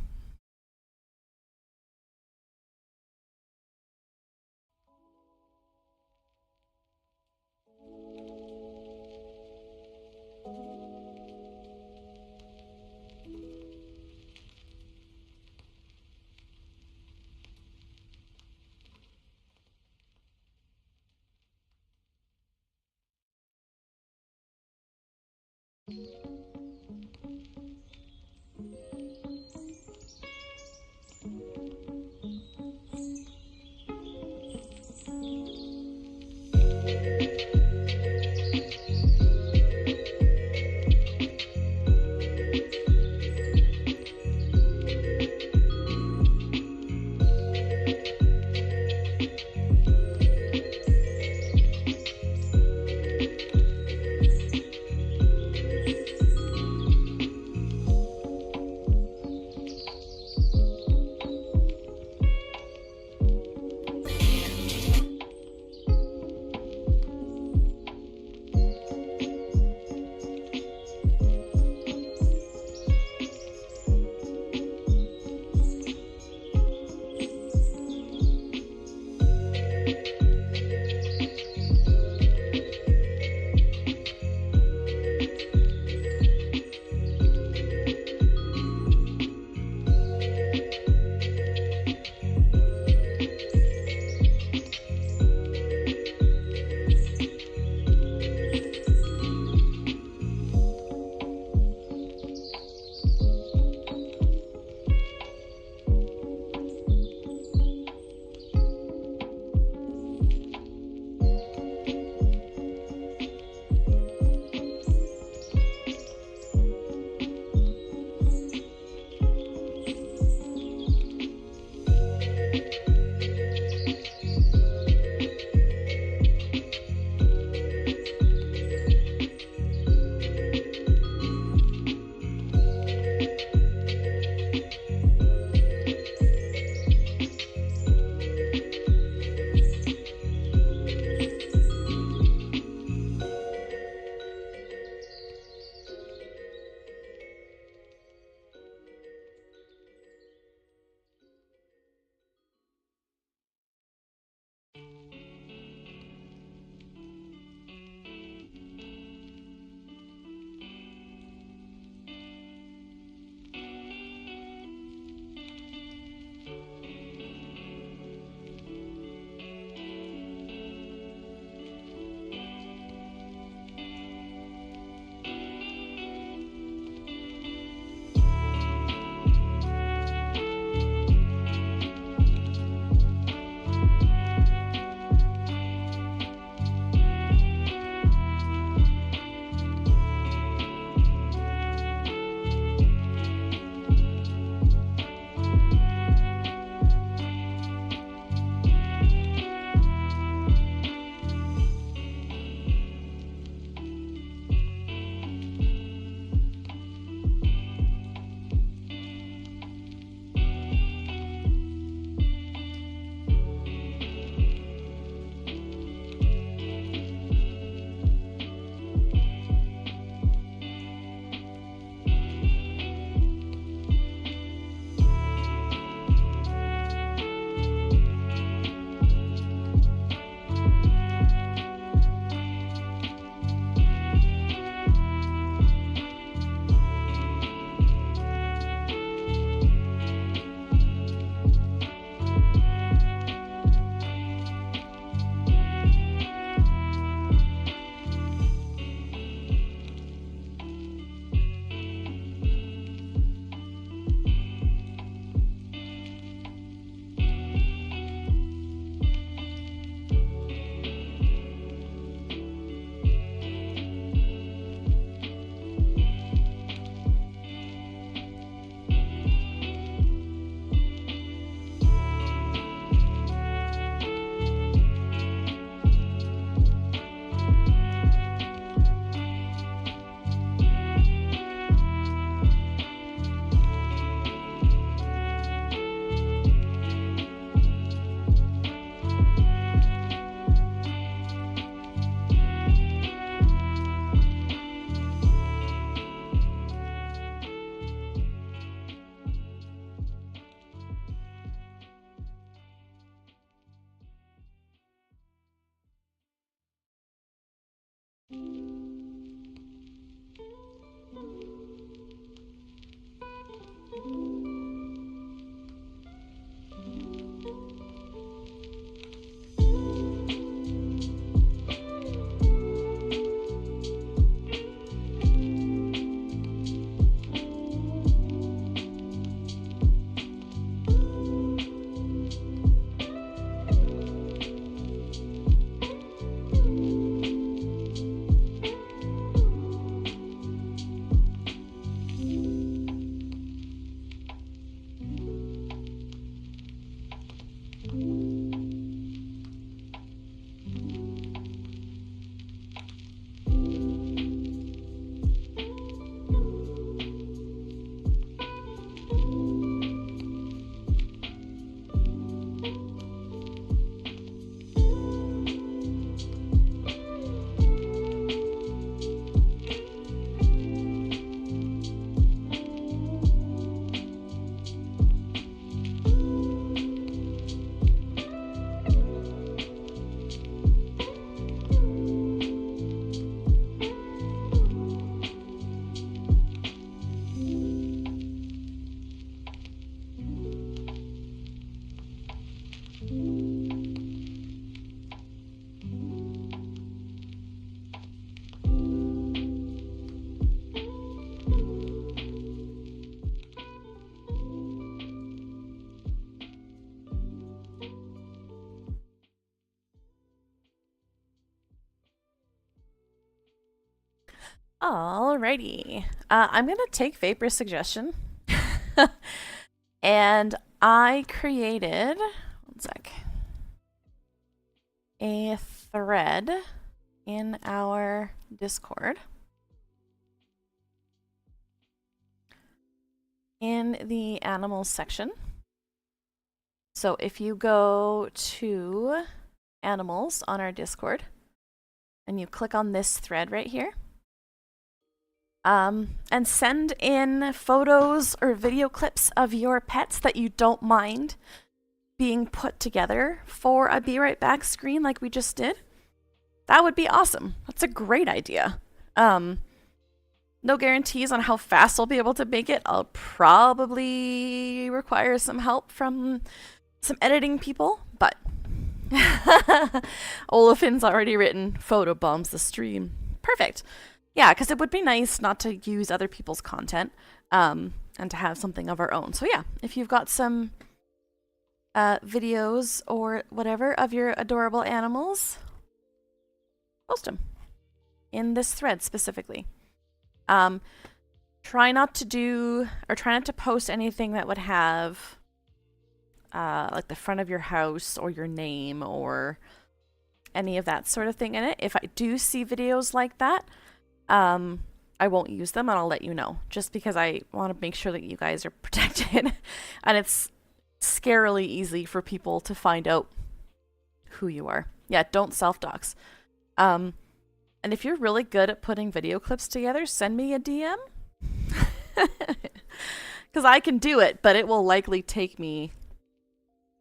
Alrighty. I'm going to take Vapor's suggestion. And I created, one sec, a thread in our Discord in the animals section. So if you go to animals on our Discord and you click on this thread right here, and send in photos or video clips of your pets that you don't mind being put together for a Be Right Back screen like we just did. That would be awesome. That's a great idea. No guarantees on how fast I'll be able to make it. I'll probably require some help from some editing people, but Olafin's already written photo bombs the stream. Perfect. Yeah, because it would be nice not to use other people's content and to have something of our own. So yeah, if you've got some videos or whatever of your adorable animals, post them in this thread specifically. Try not to post anything that would have like the front of your house or your name or any of that sort of thing in it. If I do see videos like that, I won't use them and I'll let you know, just because I want to make sure that you guys are protected. And it's scarily easy for people to find out who you are. Yeah, don't self-dox. And if you're really good at putting video clips together, send me a DM. Because I can do it, but it will likely take me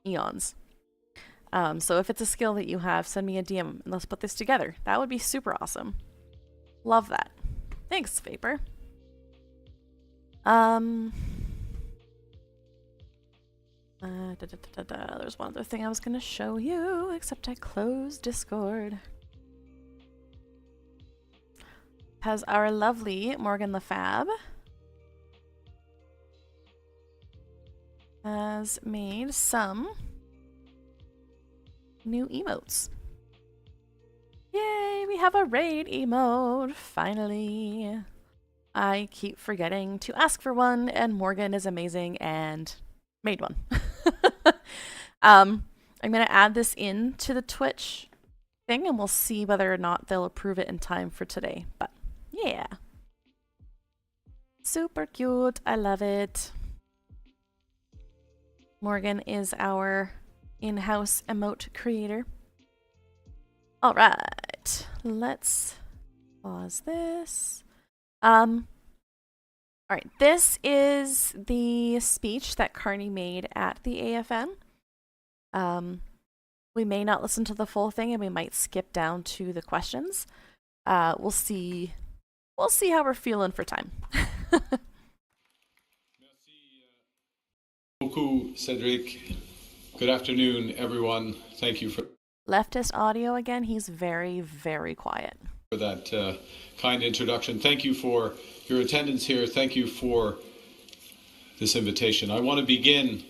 eons. So if it's a skill that you have, send me a DM and let's put this together. That would be super awesome. Love that. Thanks, Vapor. There's one other thing I was going to show you, except I closed Discord. Has our lovely Morgan LaFab has made some new emotes. Yay, we have a raid emote, finally. I keep forgetting to ask for one, and Morgan is amazing and made one. I'm going to add this in to the Twitch thing, and we'll see whether or not they'll approve it in time for today. But yeah. Super cute. I love it. Morgan is our in-house emote creator. All right, let's pause this. All right, this is the speech that Carney made at the AFN. We may not listen to the full thing, and we might skip down to the questions. We'll see. We'll see how we're feeling for time. Beaucoup, Cedric. Good afternoon, everyone. Thank you for Leftist audio again. He's very, very quiet. For that kind introduction. Thank you for your attendance here. Thank you for this invitation. I want to begin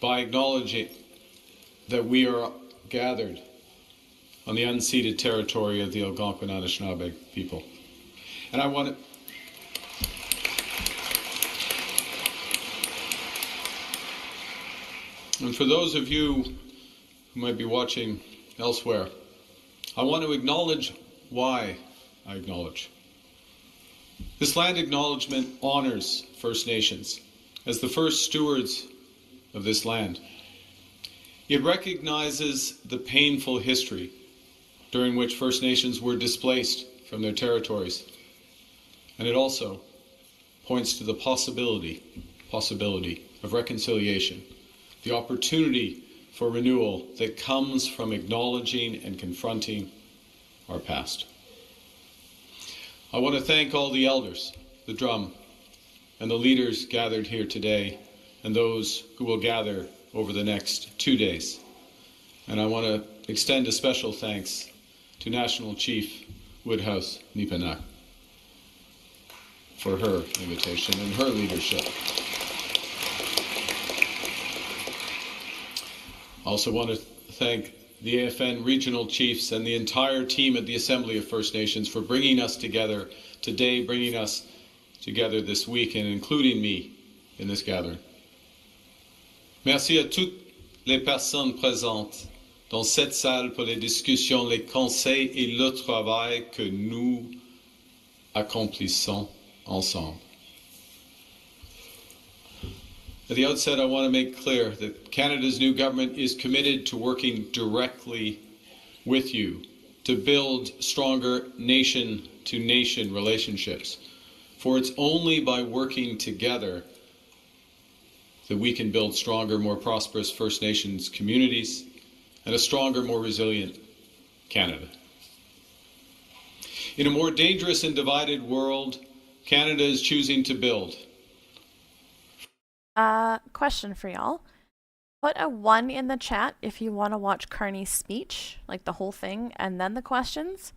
by acknowledging that we are gathered on the unceded territory of the Algonquin Anishinaabe people. And I want to And for those of you who might be watching elsewhere, I want to acknowledge why I acknowledge. This land acknowledgement honors First Nations as the first stewards of this land. It recognizes the painful history during which First Nations were displaced from their territories. And it also points to the possibility of reconciliation, the opportunity for renewal that comes from acknowledging and confronting our past. I want to thank all the elders, the drum, and the leaders gathered here today, and those who will gather over the next 2 days. And I want to extend a special thanks to National Chief Woodhouse Nipanak for her invitation and her leadership. I also want to thank the AFN regional chiefs and the entire team at the Assembly of First Nations for bringing us together today, bringing us together this week, and including me in this gathering. Merci à toutes les personnes présentes dans cette salle pour les discussions, les conseils et le travail que nous accomplissons ensemble. At the outset, I want to make clear that Canada's new government is committed to working directly with you to build stronger nation-to-nation relationships. For it's only by working together that we can build stronger, more prosperous First Nations communities and a stronger, more resilient Canada. In a more dangerous and divided world, Canada is choosing to build. Question for y'all. Put a 1 in the chat if you want to watch Carney's speech, like the whole thing, and then the questions.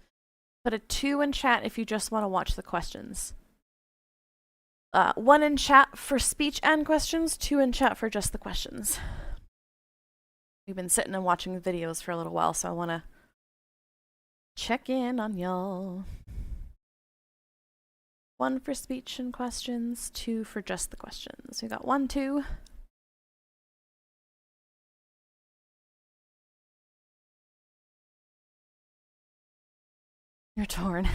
Put a 2 in chat if you just want to watch the questions. 1 in chat for speech and questions, 2 in chat for just the questions. We've been sitting and watching the videos for a little while, so I want to check in on y'all. 1 for speech and questions, 2 for just the questions. We got 1, 2. You're torn.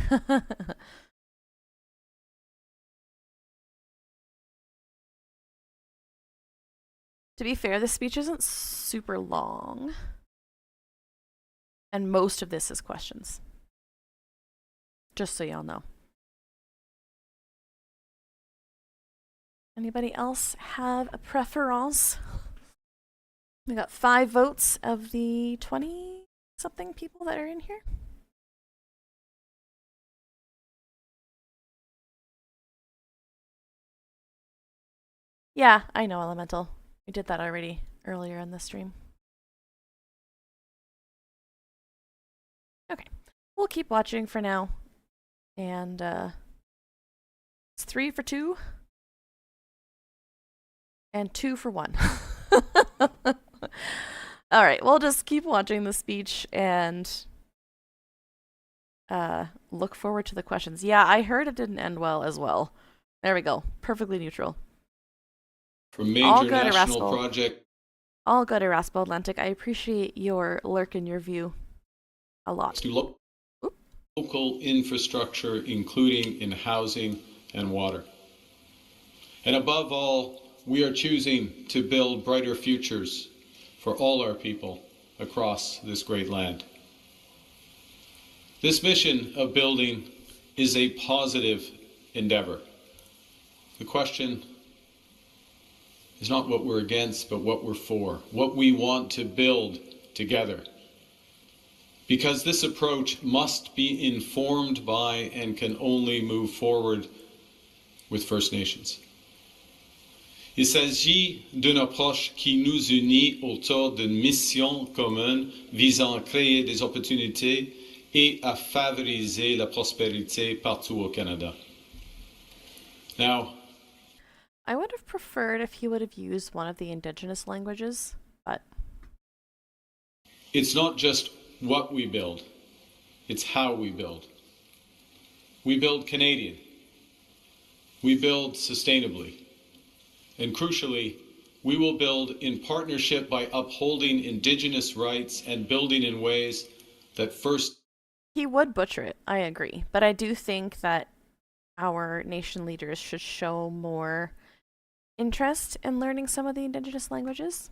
To be fair, this speech isn't super long. And most of this is questions. Just so y'all know. Anybody else have a preference? We got 5 votes of the 20-something people that are in here. Yeah, I know, Elemental. We did that already earlier in the stream. Okay, we'll keep watching for now. And it's 3 for 2. And 2 for 1. All right, we'll just keep watching the speech and look forward to the questions. Yeah, I heard it didn't end well as well. There we go. Perfectly neutral. For major national project. All good, Eraspo Atlantic. I appreciate your lurk and your view a lot. To local infrastructure, including in housing and water. And above all, we are choosing to build brighter futures for all our people across this great land. This mission of building is a positive endeavor. The question is not what we're against, but what we're for, what we want to build together. Because this approach must be informed by and can only move forward with First Nations. Il s'agit d'une approche qui nous unit autour d'une mission commune visant à créer des opportunités et à favoriser la prospérité partout au Canada. Now, I would have preferred if he would have used one of the indigenous languages, but it's not just what we build, it's how we build. We build Canadian. We build sustainably. And crucially, we will build in partnership by upholding Indigenous rights and building in ways that first... He would butcher it, I agree. But I do think that our nation leaders should show more interest in learning some of the Indigenous languages,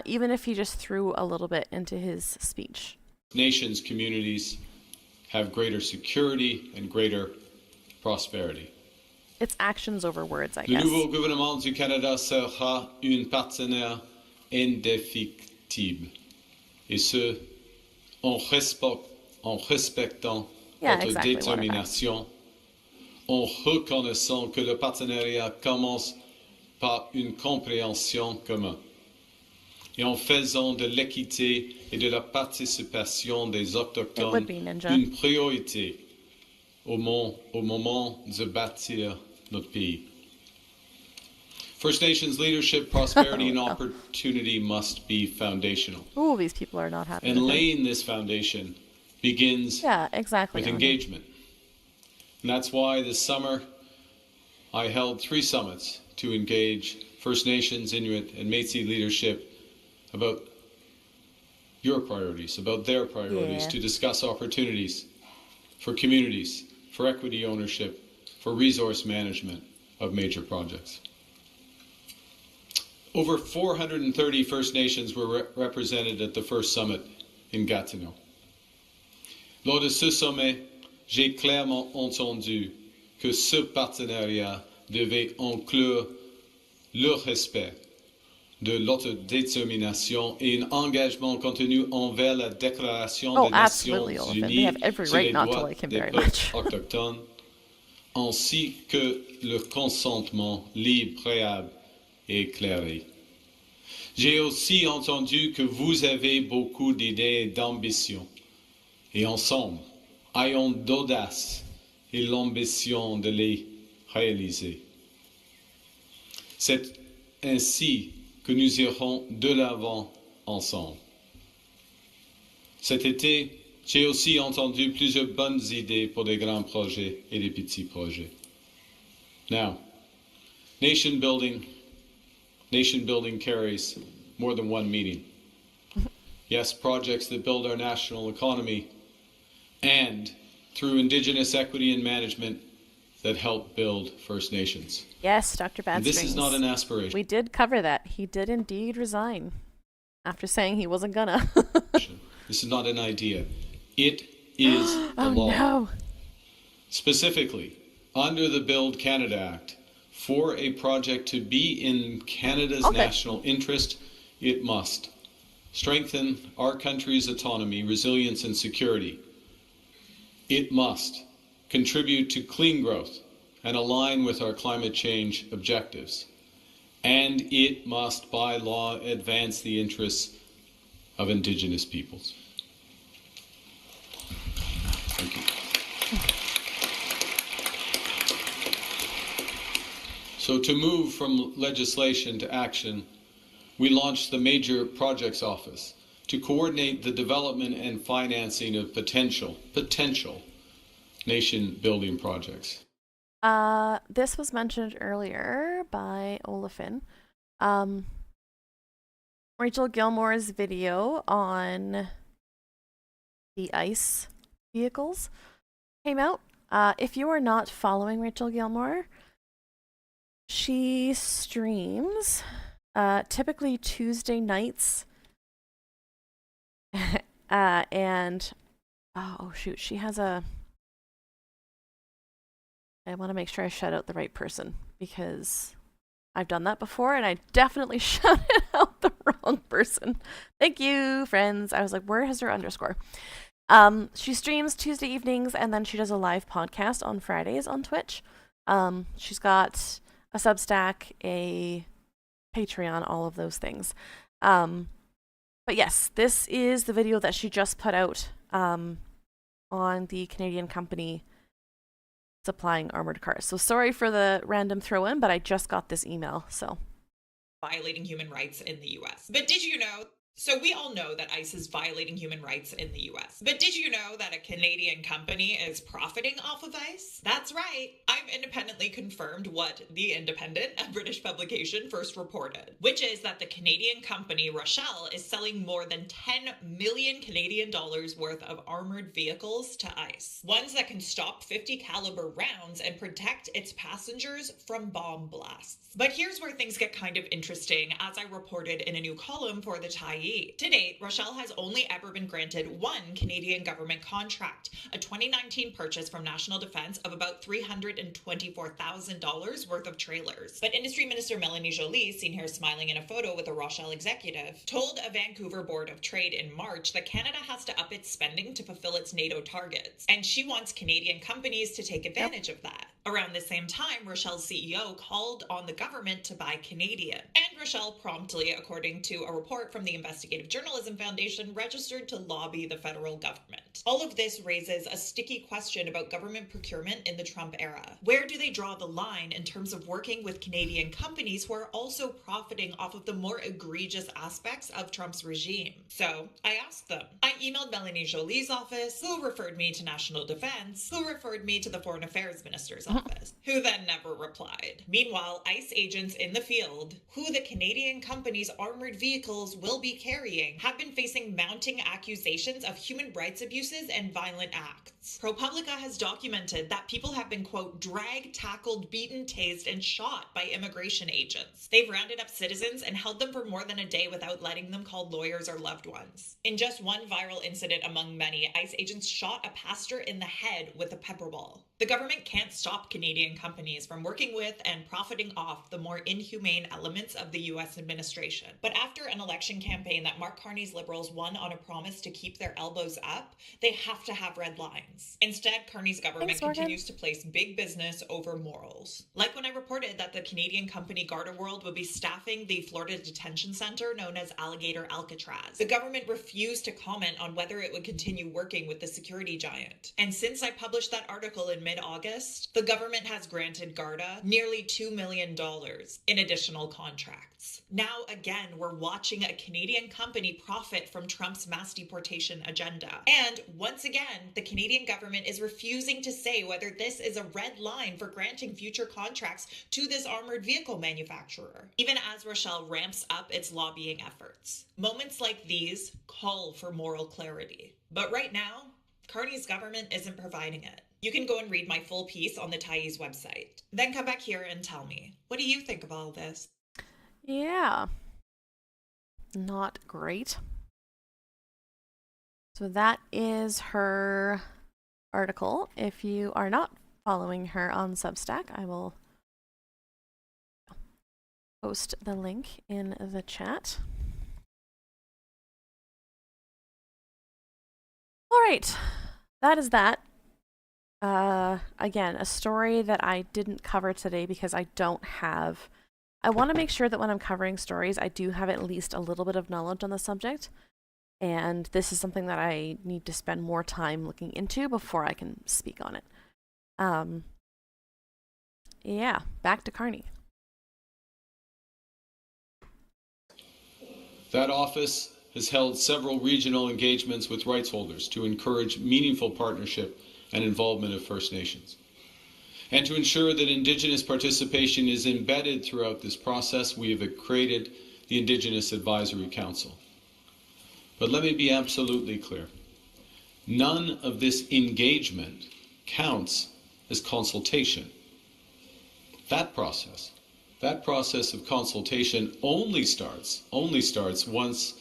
even if he just threw a little bit into his speech. Nations, communities have greater security and greater prosperity. It's actions over words, I guess. Le nouveau gouvernement du Canada sera un partenaire indéfectible. Et ce, en respectant notre détermination, en reconnaissant que le partenariat commence par une compréhension commune. et en faisant de l'équité et de la participation des Autochtones une priorité au moment de bâtir notre pays. First Nations leadership, prosperity, and opportunity must be foundational. Ooh, these people are not happy. And laying this foundation begins with engagement. And that's why this summer I held 3 summits to engage First Nations, Inuit, and Métis leadership about your priorities, about their priorities, to discuss opportunities for communities, for equity ownership, for resource management of major projects. Over 430 First Nations were represented at the first summit in Gatineau. Lors de ce sommet, j'ai clairement entendu que ce partenariat devait inclure le respect de l'autodétermination et un engagement continu envers la Déclaration des Nations Unies sur les droits des peuples autochtones, ainsi que le consentement libre, préalable et éclairé. J'ai aussi entendu que vous avez beaucoup d'idées et d'ambitions, et ensemble, ayons l'audace et l'ambition de les réaliser. C'est ainsi que nous irons de l'avant ensemble. Cet été, j'ai aussi entendu plusieurs bonnes idées pour des grands projets et des petits projets. Now, nation building carries more than one meaning. Yes, projects that build our national economy, and through Indigenous equity and management that help build First Nations. Yes, Dr. Badstrings. This is not an aspiration. We did cover that. He did indeed resign after saying he wasn't gonna. This is not an idea. It is the law. No. Specifically, under the Build Canada Act, for a project to be in Canada's national interest, it must strengthen our country's autonomy, resilience, and security. It must contribute to clean growth and align with our climate change objectives. And it must, by law, advance the interests of Indigenous peoples. Thank you. So to move from legislation to action, we launched the Major Projects Office to coordinate the development and financing of potential nation-building projects. This was mentioned earlier by Olafin. Rachel Gilmore's video on the ICE vehicles came out. If you are not following Rachel Gilmore, she streams typically Tuesday nights. And oh shoot, she has a... I want to make sure I shout out the right person because I've done that before and I definitely shouted out the wrong person. Thank you, friends. I was like, where has her underscore? She streams Tuesday evenings and then she does a live podcast on Fridays on Twitch. She's got a Substack, a Patreon, all of those things. But yes, this is the video that she just put out on the Canadian company supplying armored cars. So sorry for the random throw in, but I just got this email, so. Violating human rights in the US. But did you know? So we all know that ICE is violating human rights in the US. But did you know that a Canadian company is profiting off of ICE? That's right. I've independently confirmed what The Independent, a British publication, first reported, which is that the Canadian company Rochelle is selling more than 10 million Canadian dollars worth of armored vehicles to ICE. Ones that can stop 50 caliber rounds and protect its passengers from bomb blasts. But here's where things get kind of interesting, as I reported in a new column for the tie Tyee. To date, Rochelle has only ever been granted one Canadian government contract, a 2019 purchase from National Defence of about $324,000 worth of trailers. But Industry Minister Melanie Joly, seen here smiling in a photo with a Rochelle executive, told a Vancouver Board of Trade in March that Canada has to up its spending to fulfill its NATO targets, and she wants Canadian companies to take advantage of that. Around the same time, Rochelle's CEO called on the government to buy Canadian, and Rochelle promptly, according to a report from the Investigative Journalism Foundation, registered to lobby the federal government. All of this raises a sticky question about government procurement in the Trump era. Where do they draw the line in terms of working with Canadian companies who are also profiting off of the more egregious aspects of Trump's regime? So I asked them. I emailed Melanie Joly's office, who referred me to National Defense, who referred me to the Foreign Affairs Minister's office, who then never replied. Meanwhile, ICE agents in the field, who the Canadian company's armored vehicles will be carrying, have been facing mounting accusations of human rights abuses and violent acts. ProPublica has documented that people have been, quote, dragged, tackled, beaten, tased, and shot by immigration agents. They've rounded up citizens and held them for more than a day without letting them call lawyers or loved ones. In just one viral incident among many, ICE agents shot a pastor in the head with a pepper ball. The government can't stop Canadian companies from working with and profiting off the more inhumane elements of the U.S. administration. But after an election campaign that Mark Carney's Liberals won on a promise to keep their elbows up, they have to have red lines. Instead, Carney's government continues to place big business over morals. Like when I reported that the Canadian company Garda World would be staffing the Florida detention center known as Alligator Alcatraz. The government refused to comment on whether it would continue working with the security giant. And since I published that article in mid-August, the government has granted Garda nearly $2 million in additional contracts. Now again, we're watching a Canadian company profit from Trump's mass deportation agenda. And once again, the Canadian government is refusing to say whether this is a red line for granting future contracts to this armored vehicle manufacturer, even as Rochelle ramps up its lobbying efforts. Moments like these call for moral clarity. But right now, Carney's government isn't providing it. You can go and read my full piece on the Tyee's website. Then come back here and tell me, what do you think of all this? Yeah. Not great. So that is her article. If you are not following her on Substack, I will post the link in the chat. All right. That is that. Again, a story that I didn't cover today because I want to make sure that when I'm covering stories, I do have at least a little bit of knowledge on the subject. And this is something that I need to spend more time looking into before I can speak on it. Yeah, back to Carney. That office has held several regional engagements with rights holders to encourage meaningful partnership and involvement of First Nations. And to ensure that Indigenous participation is embedded throughout this process, we have created the Indigenous Advisory Council. But let me be absolutely clear. None of this engagement counts as consultation. That process of consultation only starts once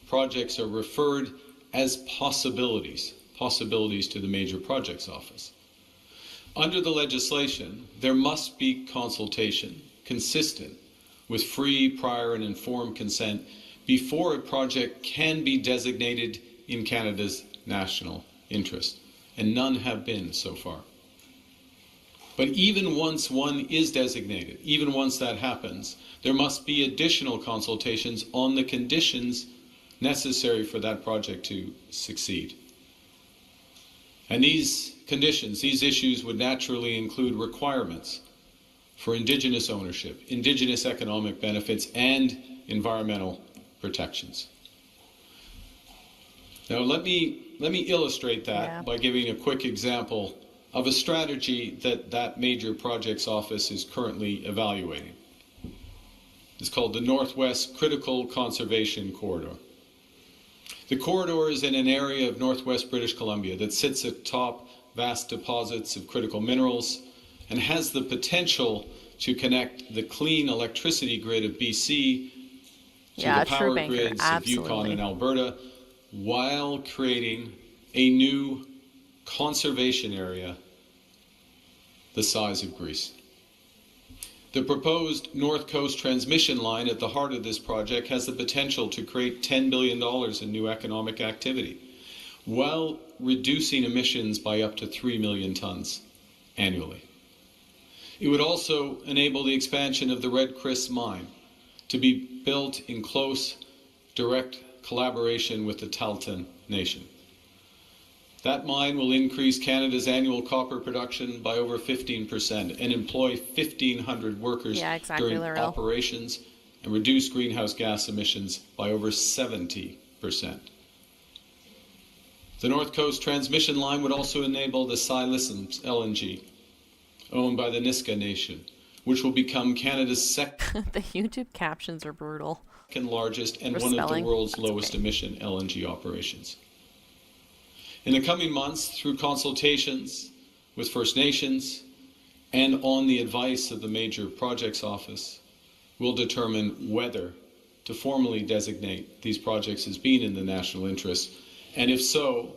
projects are referred as possibilities to the Major Projects Office. Under the legislation, there must be consultation consistent with free, prior, and informed consent before a project can be designated in Canada's national interest, and none have been so far. But even once one is designated, even once that happens, there must be additional consultations on the conditions necessary for that project to succeed. And these conditions, these issues would naturally include requirements for Indigenous ownership, Indigenous economic benefits, and environmental protections. Now let me illustrate that by giving a quick example of a strategy that Major Projects Office is currently evaluating. It's called the Northwest Critical Conservation Corridor. The corridor is in an area of northwest British Columbia that sits atop vast deposits of critical minerals and has the potential to connect the clean electricity grid of BC Yeah, the true power banker, grids of Yukon absolutely. and Alberta, while creating a new conservation area the size of Greece. The proposed North Coast transmission line at the heart of this project has the potential to create $10 billion in new economic activity, while reducing emissions by up to 3 million tons annually. It would also enable the expansion of the Red Chris mine to be built in close, direct collaboration with the Tahltan Nation. That mine will increase Canada's annual copper production by over 15% and employ 1,500 workers during Laurel. operations and reduce greenhouse gas emissions by over 70%. The North Coast transmission line would also enable the Ksi Lisims LNG, owned by the Niska Nation, which will become Canada's second The YouTube captions are brutal. largest and For one of the spelling. world's lowest emission LNG operations. In the coming months, through consultations with First Nations and on the advice of the Major Projects Office, we'll determine whether to formally designate these projects as being in the national interest, and if so,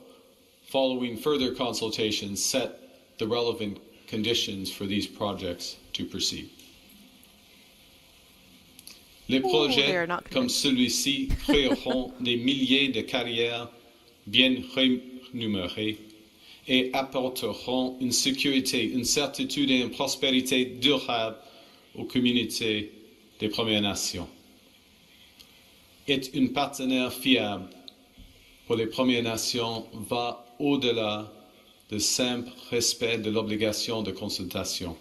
following further consultations, set the relevant conditions for these projects to proceed. Les projets comme celui-ci créeront des milliers de carrières bien rémunérées et apporteront une sécurité, une certitude et une prospérité durable aux communautés des Premières Nations. Être un partenaire fiable pour les Premières Nations va au-delà du simple respect de l'obligation de consultation.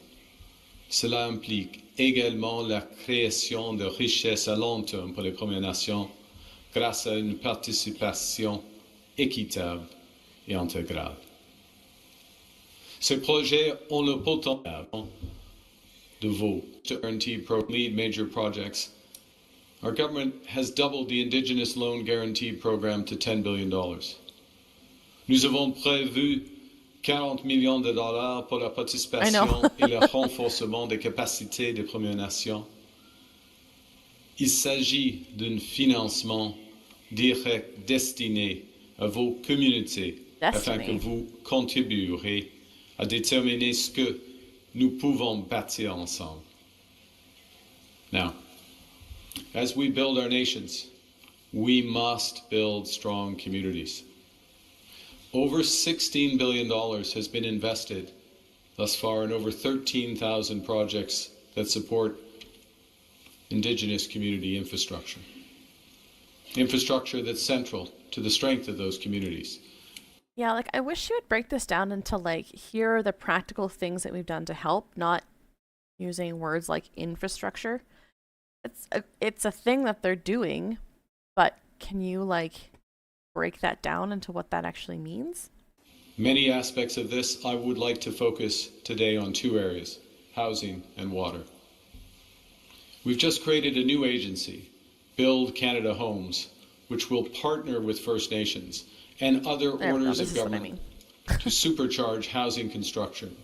Cela implique également la création de richesses à long terme pour les Premières Nations grâce à une participation équitable et intégrale. Ces projets ont le potentiel de vos guarantee lead major projects. Our government has doubled the Indigenous Loan Guarantee Program to $10 billion. Nous avons prévu 40 millions de dollars pour la participation et le renforcement des capacités des Premières Nations. Il s'agit d'un financement direct destiné à vos communautés afin que vous contribuerez à déterminer ce que nous pouvons bâtir ensemble. Now, as we build our nations, we must build strong communities. Over $16 billion has been invested thus far in over 13,000 projects that support Indigenous community infrastructure. Infrastructure that's central to the strength of those communities. Yeah, like I wish you would break this down into like, here are the practical things that we've done to help, not using words like infrastructure. It's a thing that they're doing, but can you like break that down into what that actually means? Many aspects of this, I would like to focus today on two areas, housing and water. We've just created a new agency, Build Canada Homes, which will partner with First Nations and other orders of government to supercharge housing construction,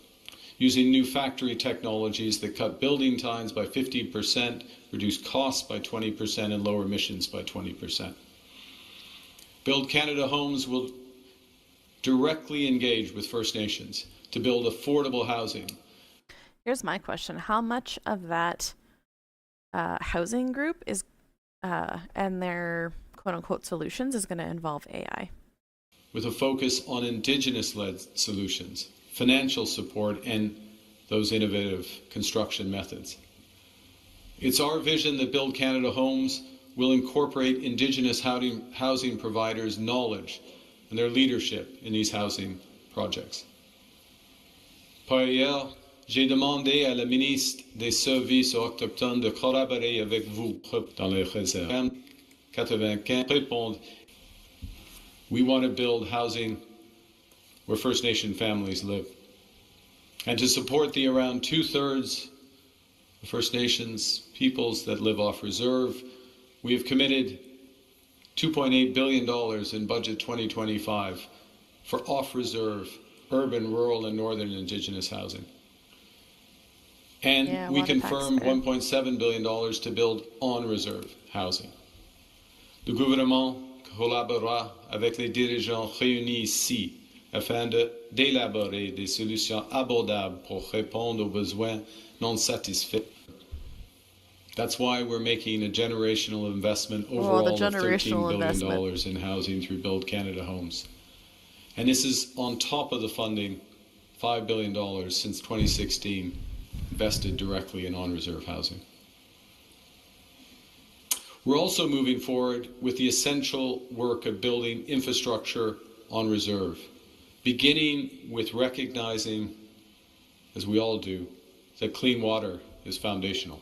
using new factory technologies that cut building times by 50%, reduce costs by 20%, and lower emissions by 20%. Build Canada Homes will directly engage with First Nations to build affordable housing. Here's my question. How much of that housing group is and their quote-unquote solutions is going to involve AI? With a focus on Indigenous-led solutions, financial support, and those innovative construction methods. It's our vision that Build Canada Homes will incorporate Indigenous housing providers' knowledge and their leadership in these housing projects. Par ailleurs, j'ai demandé à la ministre des Services autochtones de collaborer avec vous dans les réserves. 95 répondent. We want to build housing where First Nation families live. And to support the around 2/3 of First Nations peoples that live off reserve, we have committed $2.8 billion in Budget 2025 for off-reserve, urban, rural, and northern Indigenous housing. And we confirmed $1.7 billion to build on-reserve housing. Le gouvernement collaborera avec les dirigeants réunis ici afin d'élaborer des solutions abordables pour répondre aux besoins non satisfaits. That's why we're making a generational investment overall of $13 billion in housing through Build Canada Homes. And this is on top of the funding, $5 billion since 2016, invested directly in on-reserve housing. We're also moving forward with the essential work of building infrastructure on reserve, beginning with recognizing, as we all do, that clean water is foundational.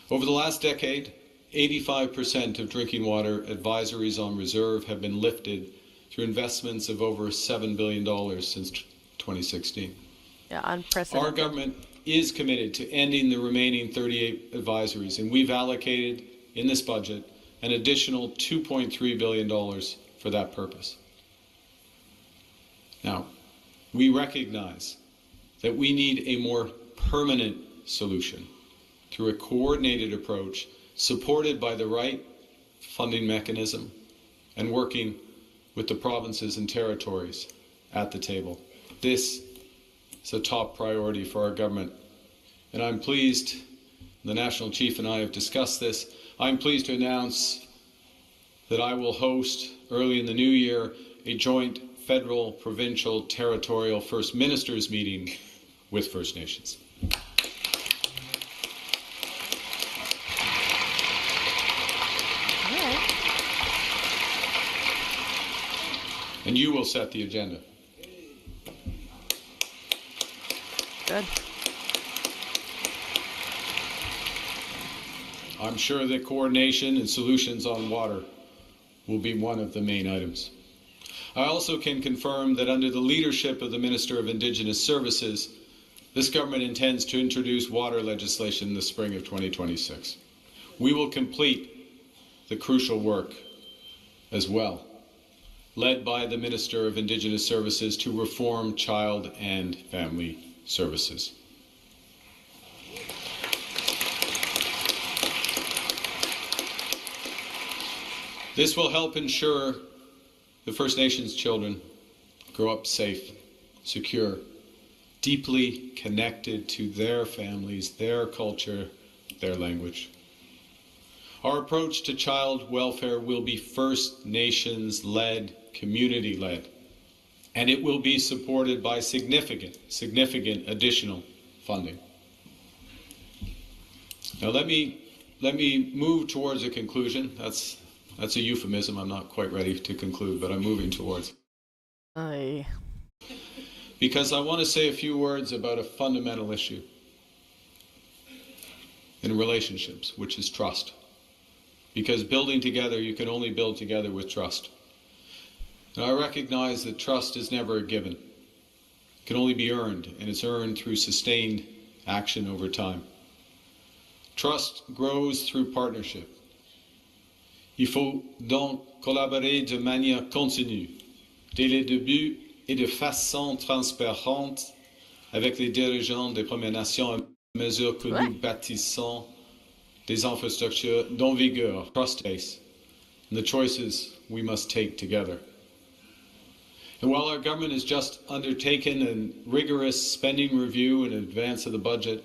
Over the last decade, 85% of drinking water advisories on reserve have been lifted through investments of over $7 billion since 2016. Yeah, unprecedented. Our government is committed to ending the remaining 38 advisories, and we've allocated in this budget an additional $2.3 billion for that purpose. Now, we recognize that we need a more permanent solution through a coordinated approach supported by the right funding mechanism and working with the provinces and territories at the table. This is a top priority for our government. And I'm pleased, the National Chief and I have discussed this, I'm pleased to announce that I will host early in the new year a joint federal, provincial, territorial First Ministers meeting with First Nations. And you will set the agenda. Good. I'm sure that coordination and solutions on water will be one of the main items. I also can confirm that under the leadership of the Minister of Indigenous Services, this government intends to introduce water legislation in the spring of 2026. We will complete the crucial work as well, led by the Minister of Indigenous Services, to reform child and family services. This will help ensure the First Nations children grow up safe, secure, deeply connected to their families, their culture, their language. Our approach to child welfare will be First Nations-led, community-led, and it will be supported by significant additional funding. Now let me move towards a conclusion. That's a euphemism. I'm not quite ready to conclude, but I'm moving towards. Aye. Because I want to say a few words about a fundamental issue in relationships, which is trust. Because building together, you can only build together with trust. And I recognize that trust is never a given. It can only be earned, and it's earned through sustained action over time. Trust grows through partnership. Il faut donc collaborer de manière continue, dès le début et de façon transparente avec les dirigeants des Premières Nations à mesure que nous bâtissons des infrastructures dont vigueur, trust base, and the choices we must take together. And while our government has just undertaken a rigorous spending review in advance of the budget,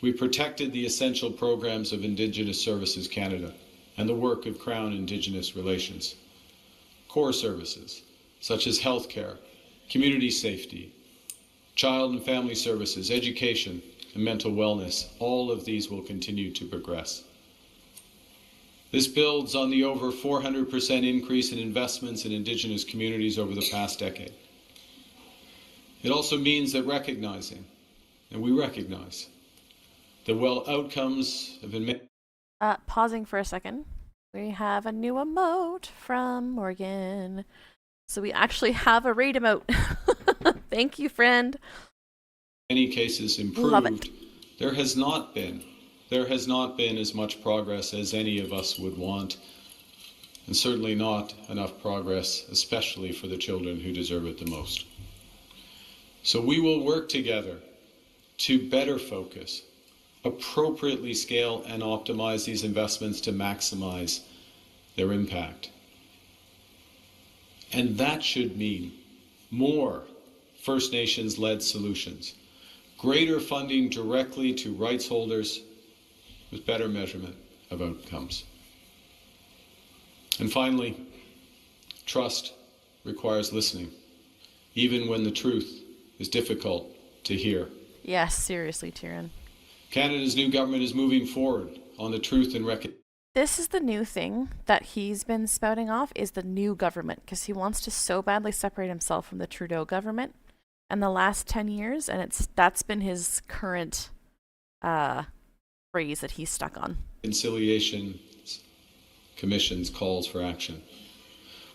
we protected the essential programs of Indigenous Services Canada and the work of Crown Indigenous Relations. Core services, such as healthcare, community safety, child and family services, education, and mental wellness, all of these will continue to progress. This builds on the over 400% increase in investments in Indigenous communities over the past decade. It also means that we recognize, that while outcomes have been made. Pausing for a second. We have a new emote from Morgan. So we actually have a raid emote. Thank you, friend. Many cases improved. Love it. There has not been as much progress as any of us would want, and certainly not enough progress, especially for the children who deserve it the most. So we will work together to better focus appropriately scale and optimize these investments to maximize their impact. And that should mean more First Nations-led solutions, greater funding directly to rights holders with better measurement of outcomes. And finally, trust requires listening, even when the truth is difficult to hear. Yes, seriously, Tyrion. Canada's new government is moving forward on the truth and This is the new thing that he's been spouting off, is the new government, because he wants to so badly separate himself from the Trudeau government and the last 10 years, and that's been his current phrase that he's stuck on. Reconciliation Commission's calls for action.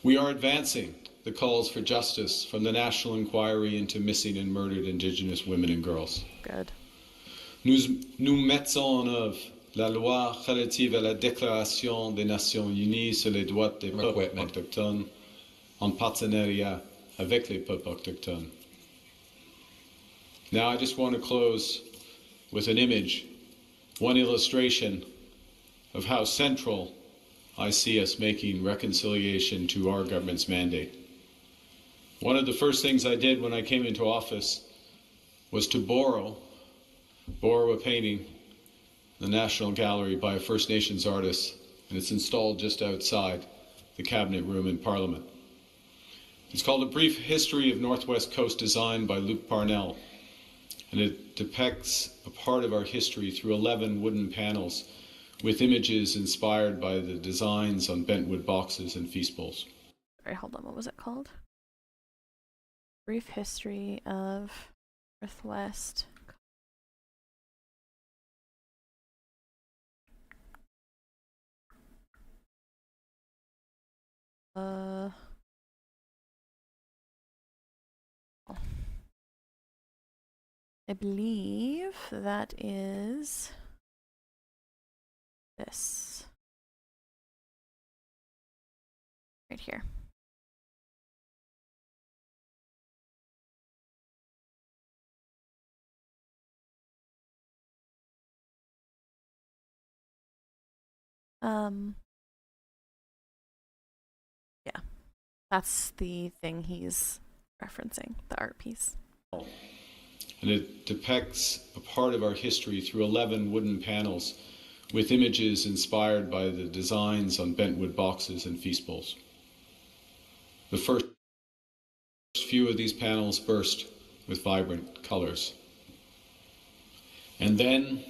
We are advancing the calls for justice from the National Inquiry into Missing and Murdered Indigenous Women and Girls. Good. Nous mettons en œuvre la loi relative à la Déclaration des Nations Unies sur les droits des peuples autochtones en partenariat avec les peuples autochtones. Now I just want to close with an image, one illustration of how central I see us making reconciliation to our government's mandate. One of the first things I did when I came into office was to borrow a painting in the National Gallery by a First Nations artist, and it's installed just outside the Cabinet Room in Parliament. It's called A Brief History of Northwest Coast Design by Luke Parnell, and it depicts a part of our history through 11 wooden panels with images inspired by the designs on bentwood boxes and feast bowls. Alright, hold on, what was it called? Brief History of Northwest. I believe that is this right here. Yeah, that's the thing he's referencing, the art piece. And it depicts a part of our history through 11 wooden panels with images inspired by the designs on bentwood boxes and feast bowls. The first few of these panels burst with vibrant colors. And then,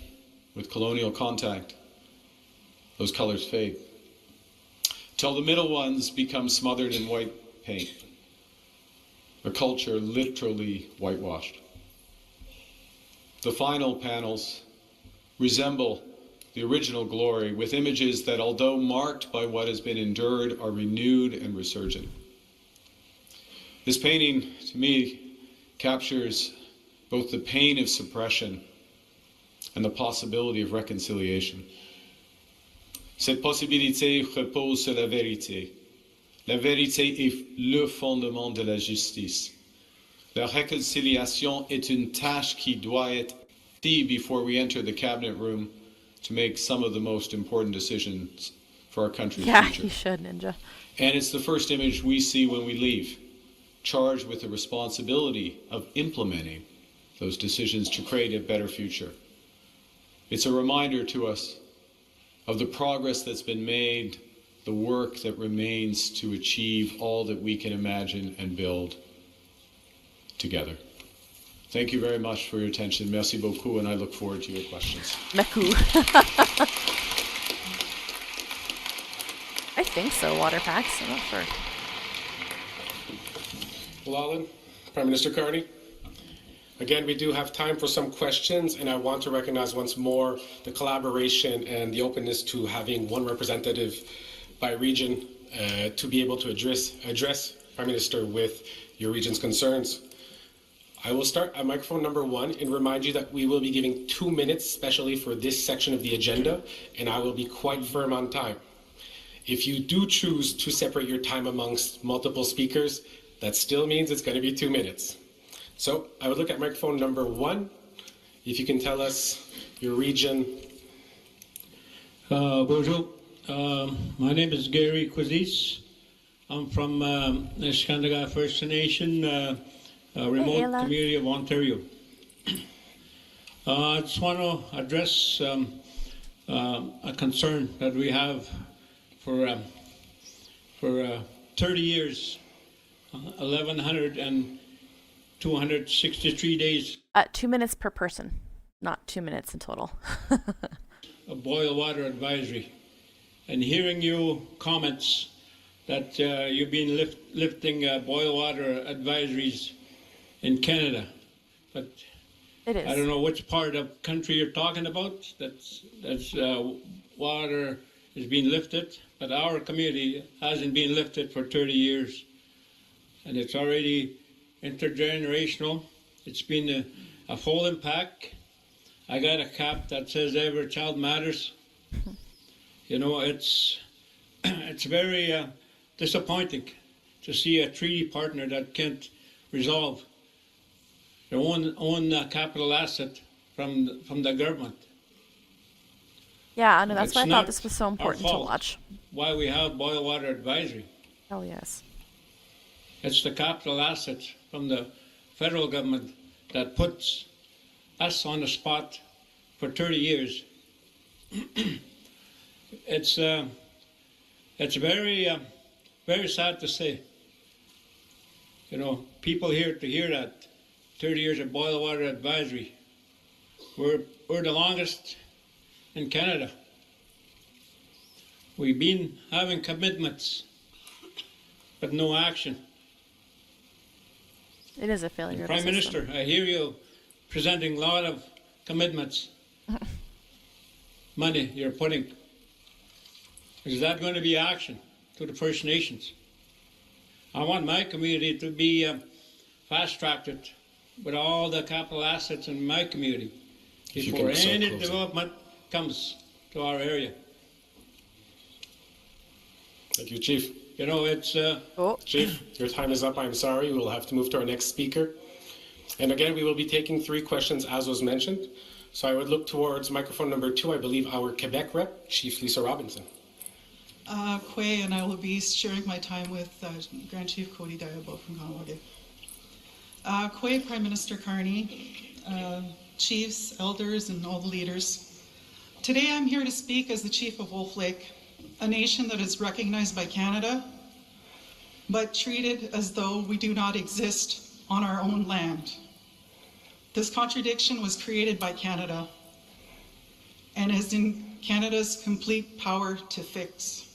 with colonial contact, those colors fade, till the middle ones become smothered in white paint, a culture literally whitewashed. The final panels resemble the original glory with images that, although marked by what has been endured, are renewed and resurgent. This painting, to me, captures both the pain of suppression and the possibility of reconciliation. Cette possibilité repose sur la vérité. La vérité est le fondement de la justice. La réconciliation est une tâche qui doit être faite before we enter the cabinet room to make some of the most important decisions for our country's future. Yeah, you should, Ninja. And it's the first image we see when we leave, charged with the responsibility of implementing those decisions to create a better future. It's a reminder to us of the progress that's been made, the work that remains to achieve all that we can imagine and build together. Thank you very much for your attention. Merci beaucoup, and I look forward to your questions. Meku. I think so, water packs. I'm not sure. Well, Alan, Prime Minister Carney, again, we do have time for some questions, and I want to recognize once more the collaboration and the openness to having one representative by region to be able to address Prime Minister with your region's concerns. I will start at microphone number 1 and remind you that we will be giving 2 minutes, especially for this section of the agenda, and I will be quite firm on time. If you do choose to separate your time amongst multiple speakers, that still means it's going to be 2 minutes. So I would look at microphone number 1, If you can tell us your region. Bonjour. My name is Gary Quizis. I'm from the Skandaga First Nation, a remote community of Ontario. I just want to address a concern that we have for 30 years, 1,263 days. 2 minutes per person, not 2 minutes in total. A boil water advisory. And hearing you comments that you've been lifting boil water advisories in Canada, but it is. I don't know which part of country you're talking about. That's water is being lifted, but our community hasn't been lifted for 30 years, and it's already intergenerational. It's been a full impact. I got a cap that says every child matters. You know, it's very disappointing to see a treaty partner that can't resolve their own capital asset from the government. Yeah, I know, that's why I It's thought not this was so our important to fault watch. Why we have boil water advisory. Oh, yes. It's the capital assets from the federal government that puts us on the spot for 30 years. It's very very sad to say. You know, people here to hear that 30 years of boil water advisory. We're the longest in Canada. We've been having commitments, but no action. It is a failure. Prime Minister, I hear you presenting a lot of commitments. Money you're putting. Is that going to be action to the First Nations? I want my community to be fast-tracked with all the capital assets in my community before any development comes to our area. Thank you, Chief. You know, it's... Chief, your time is up. I'm sorry. We'll have to move to our next speaker. And again, we will be taking 3 questions, as was mentioned. So I would look towards microphone number 2, I believe our Quebec rep, Chief Lisa Robinson. Quay, and I will be sharing my time with Grand Chief Cody Diabo from Kanawagé. Quay, Prime Minister Carney, chiefs, elders, and all the leaders. Today I'm here to speak as the Chief of Wolf Lake, a nation that is recognized by Canada, but treated as though we do not exist on our own land. This contradiction was created by Canada and is in Canada's complete power to fix.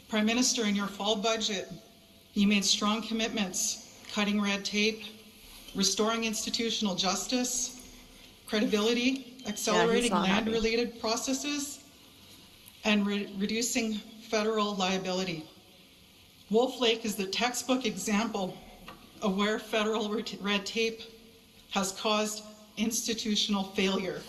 Prime Minister, in your fall budget, you made strong commitments, cutting red tape, restoring institutional justice, credibility, accelerating land-related processes, and reducing federal liability. Wolf Lake is the textbook example of where federal red tape has caused institutional failure.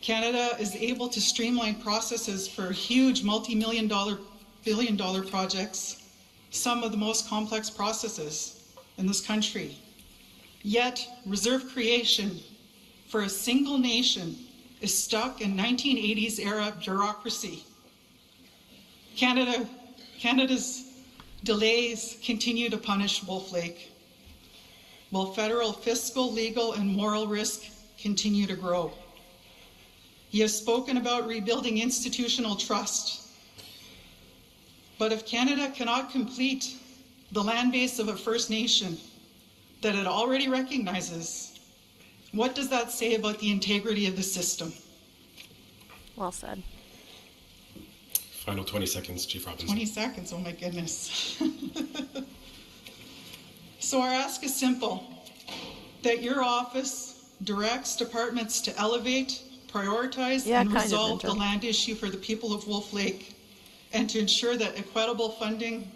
Canada is able to streamline processes for huge multi-million-dollar, billion-dollar projects, some of the most complex processes in this country. Yet, reserve creation for a single nation is stuck in 1980s era bureaucracy. Canada's delays continue to punish Wolf Lake, while federal fiscal, legal, and moral risk continue to grow. You have spoken about rebuilding institutional trust. But if Canada cannot complete the land base of a First Nation that it already recognizes, what does that say about the integrity of the system? Well said. Final 20 seconds, Chief Robinson. 20 seconds, oh my goodness. So our ask is simple, that your office directs departments to elevate, prioritize, and resolve the land issue for the people of Wolf Lake, and to ensure that equitable funding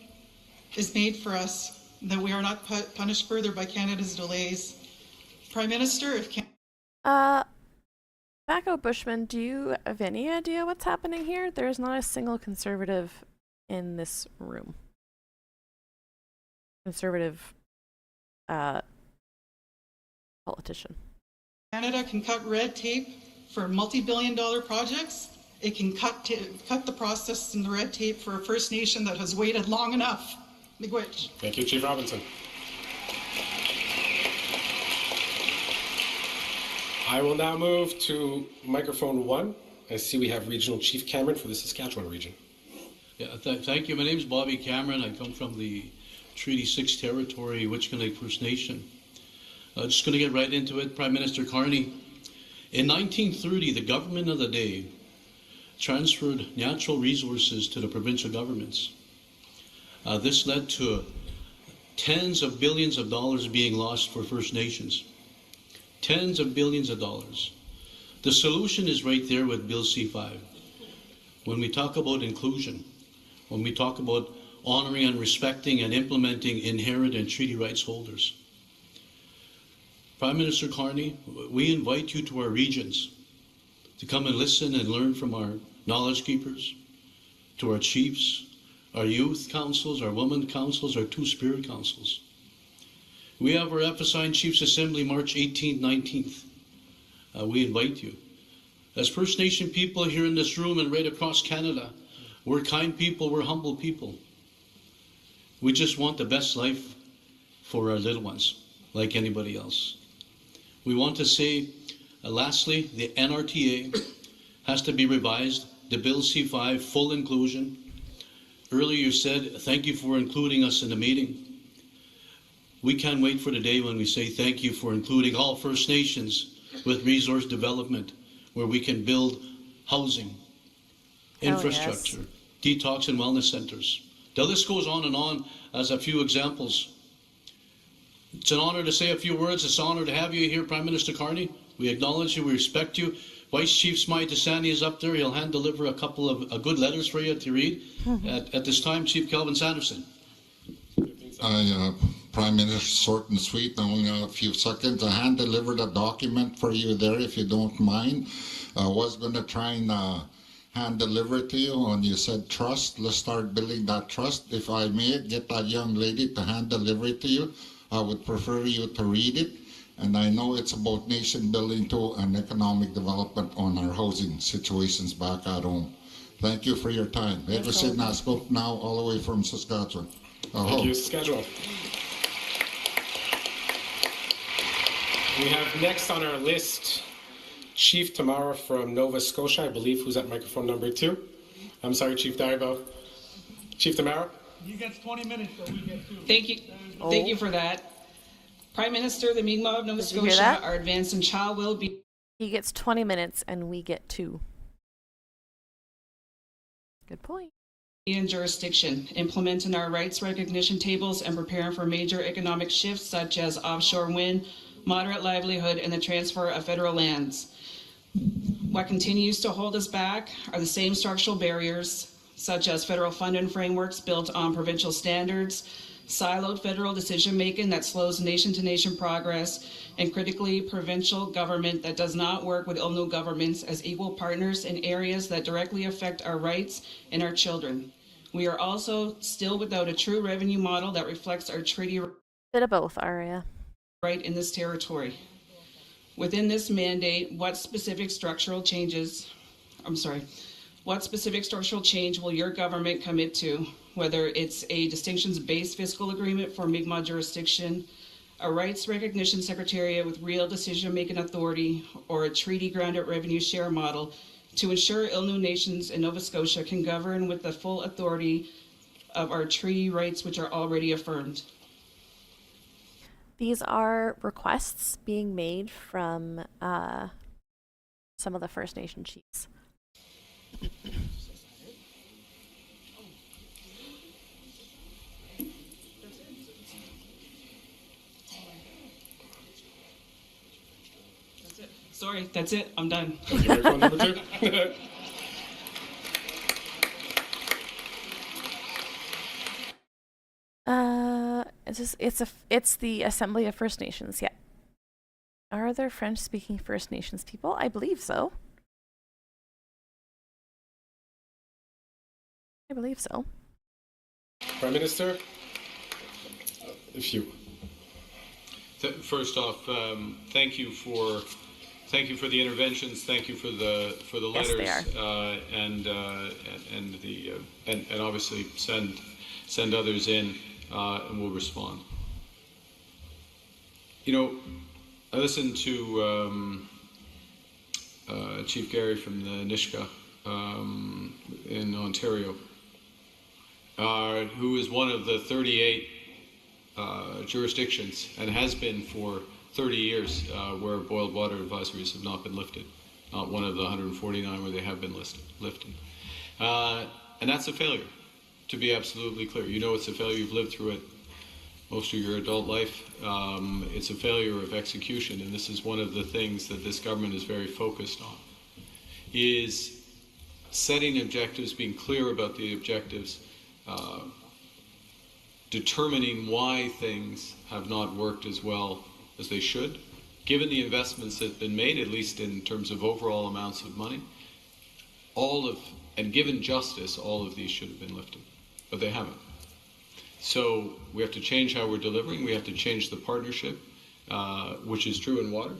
is made for us, that we are not punished further by Canada's delays. Prime Minister, if Tobacco Bushman, do you have any idea what's happening here? There is not a single Conservative in this room. Conservative politician. Canada can cut red tape for multi-billion-dollar projects. It can cut the process and the red tape for a First Nation that has waited long enough. Miigwech. Thank you, Chief Robinson. I will now move to microphone 1. I see we have Regional Chief Cameron for the Saskatchewan region. Yeah, thank you. My name is Bobby Cameron. I come from the Treaty 6 territory, Witchkanick First Nation. Just going to get right into it. Prime Minister Carney, in 1930, the government of the day transferred natural resources to the provincial governments. This led to tens of billions of dollars being lost for First Nations. Tens of billions of dollars. The solution is right there with Bill C-5. When we talk about inclusion, when we talk about honoring and respecting and implementing inherent and treaty rights holders. Prime Minister Carney, we invite you to our regions to come and listen and learn from our knowledge keepers, to our chiefs, our youth councils, our women councils, our two-spirit councils. We have our FSI Chiefs Assembly March 18th, 19th. We invite you. As First Nation people here in this room and right across Canada, we're kind people, we're humble people. We just want the best life for our little ones, like anybody else. We want to say, lastly, the NRTA has to be revised, the Bill C-5, full inclusion. Earlier you said, thank you for including us in the meeting. We can't wait for the day when we say thank you for including all First Nations with resource development, where we can build housing, infrastructure, detox and wellness centers. The list goes on and on as a few examples. It's an honor to say a few words. It's an honor to have you here, Prime Minister Carney. We acknowledge you, we respect you. Vice Chief Smythe Desani is up there. He'll hand deliver a couple of good letters for you to read. At this time, Chief Kelvin Sanderson. Prime Minister, short and sweet, only a few seconds. I hand delivered a document for you there, if you don't mind. I was going to try and hand deliver it to you, and you said trust. Let's start building that trust. If I may get that young lady to hand deliver it to you, I would prefer you to read it. And I know it's about nation building too and economic development on our housing situations back at home. Thank you for your time. Everything I spoke now all the way from Saskatchewan. Thank you, Saskatchewan. We have next on our list Chief Tamara from Nova Scotia, I believe, who's at microphone number 2. I'm sorry, Chief Diabo. Chief Tamara? You get 20 minutes, so we get 2. Thank you. Thank you for that. Prime Minister, the Mi'kmaq of Nova Scotia, our advanced and child will be. He gets 20 minutes and we get 2. Good point. In jurisdiction, implementing our rights recognition tables and preparing for major economic shifts such as offshore wind, moderate livelihood, and the transfer of federal lands. What continues to hold us back are the same structural barriers, such as federal funding frameworks built on provincial standards, siloed federal decision-making that slows nation-to-nation progress, and critically provincial government that does not work with Ilnu governments as equal partners in areas that directly affect our rights and our children. We are also still without a true revenue model that reflects our treaty bit of both, Aria. Right in this territory. Within this mandate, what specific structural change will your government commit to, whether it's a distinctions-based fiscal agreement for Mi'kmaq jurisdiction, a rights recognition secretariat with real decision-making authority, or a treaty-grounded revenue share model to ensure Ilnu nations in Nova Scotia can govern with the full authority of our treaty rights, which are already affirmed? These are requests being made from some of the First Nation chiefs. Sorry, that's it. I'm done. Thank you, microphone number 2. It's the Assembly of First Nations, yeah. Are there French-speaking First Nations people? I believe so. I believe so. Prime Minister, if you. First off, thank you for the interventions. Thank you for the Yes, letters, they and obviously send others in, and we'll respond. You know, I listened to Chief Gary from the Nishka in Ontario, who is one of the 38 jurisdictions, and has been for 30 years, where boiled water advisories have not been lifted. Not one of the 149 where they have been lifted. And that's a failure, to be absolutely clear. You know it's a failure. You've lived through it most of your adult life. It's a failure of execution, and this is one of the things that this government is very focused on, is setting objectives, being clear about the objectives, determining why things have not worked as well as they should, given the investments that have been made, at least in terms of overall amounts of money. And given justice, all of these should have been lifted, but they haven't. So we have to change how we're delivering. We have to change the partnership, which is true in water.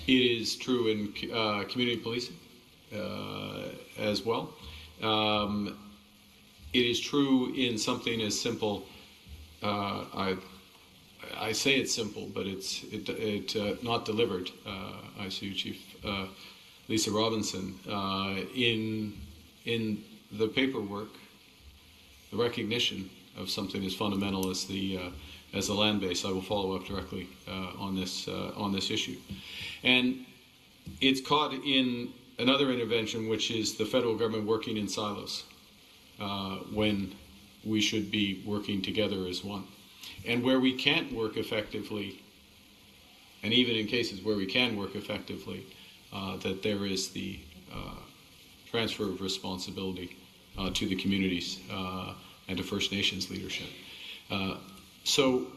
It is true in community policing as well. It is true in something as simple. I say it's simple, but it's not delivered. I see you, Chief Lisa Robinson, in the paperwork, the recognition of something as fundamental as the land base. I will follow up directly on this issue, and it's caught in another intervention, which is the federal government working in silos when we should be working together as one. And where we can't work effectively, and even in cases where we can work effectively, that there is the transfer of responsibility to the communities and to First Nations leadership. So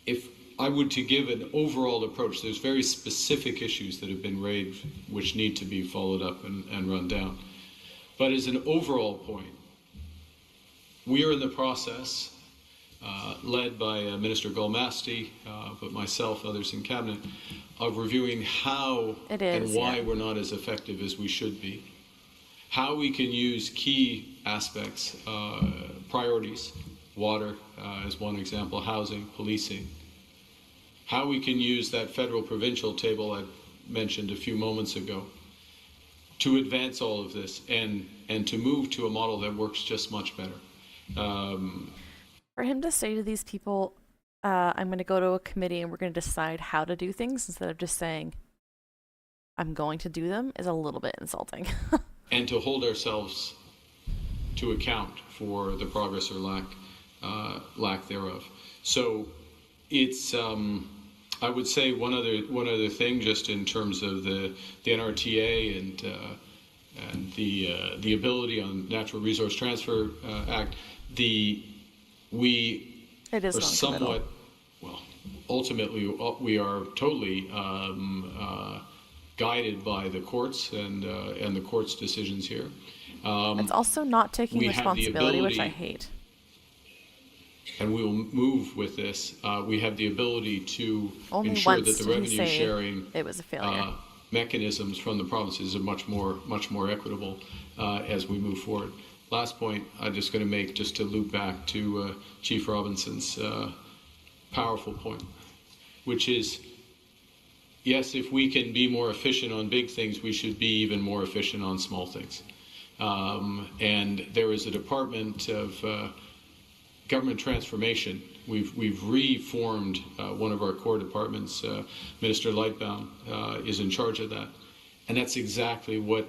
if I were to give an overall approach, there's very specific issues that have been raised which need to be followed up and run down. But as an overall point, we are in the process, led by Minister Gulmasti, but myself, others in Cabinet, of reviewing how and why we're not as effective as we should be. How we can use key aspects, priorities, water as one example, housing, policing. How we can use that federal-provincial table I mentioned a few moments ago to advance all of this and to move to a model that works just much better. For him to say to these people, I'm going to go to a committee and we're going to decide how to do things instead of just saying, I'm going to do them, is a little bit insulting. And to hold ourselves to account for the progress or lack thereof. So it's, I would say one other thing, just in terms of the NRTA and the ability on Natural Resource Transfer Act, we are somewhat, well, ultimately we are totally guided by the courts and the courts' decisions here. It's also not taking responsibility, which I hate. And we will move with this. We have the ability to Only ensure once that the did he revenue say sharing it was a failure. Mechanisms from the provinces are much more equitable as we move forward. Last point I'm just going to make, just to loop back to Chief Robinson's powerful point, which is, yes, if we can be more efficient on big things, we should be even more efficient on small things. And there is a Department of Government Transformation. We've reformed one of our core departments. Minister Lightbound is in charge of that. And that's exactly what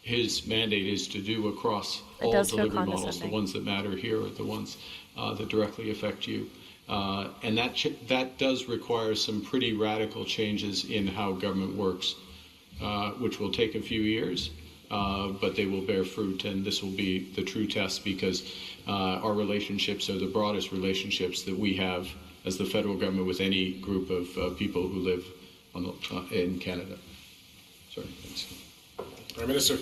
his mandate is to do across all delivery models. The ones that matter here are the ones that directly affect you. And that does require some pretty radical changes in how government works, which will take a few years, but they will bear fruit, and this will be the true test, because our relationships are the broadest relationships that we have as the federal government with any group of people who live in Canada. Sorry, thanks. Prime Minister.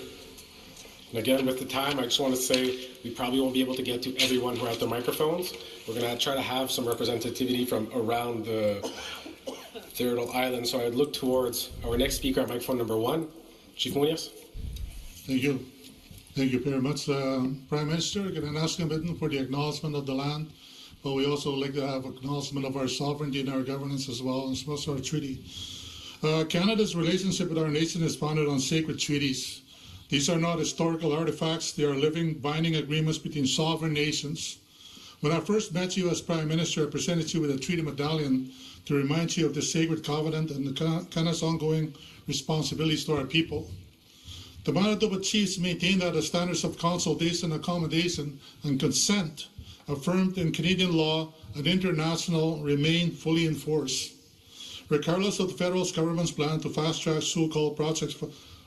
And again, with the time, I just want to say we probably won't be able to get to everyone who are at the microphones. We're going to try to have some representativity from around the Territorial Island. So I would look towards our next speaker at microphone number 1, Chief Munoz. Thank you. Thank you very much, Prime Minister. I'm going to ask him for the acknowledgement of the land, but we also like to have acknowledgement of our sovereignty and our governance as well, and also our treaty. Canada's relationship with our nation is founded on sacred treaties. These are not historical artifacts, they are living, binding agreements between sovereign nations. When I first met you as Prime Minister, I presented you with a treaty medallion to remind you of the sacred covenant and Canada's ongoing responsibilities to our people. The Manitoba Chiefs maintain that the standards of consultation, accommodation, and consent affirmed in Canadian law and international remain fully in force. Regardless of the federal government's plan to fast-track so-called projects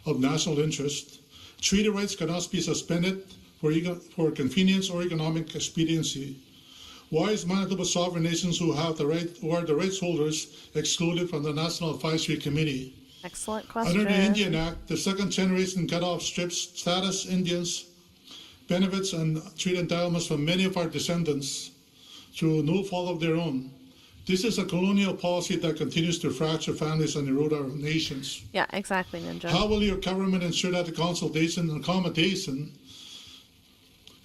of national interest, treaty rights cannot be suspended for convenience or economic expediency. Why is Manitoba sovereign nations who are the rights holders excluded from the National Advisory Committee? Excellent question. Under the Indian Act, the second generation cutoff strips status Indians benefits and treaty entitlements from many of our descendants through no fault of their own. This is a colonial policy that continues to fracture families and erode our nations. Yeah, exactly, Ninja. How will your government ensure that the consultation and accommodation,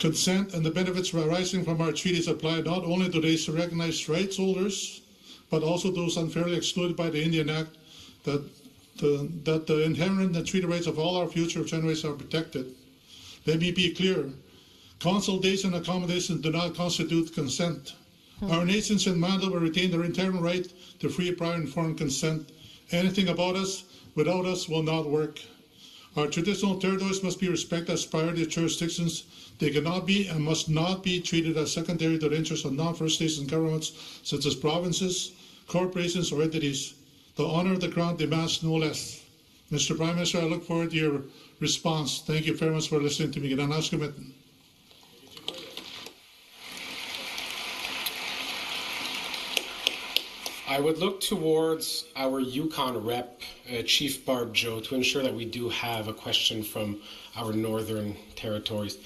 consent, and the benefits arising from our treaties apply not only to those recognized rights holders, but also those unfairly excluded by the Indian Act, that the inherent and treaty rights of all our future generations are protected? Let me be clear. Consultation and accommodation do not constitute consent. Our nations in Manitoba retain their inherent right to free, prior, informed consent. Anything about us, without us, will not work. Our traditional territories must be respected as priority jurisdictions. They cannot be and must not be treated as secondary to the interests of non-First Nation governments, such as provinces, corporations, or entities. The honor of the Crown demands no less. Mr. Prime Minister, I look forward to your response. Thank you very much for listening to me. I would look towards our Yukon rep, Chief Barb Joe, to ensure that we do have a question from our northern territories.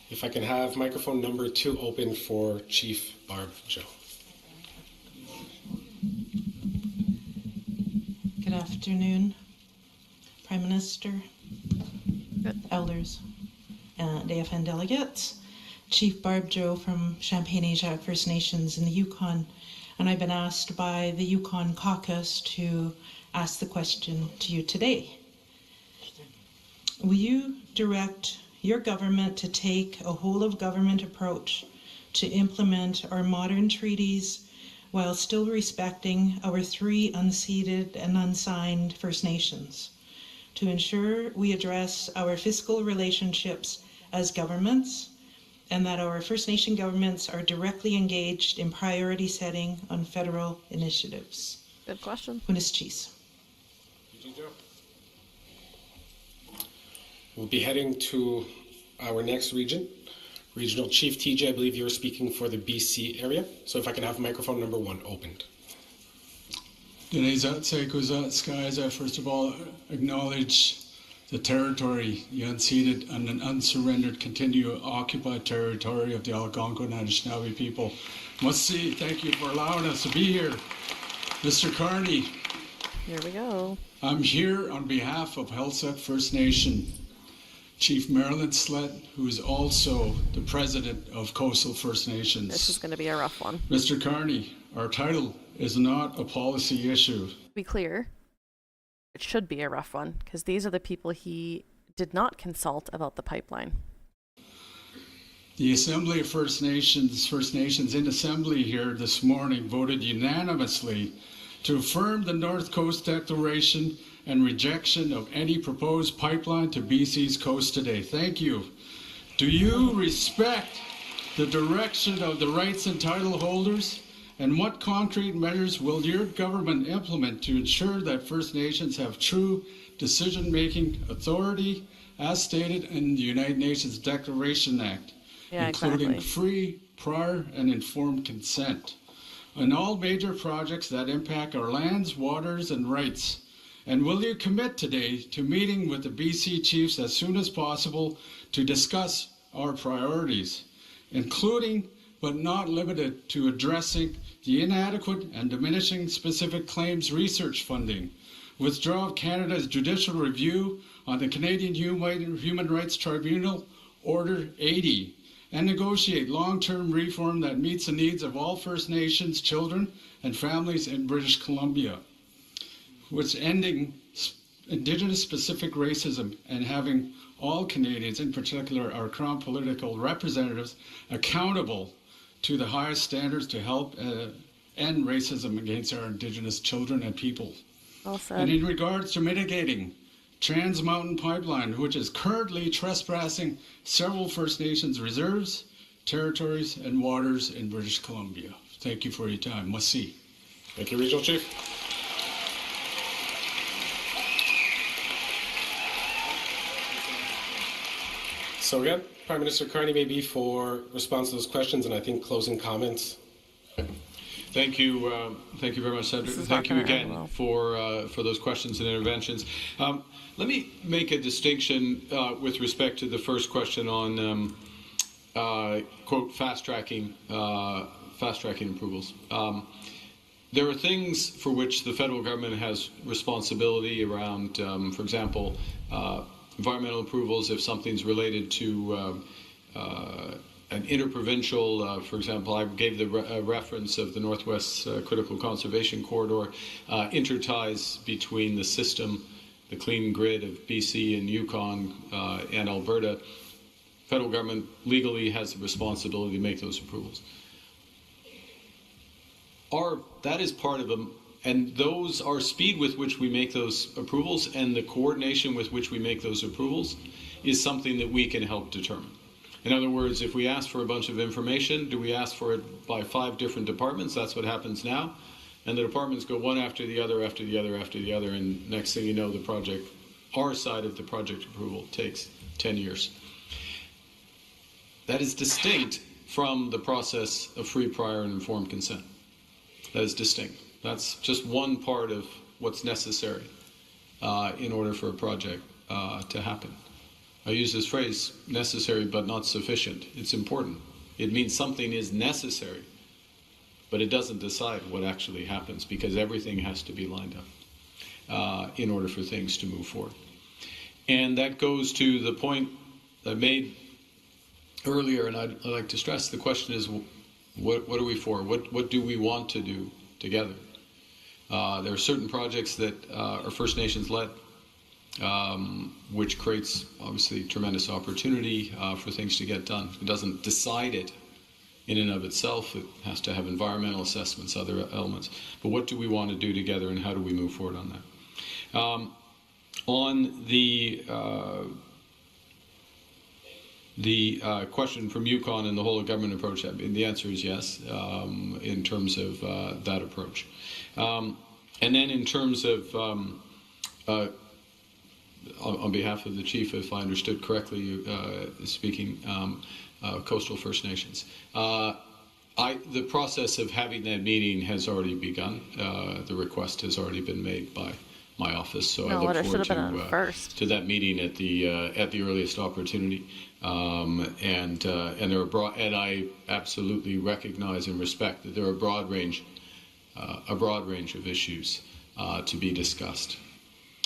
If I can have microphone number 2 open for Chief Barb Joe. Good afternoon, Prime Minister, elders, and AFN delegates. Chief Barb Joe from Champagne-Ajac First Nations in the Yukon, and I've been asked by the Yukon Caucus to ask the question to you today. Will you direct your government to take a whole-of-government approach to implement our modern treaties while still respecting our 3 unceded and unsigned First Nations, to ensure we address our fiscal relationships as governments, and that our First Nation governments are directly engaged in priority setting on federal initiatives? Good question. Buenos Cheese. We'll be heading to our next region. Regional Chief TJ, I believe you're speaking for the BC area. So if I can have microphone number 1 opened. First of all, acknowledge the territory, the unceded and unsurrendered, continue occupied territory of the Algonquin and Anishinaabe people. Must say thank you for allowing us to be here. Mr. Carney. Here we go. I'm here on behalf of Heiltsuk First Nation, Chief Marilyn Slett, who is also the president of Coastal First Nations. This is going to be a rough one. Mr. Carney, our title is not a policy issue. To be clear, it should be a rough one, because these are the people he did not consult about the pipeline. The Assembly of First Nations in Assembly here this morning voted unanimously to affirm the North Coast Declaration and rejection of any proposed pipeline to BC's coast today. Thank you. Do you respect the direction of the rights and title holders? And what concrete measures will your government implement to ensure that First Nations have true decision-making authority as stated in the United Nations Declaration Act, including free, prior, and informed consent on all major projects that impact our lands, waters, and rights, And will you commit today to meeting with the BC chiefs as soon as possible to discuss our priorities, including but not limited to addressing the inadequate and diminishing specific claims research funding, withdraw of Canada's judicial review on the Canadian Human Rights Tribunal Order 80, and negotiate long-term reform that meets the needs of all First Nations children and families in British Columbia, with ending Indigenous-specific racism and having all Canadians, in particular our Crown political representatives, accountable to the highest standards to help end racism against our Indigenous children and people. Well said. And in regards to mitigating Trans Mountain Pipeline, which is currently trespassing several First Nations reserves, territories, and waters in British Columbia. Thank you for your time. Merci. Thank you, Regional Chief. So again, Prime Minister Carney, maybe for response to those questions and I think closing comments. Thank you very much, Cedric. Thank you again for those questions and interventions. Let me make a distinction with respect to the first question on quote fast-tracking approvals. There are things for which the federal government has responsibility around, for example, environmental approvals if something's related to an interprovincial, for example, I gave the reference of the Northwest Critical Conservation Corridor, interties between the system, the clean grid of BC and Yukon and Alberta. Federal government legally has the responsibility to make those approvals. That is part of them, and those are speed with which we make those approvals and the coordination with which we make those approvals is something that we can help determine. In other words, if we ask for a bunch of information, do we ask for it by 5 different departments? That's what happens now. And the departments go one after the other, after the other, after the other, and next thing you know, the project, our side of the project approval takes 10 years. That is distinct from the process of free, prior, and informed consent. That is distinct. That's just one part of what's necessary in order for a project to happen. I use this phrase, necessary but not sufficient. It's important. It means something is necessary, but it doesn't decide what actually happens because everything has to be lined up in order for things to move forward. And that goes to the point I made earlier, and I'd like to stress, the question is, what are we for? What do we want to do together? There are certain projects that are First Nations led, which creates obviously tremendous opportunity for things to get done. It doesn't decide it in and of itself. It has to have environmental assessments, other elements. But what do we want to do together and how do we move forward on that? On the question from Yukon and the whole of government approach, I mean, the answer is yes, in terms of that approach. And then in terms of on behalf of the Chief, if I understood correctly, speaking coastal First Nations. The process of having that meeting has already begun. The request has already been made by my office, so I look forward to that meeting at the earliest opportunity. And there are and I absolutely recognize and respect that there are a broad range of issues to be discussed.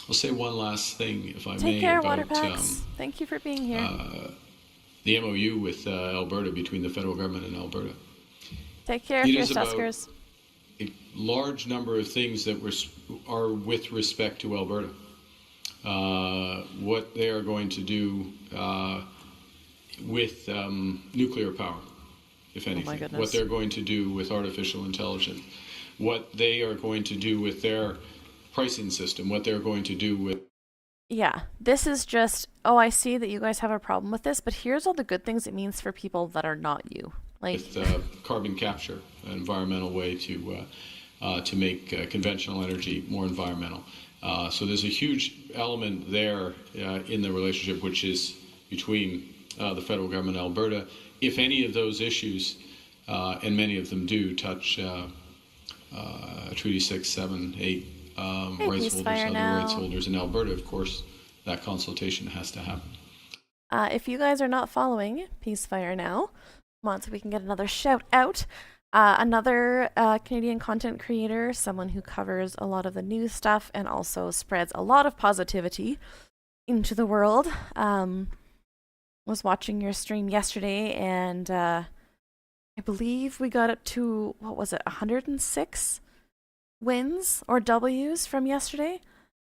I'll say one last thing, if I may. Take care, about Waterpacks. Thank you for being here. The MOU with Alberta, between the federal government and Alberta. Take care, Fierce Tuskers. A large number of things that are with respect to Alberta. What they are going to do with nuclear power, if anything. Oh my goodness. What they're going to do with artificial intelligence. What they are going to do with their pricing system. What they're going to do with... Yeah, this is just, oh, I see that you guys have a problem with this, but here's all the good things it means for people that are not you. Like with carbon capture, an environmental way to make conventional energy more environmental. So there's a huge element there in the relationship, which is between the federal government and Alberta. If any of those issues, and many of them do, touch Treaty 6, 7, 8, rights holders, Peacefire other now. rights holders in Alberta, of course, that consultation has to happen. If you guys are not following Peacefire Now, come on so we can get another shout out. Another Canadian content creator, someone who covers a lot of the news stuff and also spreads a lot of positivity into the world, was watching your stream yesterday, and I believe we got up to, 106 wins or W's from yesterday.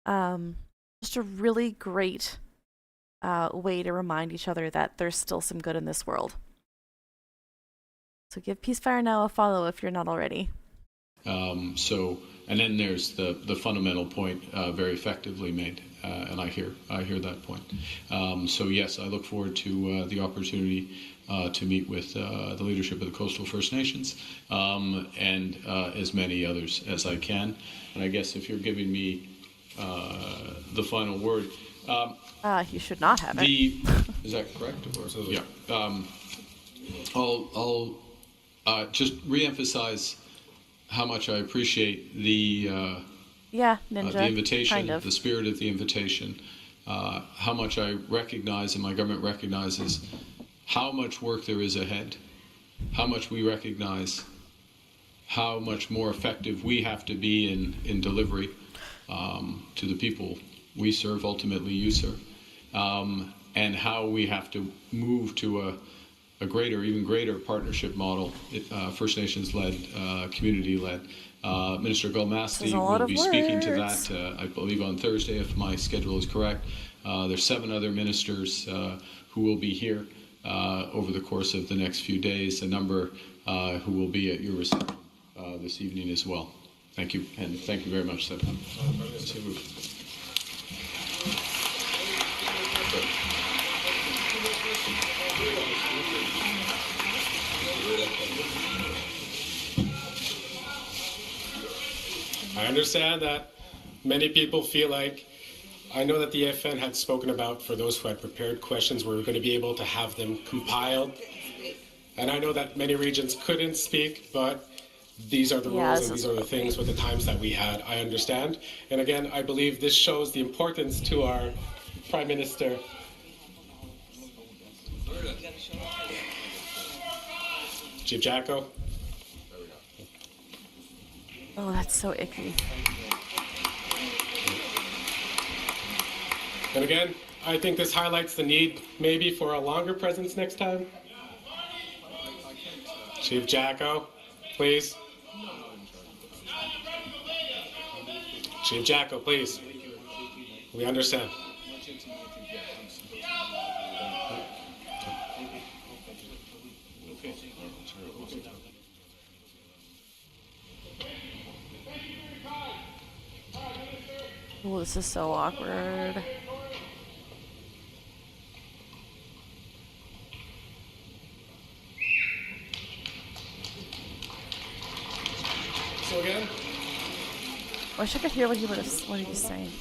Just a really great way to remind each other that there's still some good in this world. So give Peacefire Now a follow if you're not already. And then there's the fundamental point very effectively made, and I hear that point. So yes, I look forward to the opportunity to meet with the leadership of the Coastal First Nations and as many others as I can. And I guess if you're giving me the final word, you should not have it. Is that correct? Or, yeah. I'll just re-emphasize how much I appreciate the Ninja, the invitation, kind of. the spirit of the invitation, how much I recognize and my government recognizes how much work there is ahead, how much we recognize how much more effective we have to be in delivery to the people we serve, ultimately you serve, and how we have to move to a greater, even greater partnership model, First Nations-led, community-led. Minister Golmasti will be speaking to that, I believe, on Thursday, if my schedule is correct. There's 7 other ministers who will be here over the course of the next few days, a number who will be at your reception this evening as well. Thank you, and thank you very much, Seb. I understand that many people feel like, I know that the FN had spoken about, for those who had prepared questions, we were going to be able to have them compiled. And I know that many regions couldn't speak, but these are the rules and these are the things with the times that we had. I understand. And again, I believe this shows the importance to our Prime Minister. Chief Jacko. Oh, that's so icky. And again, I think this highlights the need maybe for a longer presence next time. Chief Jacko, please. Chief Jacko, please. We understand. Oh, this is so awkward. So again? I wish I could hear what he was saying.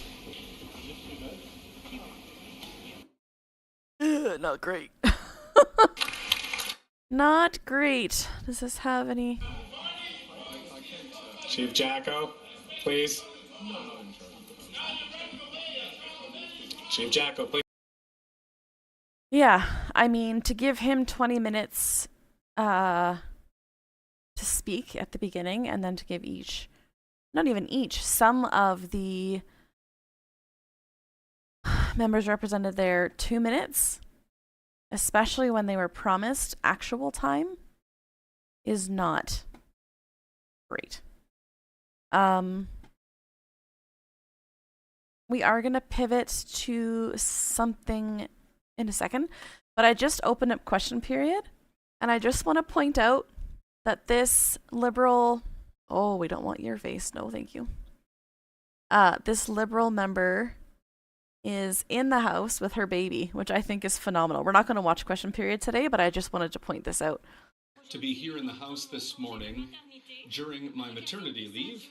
Not great. Not great. Does this have any? Chief Jacko, please. Chief Jacko, please. Yeah, I mean, to give him 20 minutes to speak at the beginning, and then to give not even each, some of the members represented there 2 minutes, especially when they were promised actual time, is not great. We are going to pivot to something in a second, but I just opened up question period, and I just want to point out that this Liberal... Oh, we don't want your face. No, thank you. This Liberal member is in the house with her baby, which I think is phenomenal. We're not going to watch question period today, but I just wanted to point this out. To be here in the house this morning during my maternity leave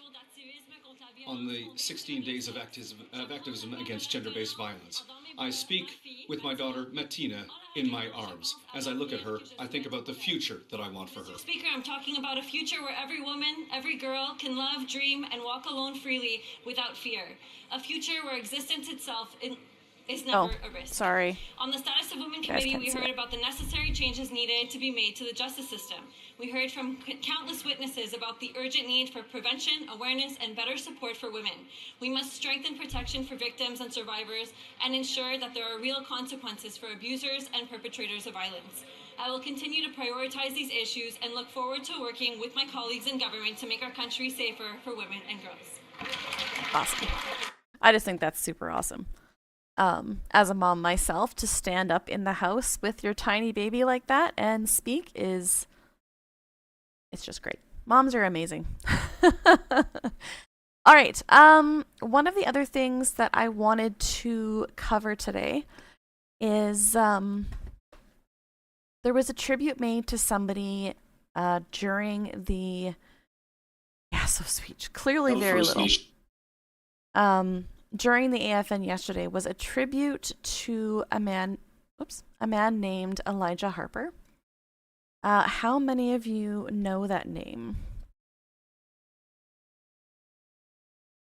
on the 16 days of activism against gender-based violence. I speak with my daughter Martina in my arms. As I look at her, I think about the future that I want for her. Speaker, I'm talking about a future where every woman, every girl can love, dream, and walk alone freely without fear. A future where existence itself is never a risk. Sorry. On the Status of Women You guys Committee, can't we see heard it. about the necessary changes needed to be made to the justice system. We heard from countless witnesses about the urgent need for prevention, awareness, and better support for women. We must strengthen protection for victims and survivors and ensure that there are real consequences for abusers and perpetrators of violence. I will continue to prioritize these issues and look forward to working with my colleagues in government to make our country safer for women and girls. Awesome. I just think that's super awesome. As a mom myself, to stand up in the house with your tiny baby like that and speak it's just great. Moms are amazing. All right. One of the other things that I wanted to cover today is there was a tribute made to somebody during the so sweet. Clearly very little. During the AFN yesterday was a tribute to a man named Elijah Harper. How many of you know that name?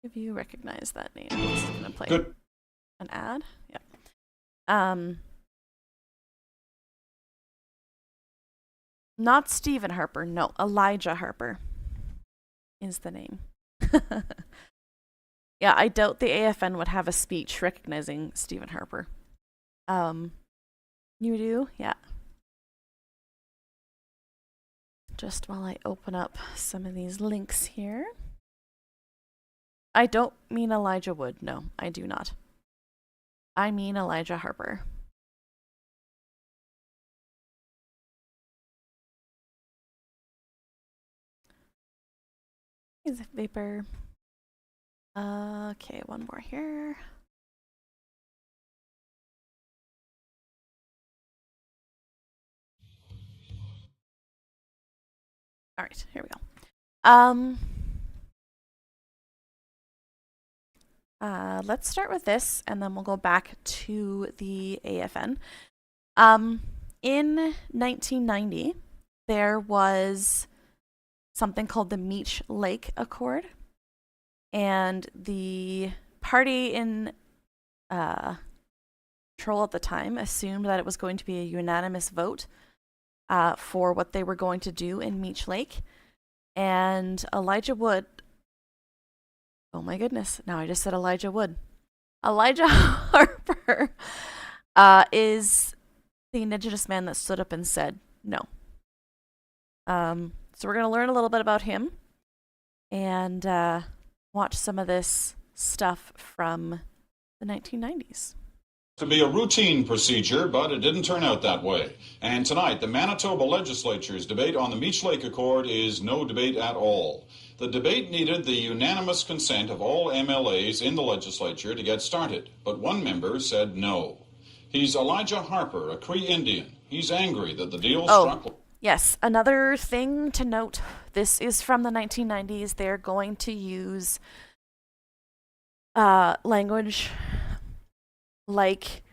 If you recognize that name, I'm just gonna play an ad. Yeah. Not Stephen Harper, no, Elijah Harper is the name. Yeah, I doubt the AFN would have a speech recognizing Stephen Harper. You do? Yeah. Just while I open up some of these links here. I don't mean Elijah Wood. No, I do not. I mean Elijah Harper. He's a vapor. Okay, one more here. All right, here we go. Let's start with this, and then we'll go back to the AFN. In 1990, there was something called the Meech Lake Accord. And the party in control at the time assumed that it was going to be a unanimous vote for what they were going to do in Meech Lake. And Elijah Wood, oh my goodness, now I just said Elijah Wood. Elijah Harper is the Indigenous man that stood up and said no. So we're going to learn a little bit about him and watch some of this stuff from the 1990s. To be a routine procedure, but it didn't turn out that way. And tonight, the Manitoba legislature's debate on the Meech Lake Accord is no debate at all. The debate needed the unanimous consent of all MLAs in the legislature to get started, but one member said no. He's Elijah Harper, a Cree Indian. He's angry that the deal struck. Yes, another thing to note, this is from the 1990s. They're going to use language like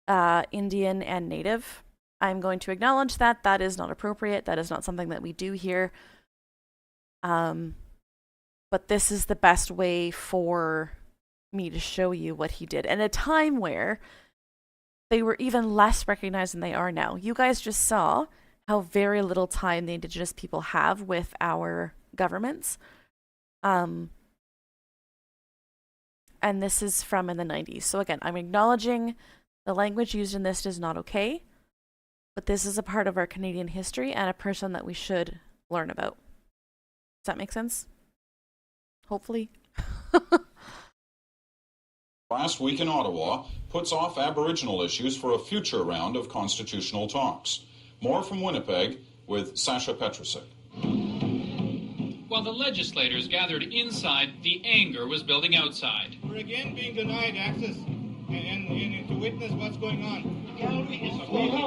Indian and Native. I'm going to acknowledge that that is not appropriate. That is not something that we do here. But this is the best way for me to show you what he did. In a time where they were even less recognized than they are now. You guys just saw how very little time the Indigenous people have with our governments. And this is from in the 90s. So again, I'm acknowledging the language used in this is not okay, but this is a part of our Canadian history and a person that we should learn about. Does that make sense? Hopefully. Last week in Ottawa puts off Aboriginal issues for a future round of constitutional talks. More from Winnipeg with Sasha Petrusek. While the legislators gathered inside, the anger was building outside. We're again being denied access and to witness what's going on.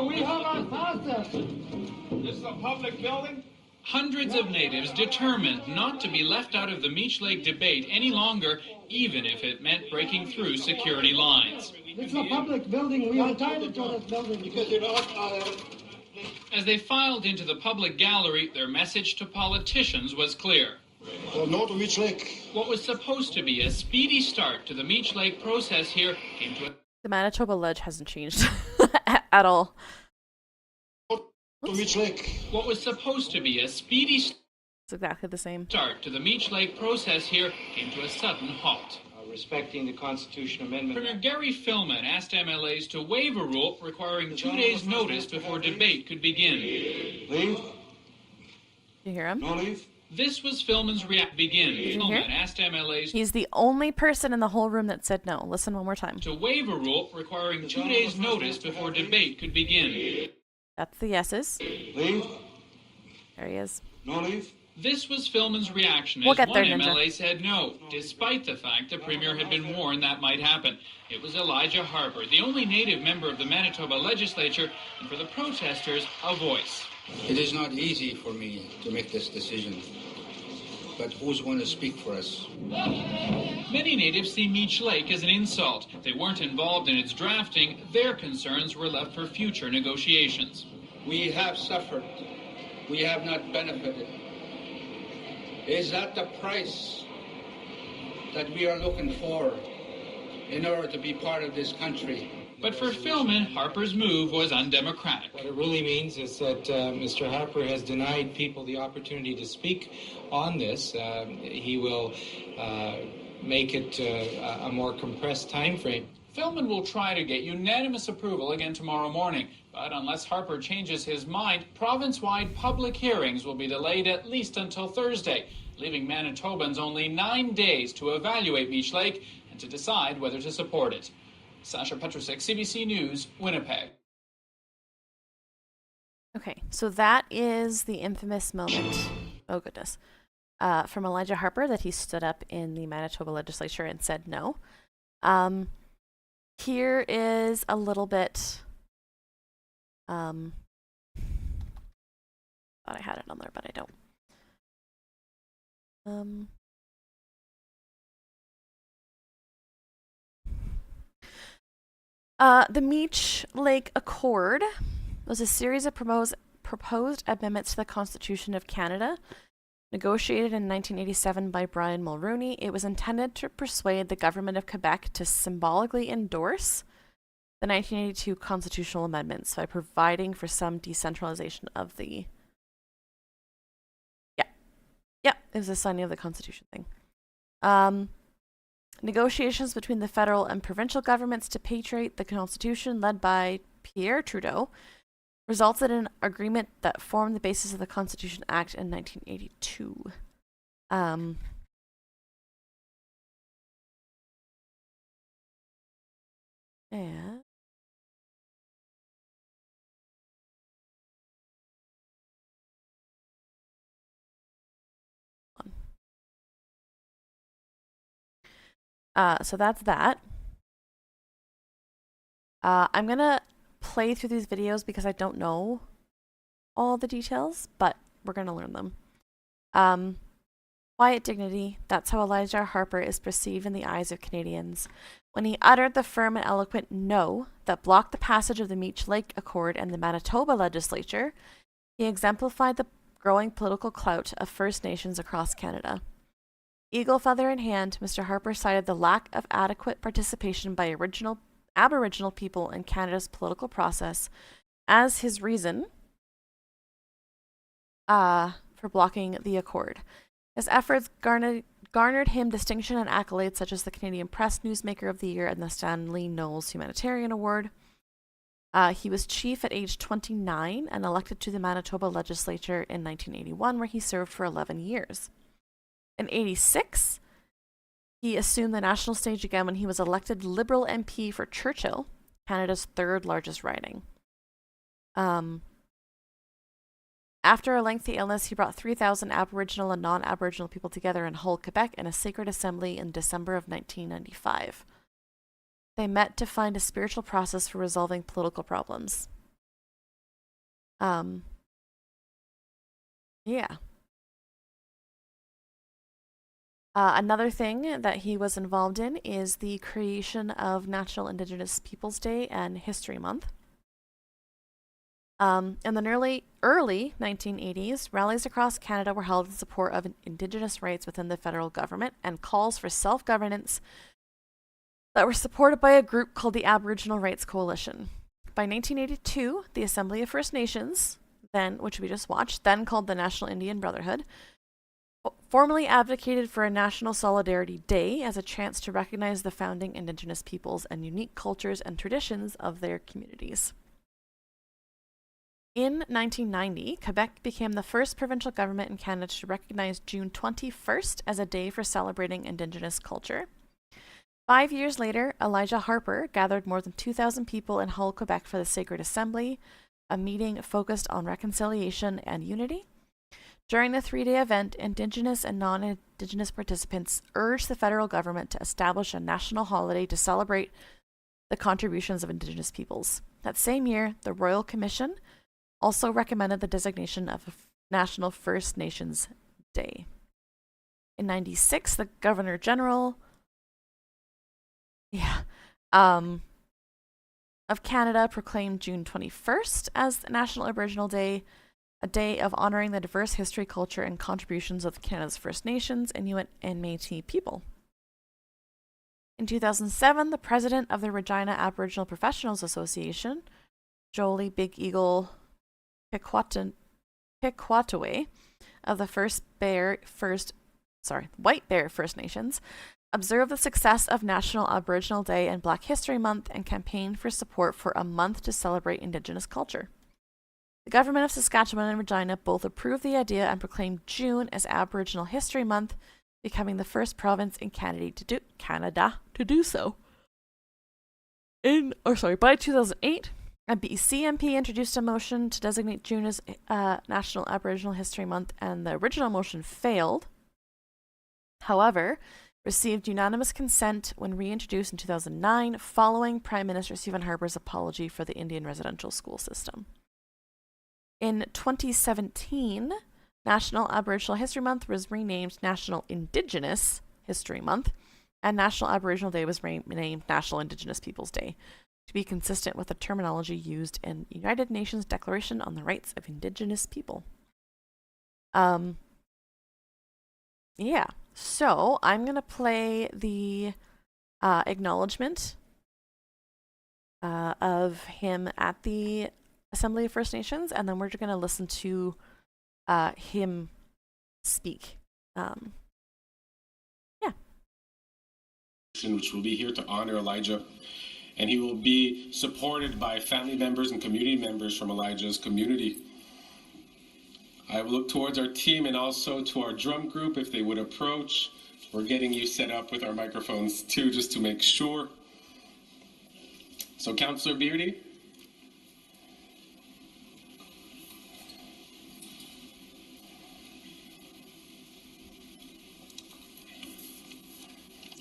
We have our process. This is a public building. Hundreds of natives determined not to be left out of the Meech Lake debate any longer, even if it meant breaking through security lines. It's a public building. We are entitled to this building. Because you're not... As they filed into the public gallery, their message to politicians was clear. Well, no to Meech Lake. What was supposed to be a speedy start to the Meech Lake process here came to a... The Manitoba Ledge hasn't changed at all. To Meech Lake. What was supposed to be a speedy It's exactly the same. start to the Meech Lake process here came to a sudden halt. Respecting the Constitution Amendment. Premier Gary Filmon asked MLAs to waive a rule requiring 2 days' notice before debate could begin. Leave. You hear him? No leave. This was Filmon's react begin. you hear? Filmon asked MLAs He's the only person in the whole room that said no. Listen one more time. to waive a rule requiring 2 days' notice before debate could begin. That's the yeses. Leave. There he is. No leave. This was Filmon's reaction We'll as get one there, Ninja. MLA said no, despite the fact the Premier had been warned that might happen. It was Elijah Harper, the only Native member of the Manitoba legislature, and for the protesters, a voice. It is not easy for me to make this decision, but who's going to speak for us? Many natives see Meech Lake as an insult. They weren't involved in its drafting. Their concerns were left for future negotiations. We have suffered. We have not benefited. Is that the price that we are looking for in order to be part of this country? But for Filmon, Harper's move was undemocratic. What it really means is that Mr. Harper has denied people the opportunity to speak on this. He will make it a more compressed time frame. Filmon will try to get unanimous approval again tomorrow morning. But unless Harper changes his mind, province-wide public hearings will be delayed at least until Thursday, leaving Manitobans only 9 days to evaluate Meech Lake and to decide whether to support it. Sasha Petrusik, CBC News, Winnipeg. Okay, so that is the infamous moment. Oh, goodness. From Elijah Harper that he stood up in the Manitoba legislature and said no. Here is a little bit. Thought I had it on there, but I don't. The Meech Lake Accord was a series of proposed amendments to the Constitution of Canada, negotiated in 1987 by Brian Mulroney. It was intended to persuade the government of Quebec to symbolically endorse the 1982 constitutional amendments by providing for some decentralization of the... Yeah, it was a signing of the Constitution thing. Negotiations between the federal and provincial governments to patriate the Constitution, led by Pierre Trudeau, resulted in an agreement that formed the basis of the Constitution Act in 1982. And so that's that. I'm gonna play through these videos because I don't know all the details, but we're gonna learn them. Quiet dignity, that's how Elijah Harper is perceived in the eyes of Canadians. When he uttered the firm and eloquent no that blocked the passage of the Meech Lake Accord and the Manitoba legislature, he exemplified the growing political clout of First Nations across Canada. Eagle feather in hand, Mr. Harper cited the lack of adequate participation by Aboriginal people in Canada's political process as his reason for blocking the accord. His efforts garnered him distinction and accolades such as the Canadian Press Newsmaker of the Year and the Stanley Knowles Humanitarian Award. He was chief at age 29 and elected to the Manitoba legislature in 1981, where he served for 11 years. In 1986, he assumed the national stage again when he was elected Liberal MP for Churchill, Canada's third largest riding. After a lengthy illness, he brought 3,000 Aboriginal and non-Aboriginal people together in Hull, Quebec in a sacred assembly in December of 1995. They met to find a spiritual process for resolving political problems. Yeah. Another thing that he was involved in is the creation of National Indigenous Peoples Day and History Month. In the early 1980s, rallies across Canada were held in support of Indigenous rights within the federal government and calls for self-governance that were supported by a group called the Aboriginal Rights Coalition. By 1982, the Assembly of First Nations, which we just watched, then called the National Indian Brotherhood, formally advocated for a National Solidarity Day as a chance to recognize the founding Indigenous peoples and unique cultures and traditions of their communities. In 1990, Quebec became the first provincial government in Canada to recognize June 21st as a day for celebrating Indigenous culture. 5 years later, Elijah Harper gathered more than 2,000 people in Hull, Quebec for the Sacred Assembly, a meeting focused on reconciliation and unity. During the 3-day event, Indigenous and non-Indigenous participants urged the federal government to establish a national holiday to celebrate the contributions of Indigenous peoples. That same year, the Royal Commission also recommended the designation of a National First Nations Day. In 1996, the Governor General of Canada proclaimed June 21st as National Aboriginal Day, a day of honoring the diverse history, culture, and contributions of Canada's First Nations, Inuit, and Métis people. In 2007, the president of the Regina Aboriginal Professionals Association, Jolie Big Eagle Pikwataway of the White Bear First Nations, observed the success of National Aboriginal Day and Black History Month and campaigned for support for a month to celebrate Indigenous culture. The government of Saskatchewan and Regina both approved the idea and proclaimed June as Aboriginal History Month, becoming the first province in Canada to do so. By 2008, a BC MP introduced a motion to designate June as National Aboriginal History Month, and the original motion failed. However, received unanimous consent when reintroduced in 2009, following Prime Minister Stephen Harper's apology for the Indian residential school system. In 2017, National Aboriginal History Month was renamed National Indigenous History Month, and National Aboriginal Day was renamed National Indigenous Peoples Day, to be consistent with the terminology used in United Nations Declaration on the Rights of Indigenous People. So I'm going to play the acknowledgement of him at the Assembly of First Nations, and then we're just going to listen to him speak. Which will be here to honor Elijah, and he will be supported by family members and community members from Elijah's community. I will look towards our team and also to our drum group if they would approach. We're getting you set up with our microphones too, just to make sure. So Councillor Beardy.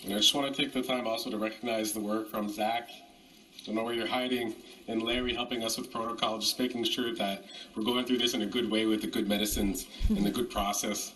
And I just want to take the time also to recognize the work from Zach. Don't know where you're hiding, and Larry helping us with protocol, just making sure that we're going through this in a good way with the good medicines and the good process.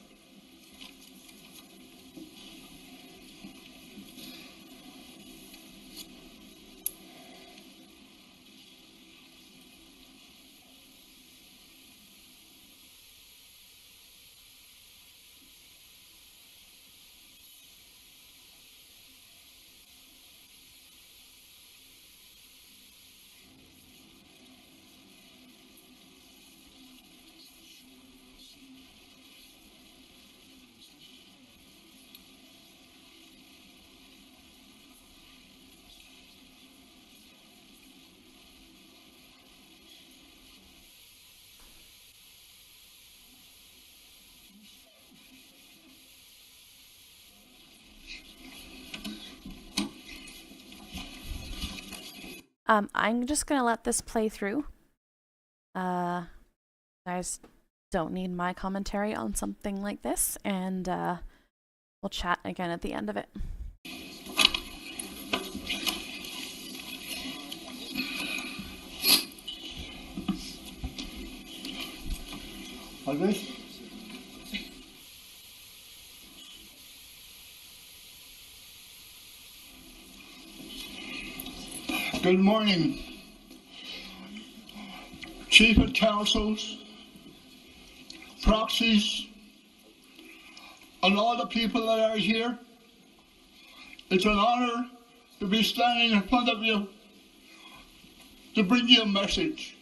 I'm just going to let this play through. Guys don't need my commentary on something like this, and we'll chat again at the end of it. All good? Good morning, Chief of Councils, proxies, and all the people that are here. It's an honor to be standing in front of you to bring you a message.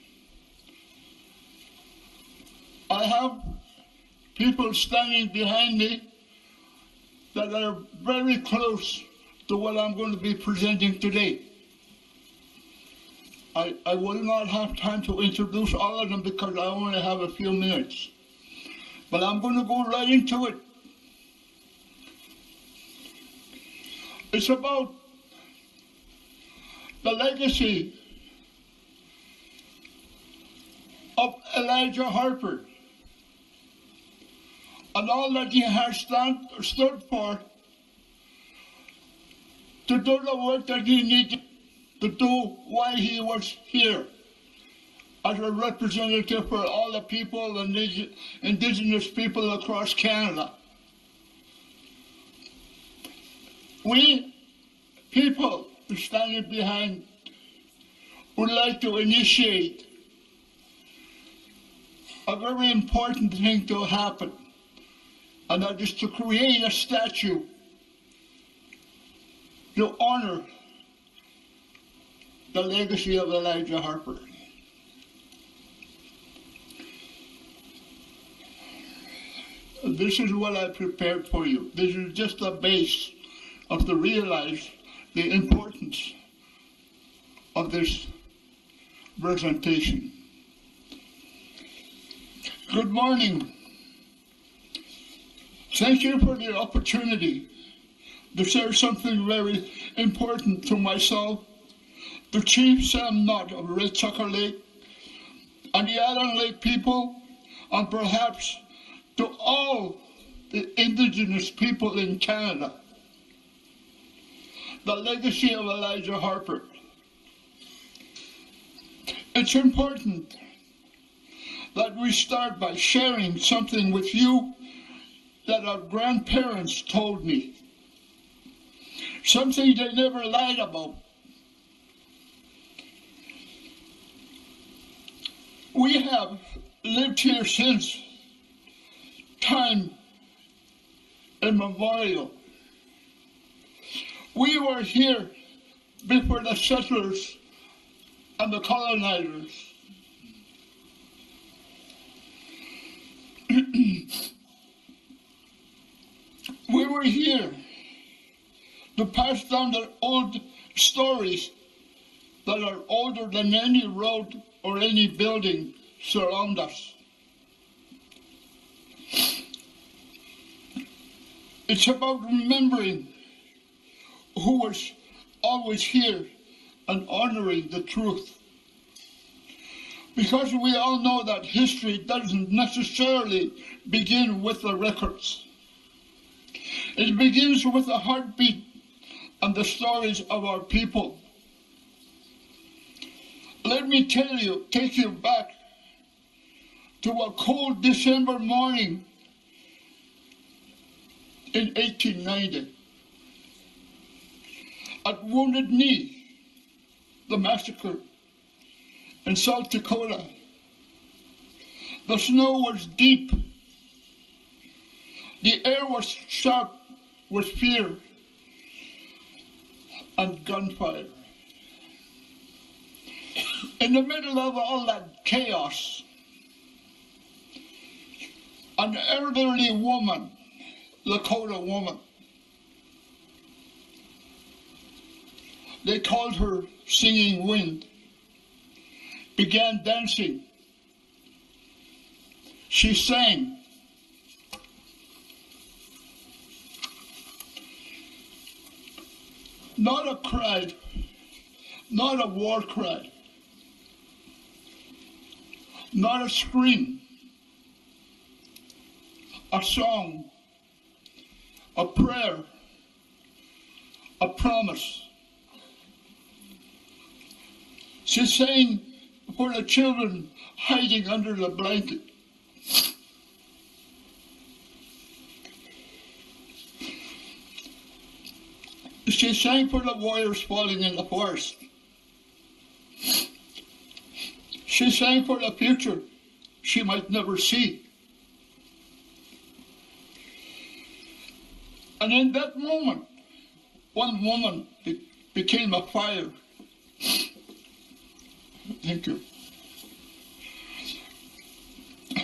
I have people standing behind me that are very close to what I'm going to be presenting today. I will not have time to introduce all of them because I only have a few minutes. But I'm going to go right into it. It's about the legacy of Elijah Harper and all that he has stood for to do the work that he needed to do while he was here as a representative for all the people and Indigenous people across Canada. We people standing behind would like to initiate a very important thing to happen, and that is to create a statue to honor the legacy of Elijah Harper. This is what I prepared for you. This is just a base of to realize the importance of this presentation. Good morning. Thank you for the opportunity to share something very important to myself, the Chief Sam Nutt of Red Sucker Lake, and the Island Lake people, and perhaps to all the Indigenous people in Canada. The legacy of Elijah Harper. It's important that we start by sharing something with you that our grandparents told me. Something they never lied about. We have lived here since time immemorial. We were here before the settlers and the colonizers. We were here to pass down the old stories that are older than any road or any building surround us. It's about remembering who was always here and honoring the truth. Because we all know that history doesn't necessarily begin with the records. It begins with the heartbeat and the stories of our people. Let me take you back to a cold December morning in 1890. At Wounded Knee, the massacre in South Dakota. The snow was deep. The air was sharp with fear and gunfire. In the middle of all that chaos, an elderly woman, Lakota woman, they called her Singing Wind, began dancing. She sang. Not a cry, not a war cry, not a scream, a song, a prayer, a promise. She sang for the children hiding under the blanket. She sang for the warriors falling in the forest. She sang for the future she might never see. And in that moment, one woman became a fire. Thank you.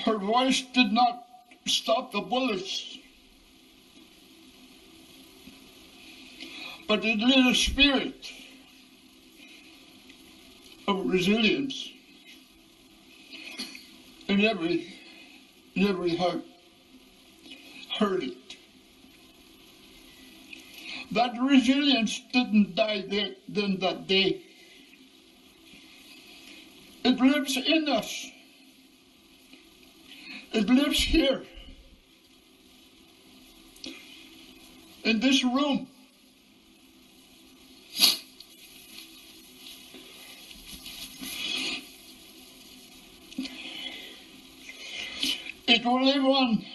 Her voice did not stop the bullets, but it lit a spirit of resilience in every heart. Heard it. That resilience didn't die then that day. It lives in us. It lives here, in this room. It will live on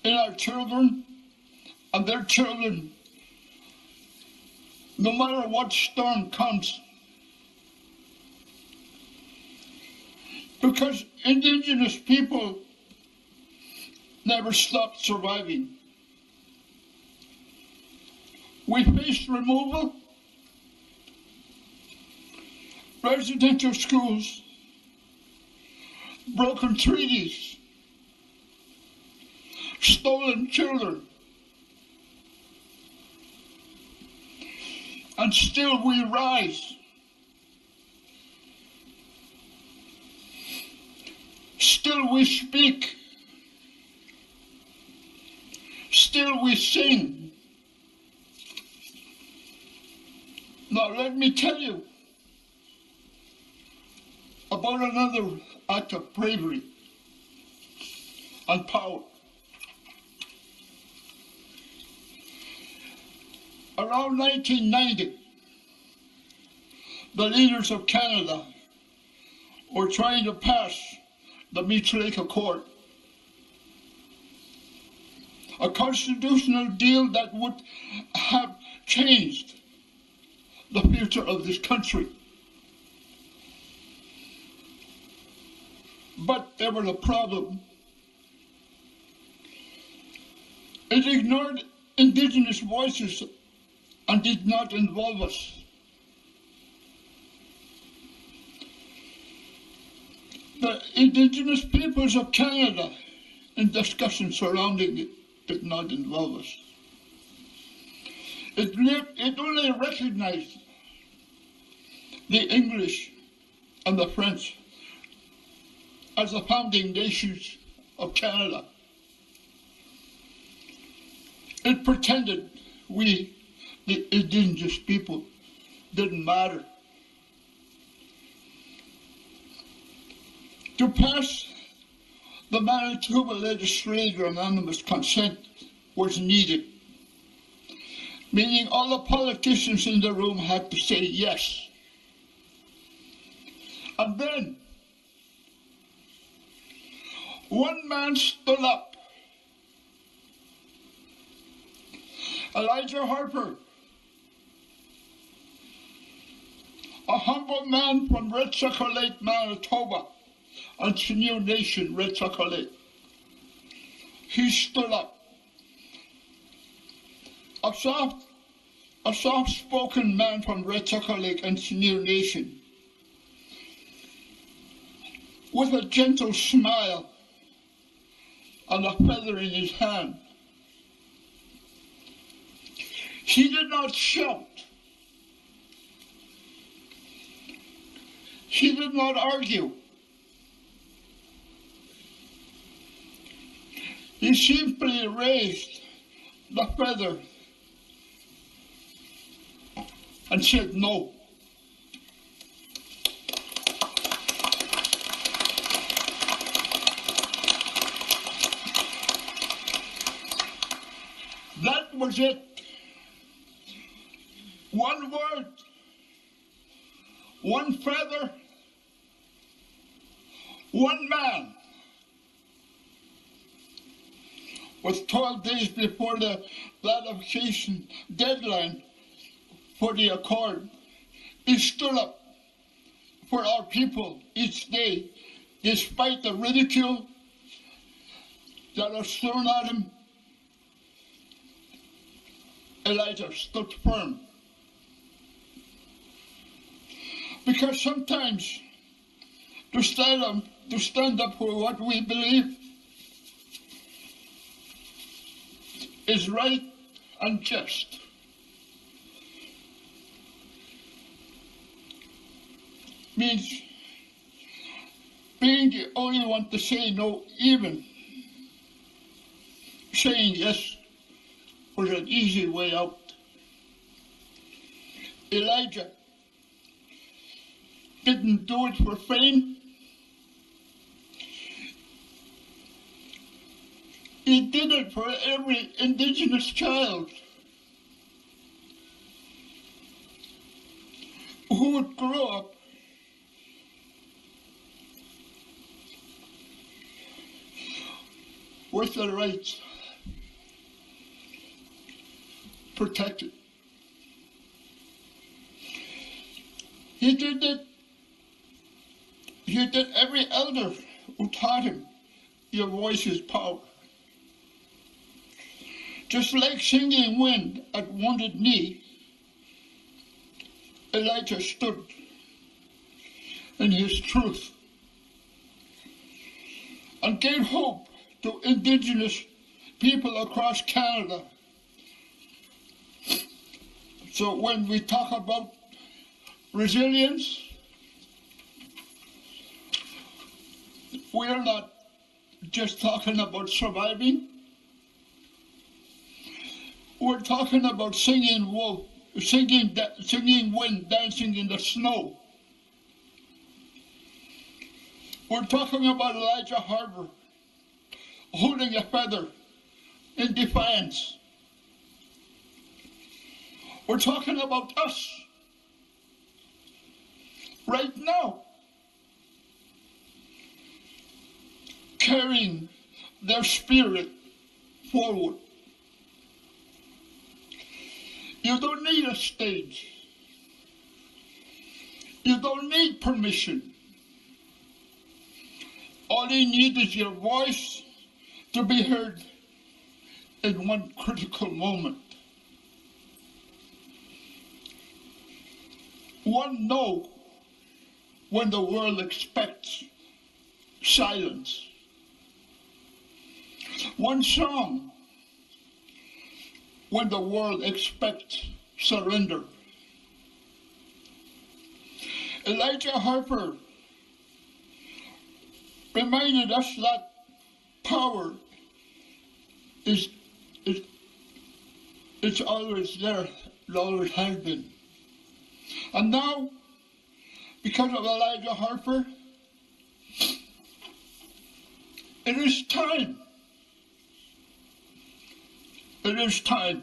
in our children and their children, no matter what storm comes. Because Indigenous people never stopped surviving. We faced removal, residential schools, broken treaties, stolen children, and still we rise. Still we speak. Still we sing. Now let me tell you about another act of bravery and power. Around 1990, the leaders of Canada were trying to pass the Meech Lake Accord, a constitutional deal that would have changed the future of this country. But there was a problem. It ignored Indigenous voices and did not involve us. The Indigenous peoples of Canada, in discussions surrounding it, did not involve us. It only recognized the English and the French as the founding nations of Canada. It pretended we, the Indigenous people, didn't matter. To pass the Manitoba legislature unanimous consent was needed, meaning all the politicians in the room had to say yes. And then one man stood up, Elijah Harper, a humble man from Red Sucker Lake, Manitoba, and Chinook Nation, Red Sucker Lake. He stood up. A soft-spoken man from Red Sucker Lake and Chinook Nation, with a gentle smile and a feather in his hand. He did not shout. He did not argue. He simply raised the feather and said no. That was it. One word, one feather, one man. With 12 days before the ratification deadline for the accord, he stood up for our people each day, despite the ridicule that was thrown at him. Elijah stood firm. Because sometimes to stand up for what we believe is right and just. Means being the only one to say no, even saying yes was an easy way out. Elijah didn't do it for fame. He did it for every Indigenous child who would grow up with their rights protected. He did it. He did every elder who taught him your voice is power. Just like singing wind at wounded knee, Elijah stood in his truth and gave hope to Indigenous people across Canada. So when we talk about resilience, we are not just talking about surviving. We're talking about singing wind, dancing in the snow. We're talking about Elijah Harper holding a feather in defiance. We're talking about us right now, carrying their spirit forward. You don't need a stage. You don't need permission. All you need is your voice to be heard in one critical moment. One no when the world expects silence. One song when the world expects surrender. Elijah Harper reminded us that power is always there, it always has been. And now, because of Elijah Harper, it is time. It is time.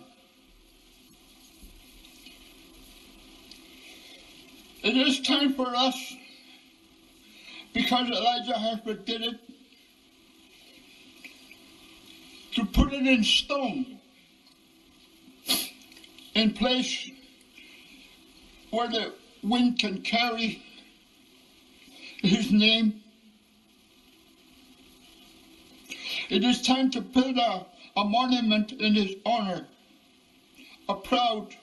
It is time for us, because Elijah Harper did it, to put it in stone, in place where the wind can carry his name. It is time to build a monument in his honor, a proud,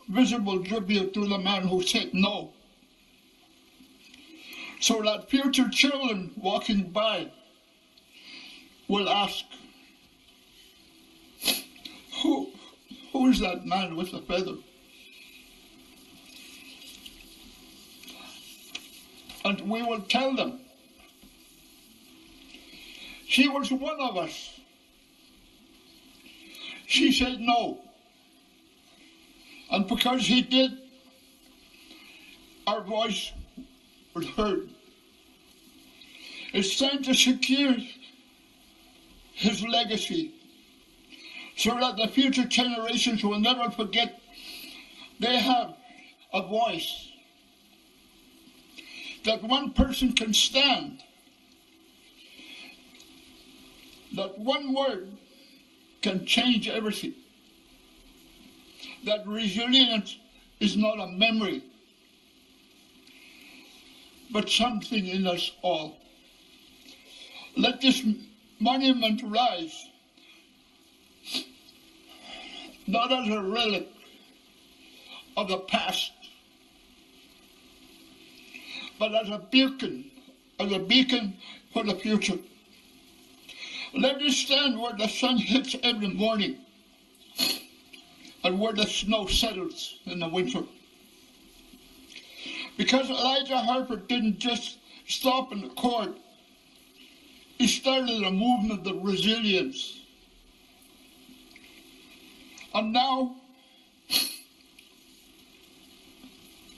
visible tribute to the man who said no, so that future children walking by will ask, who is that man with the feather? And we will tell them, she was one of us. She said no. And because he did, our voice was heard. It's time to secure his legacy so that the future generations will never forget they have a voice. That one person can stand. That one word can change everything. That resilience is not a memory. but something in us all. Let this monument rise, not as a relic of the past, but as a beacon for the future. Let it stand where the sun hits every morning and where the snow settles in the winter. Because Elijah Harper didn't just stop in the court, he started a movement of resilience. And now,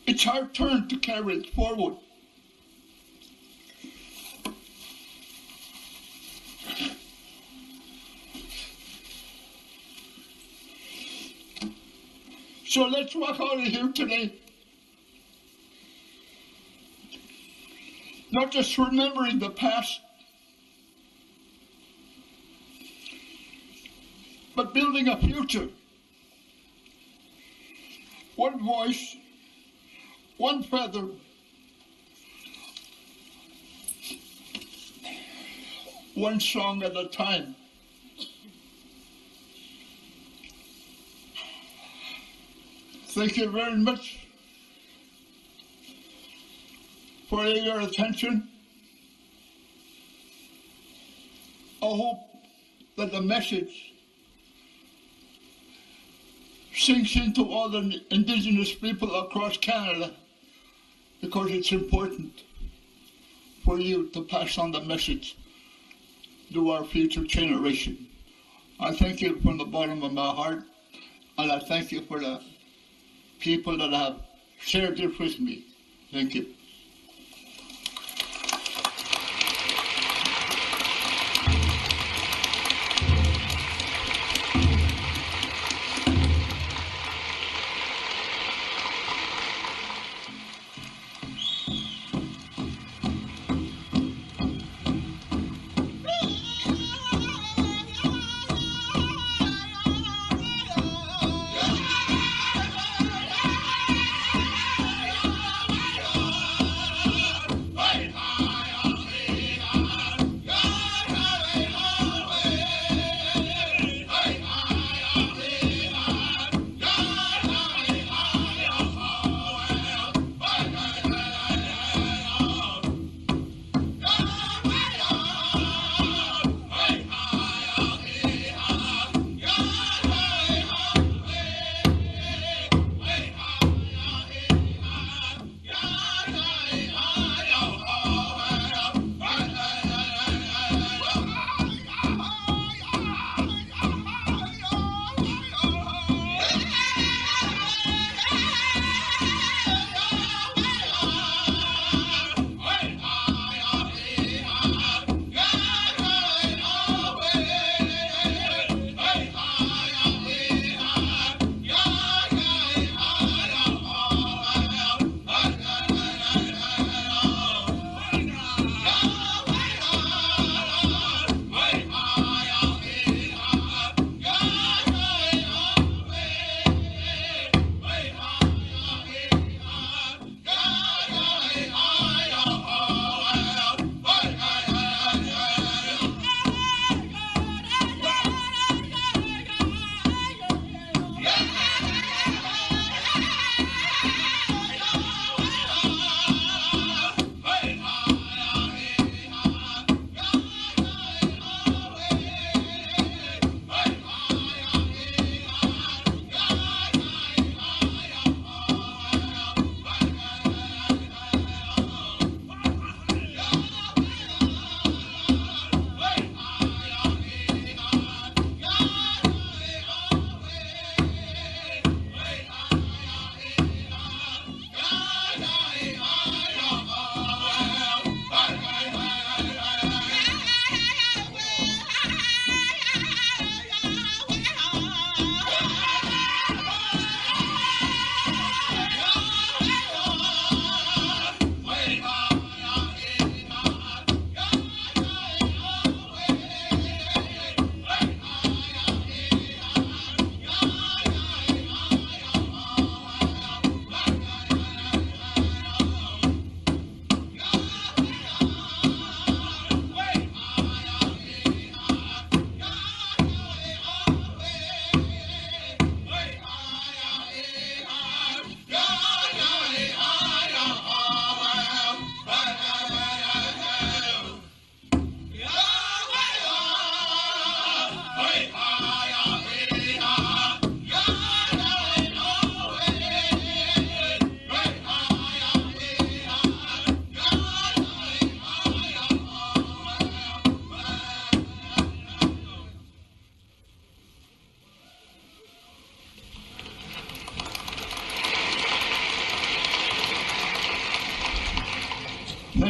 it's our turn to carry it forward. So let's walk out of here today, not just remembering the past, but building a future. One voice, one feather, one song at a time. Thank you very much for your attention. I hope that the message sinks into all the Indigenous people across Canada, because it's important for you to pass on the message to our future generation. I thank you from the bottom of my heart, and I thank you for the people that have shared this with me. Thank you.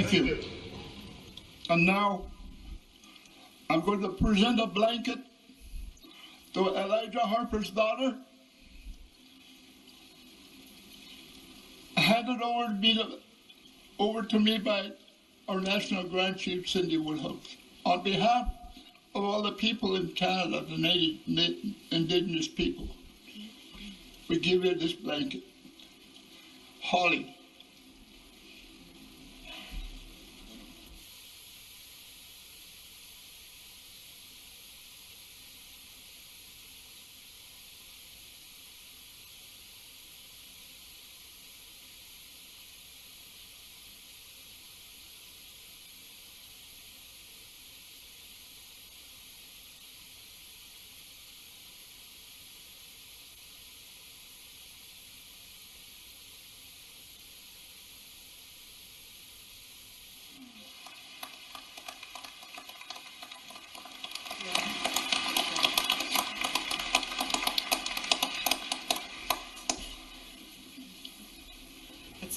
Thank you. And now, I'm going to present a blanket to Elijah Harper's daughter. Handed over to me by our National Grand Chief, Cindy Woodhouse. On behalf of all the people in Canada, the Native Indigenous people, we give you this blanket. Holly.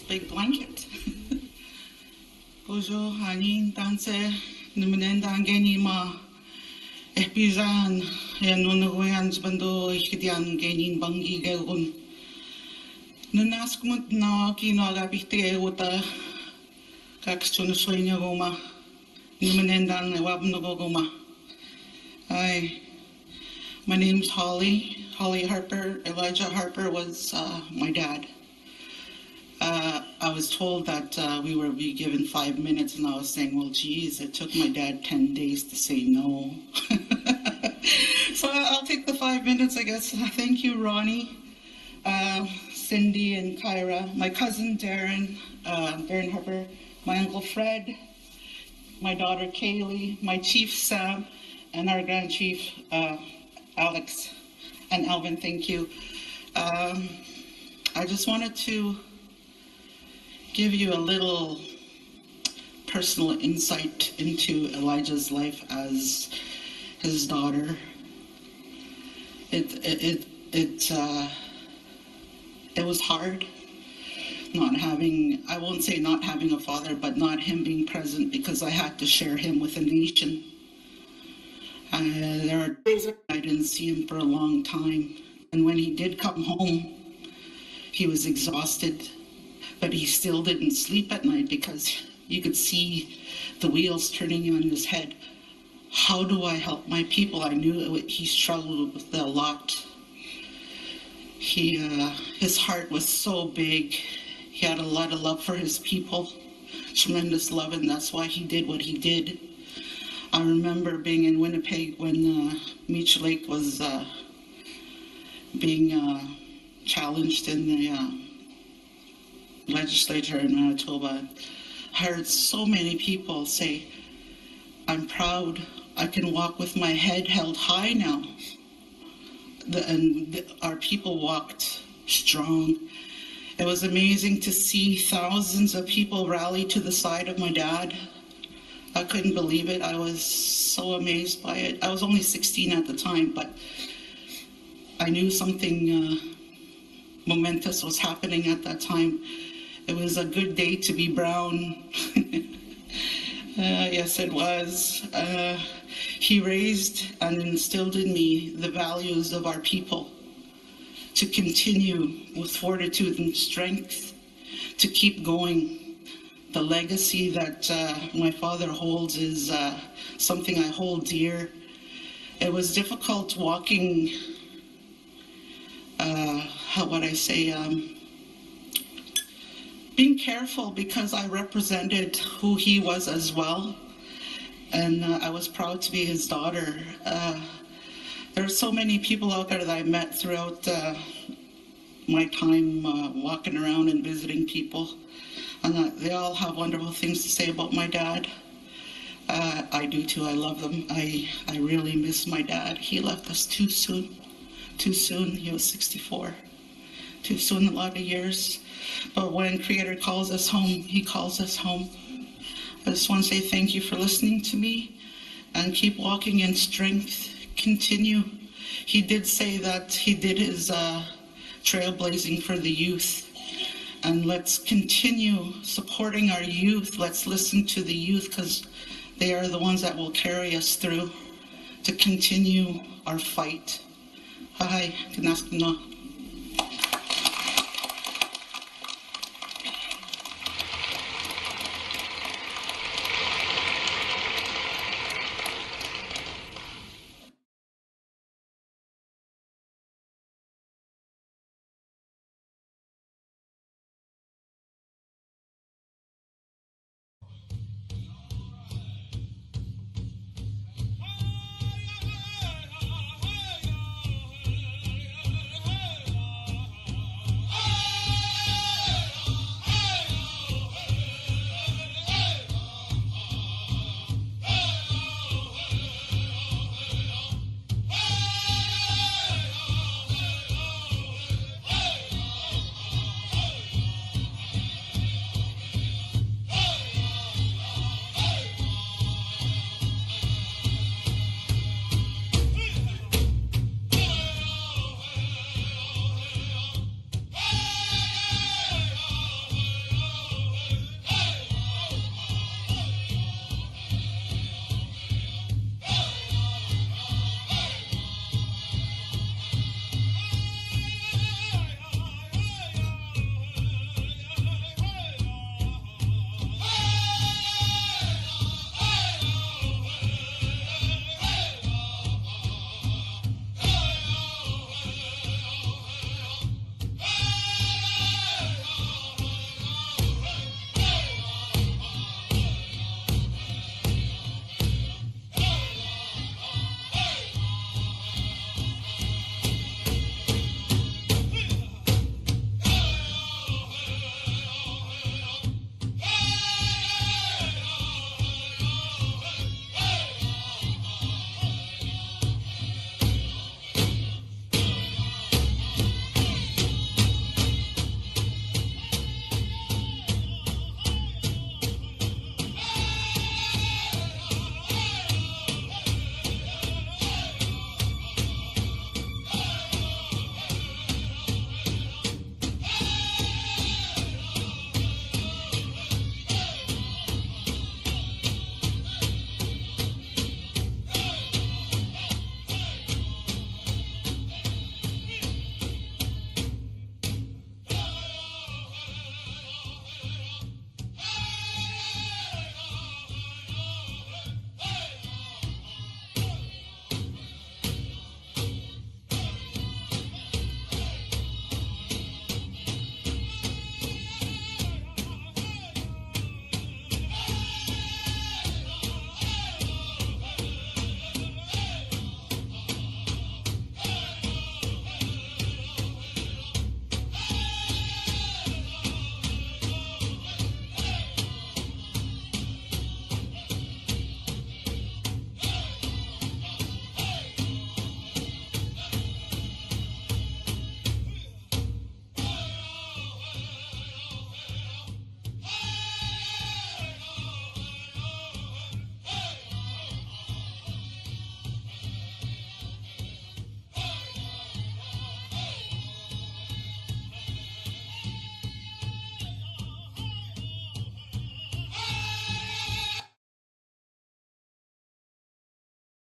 Big blanket. Bojo hanin danse numenen dangeni ma epizan nonogoyan bando ikdian genin bangi gegun nunaskmut na kinoga bihte uta kakstun soinya goma numenen dan wabno goma. Hi, my name's Holly Harper. Elijah Harper was my dad. I was told that we were be given 5 minutes, and I was saying, well, geez, it took my dad 10 days to say no. So I'll take the 5 minutes, I guess. Thank you, Ronnie, Cindy, and Kyra, my cousin Darren Harper, my uncle Fred, my daughter Kaylee, my chief Sam, and our grand chief Alex and Alvin. Thank you. I just wanted to give you a little personal insight into Elijah's life as his daughter. It was hard not having, I won't say not having a father, but not him being present, because I had to share him with a nation. There are days I didn't see him for a long time, and when he did come home, he was exhausted. But he still didn't sleep at night because you could see the wheels turning in his head. How do I help my people? I knew he struggled with a lot. His heart was so big. He had a lot of love for his people, tremendous love, and that's why he did what he did. I remember being in Winnipeg when Meech Lake was being challenged in the legislature in Manitoba. I heard so many people say, I'm proud, I can walk with my head held high now. Our people walked strong. It was amazing to see thousands of people rally to the side of my dad. I couldn't believe it. I was so amazed by it. I was only 16 at the time, but I knew something momentous was happening at that time. It was a good day to be brown. Yes, it was. He raised and instilled in me the values of our people, to continue with fortitude and strength, to keep going. The legacy that my father holds is something I hold dear. It was difficult walking, being careful, because I represented who he was as well, and I was proud to be his daughter. There are so many people out there that I met throughout my time walking around and visiting people, and they all have wonderful things to say about my dad. I do too. I love them. I really miss my dad. He left us too soon. Too soon. He was 64. Too soon, a lot of years. But when Creator calls us home, he calls us home. I just want to say thank you for listening to me, and keep walking in strength. Continue. He did say that he did his trailblazing for the youth, And let's continue supporting our youth. Let's listen to the youth, because they are the ones that will carry us through to continue our fight. Hi, Kanaskana.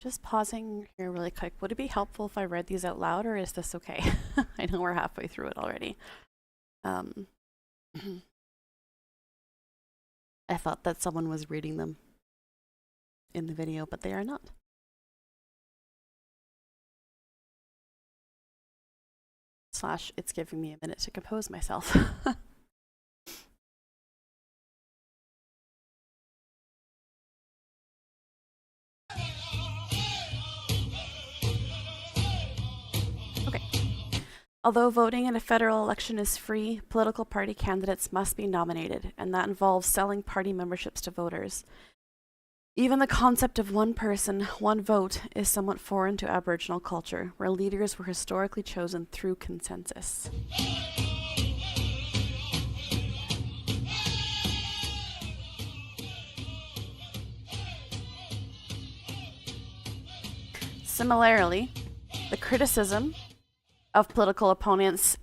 Just pausing here really quick. Would it be helpful if I read these out loud, or is this okay? I know we're halfway through it already. I thought that someone was reading them in the video, but they are not. Slash, it's giving me a minute to compose myself. Okay. Although voting in a federal election is free, political party candidates must be nominated, and that involves selling party memberships to voters. Even the concept of one person, one vote is somewhat foreign to Aboriginal culture, where leaders were historically chosen through consensus. Similarly, the criticism of political opponents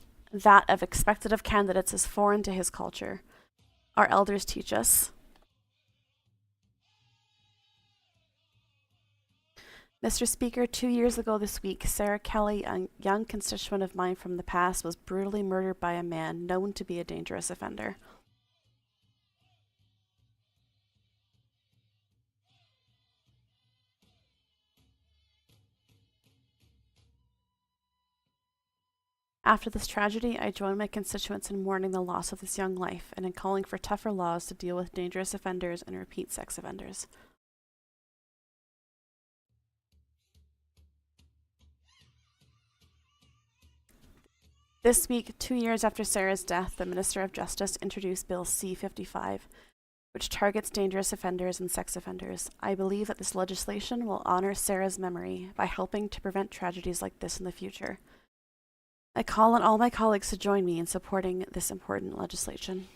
that of expected of candidates is foreign to his culture. Our elders teach us. Mr. Speaker, 2 years ago this week, Sarah Kelly, a young constituent of mine from the past, was brutally murdered by a man known to be a dangerous offender. After this tragedy, I joined my constituents in mourning the loss of this young life and in calling for tougher laws to deal with dangerous offenders and repeat sex offenders. This week, 2 years after Sarah's death, the Minister of Justice introduced Bill C-55, which targets dangerous offenders and sex offenders. I believe that this legislation will honor Sarah's memory by helping to prevent tragedies like this in the future. I call on all my colleagues to join me in supporting this important legislation.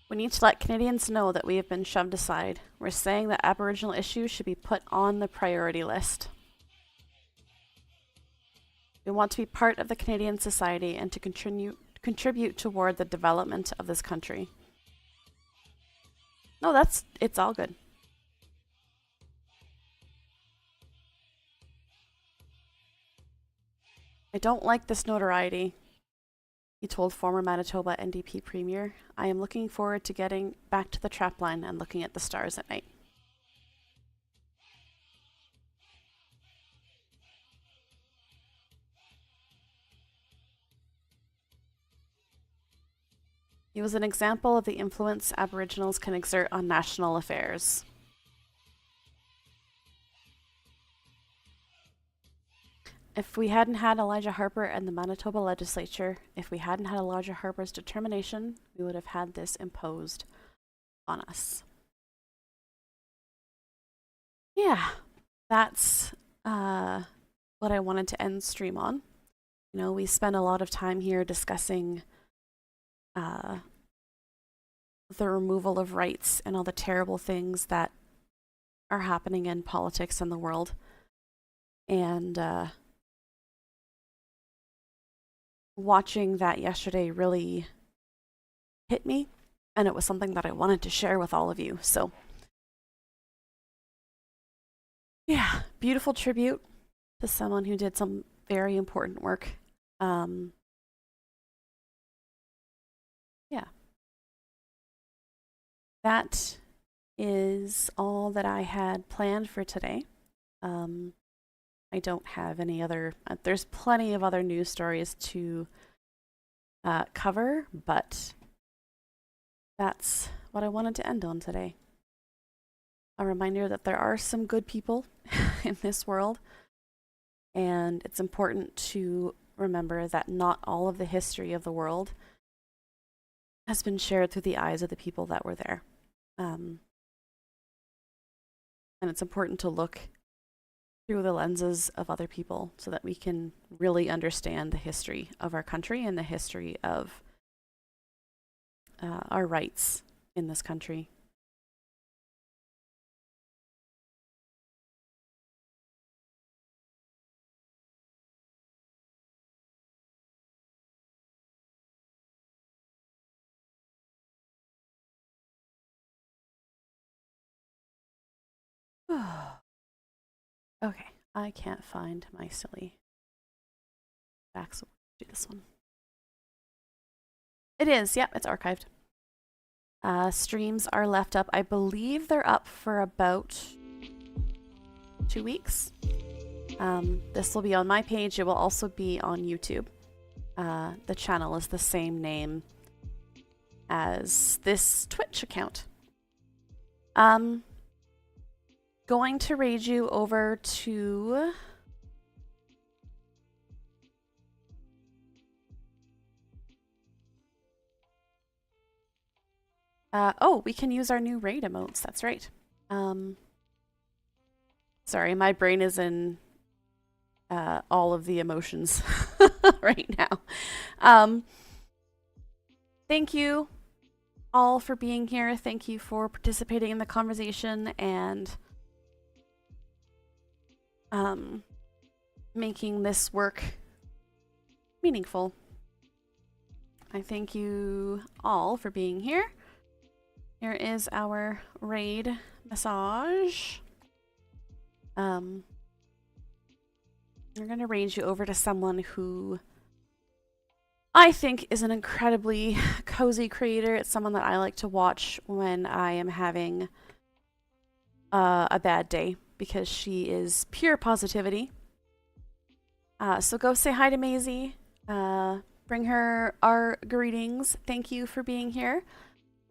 We need to let Canadians know that we have been shoved aside. We're saying that Aboriginal issues should be put on the priority list. We want to be part of the Canadian society and to contribute toward the development of this country. No, it's all good. I don't like this notoriety, he told former Manitoba NDP Premier. I am looking forward to getting back to the trapline and looking at the stars at night. He was an example of the influence Aboriginals can exert on national affairs. If we hadn't had Elijah Harper and the Manitoba legislature, if we hadn't had Elijah Harper's determination, we would have had this imposed on us. Yeah, that's what I wanted to end stream on. You know, we spent a lot of time here discussing the removal of rights and all the terrible things that are happening in politics and the world. And watching that yesterday really hit me, and it was something that I wanted to share with all of you. So yeah, beautiful tribute to someone who did some very important work. Yeah. That is all that I had planned for today. I don't have any other, there's plenty of other news stories to cover, but that's what I wanted to end on today. A reminder that there are some good people in this world, and it's important to remember that not all of the history of the world has been shared through the eyes of the people that were there. And it's important to look through the lenses of other people so that we can really understand the history of our country and the history of our rights in this country. Okay, I can't find my silly back, so let's do this one. It is, yep, it's archived. Streams are left up. I believe they're up for about 2 weeks. This will be on my page. It will also be on YouTube. The channel is the same name as this Twitch account. Going to raid you over to oh, we can use our new raid emotes. That's right. Sorry, my brain is in all of the emotions right now. Thank you all for being here. Thank you for participating in the conversation and making this work meaningful. I thank you all for being here. Here is our raid massage. We're going to range you over to someone who I think is an incredibly cozy creator. It's someone that I like to watch when I am having a bad day because she is pure positivity. So go say hi to Maisie. Bring her our greetings. Thank you for being here.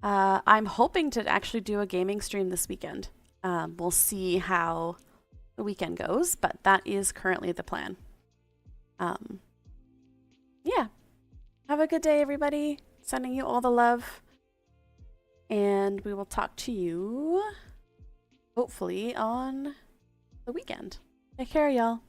I'm hoping to actually do a gaming stream this weekend. We'll see how the weekend goes, but that is currently the plan. Yeah. Have a good day, everybody. Sending you all the love. And we will talk to you hopefully on the weekend. Take care, y'all.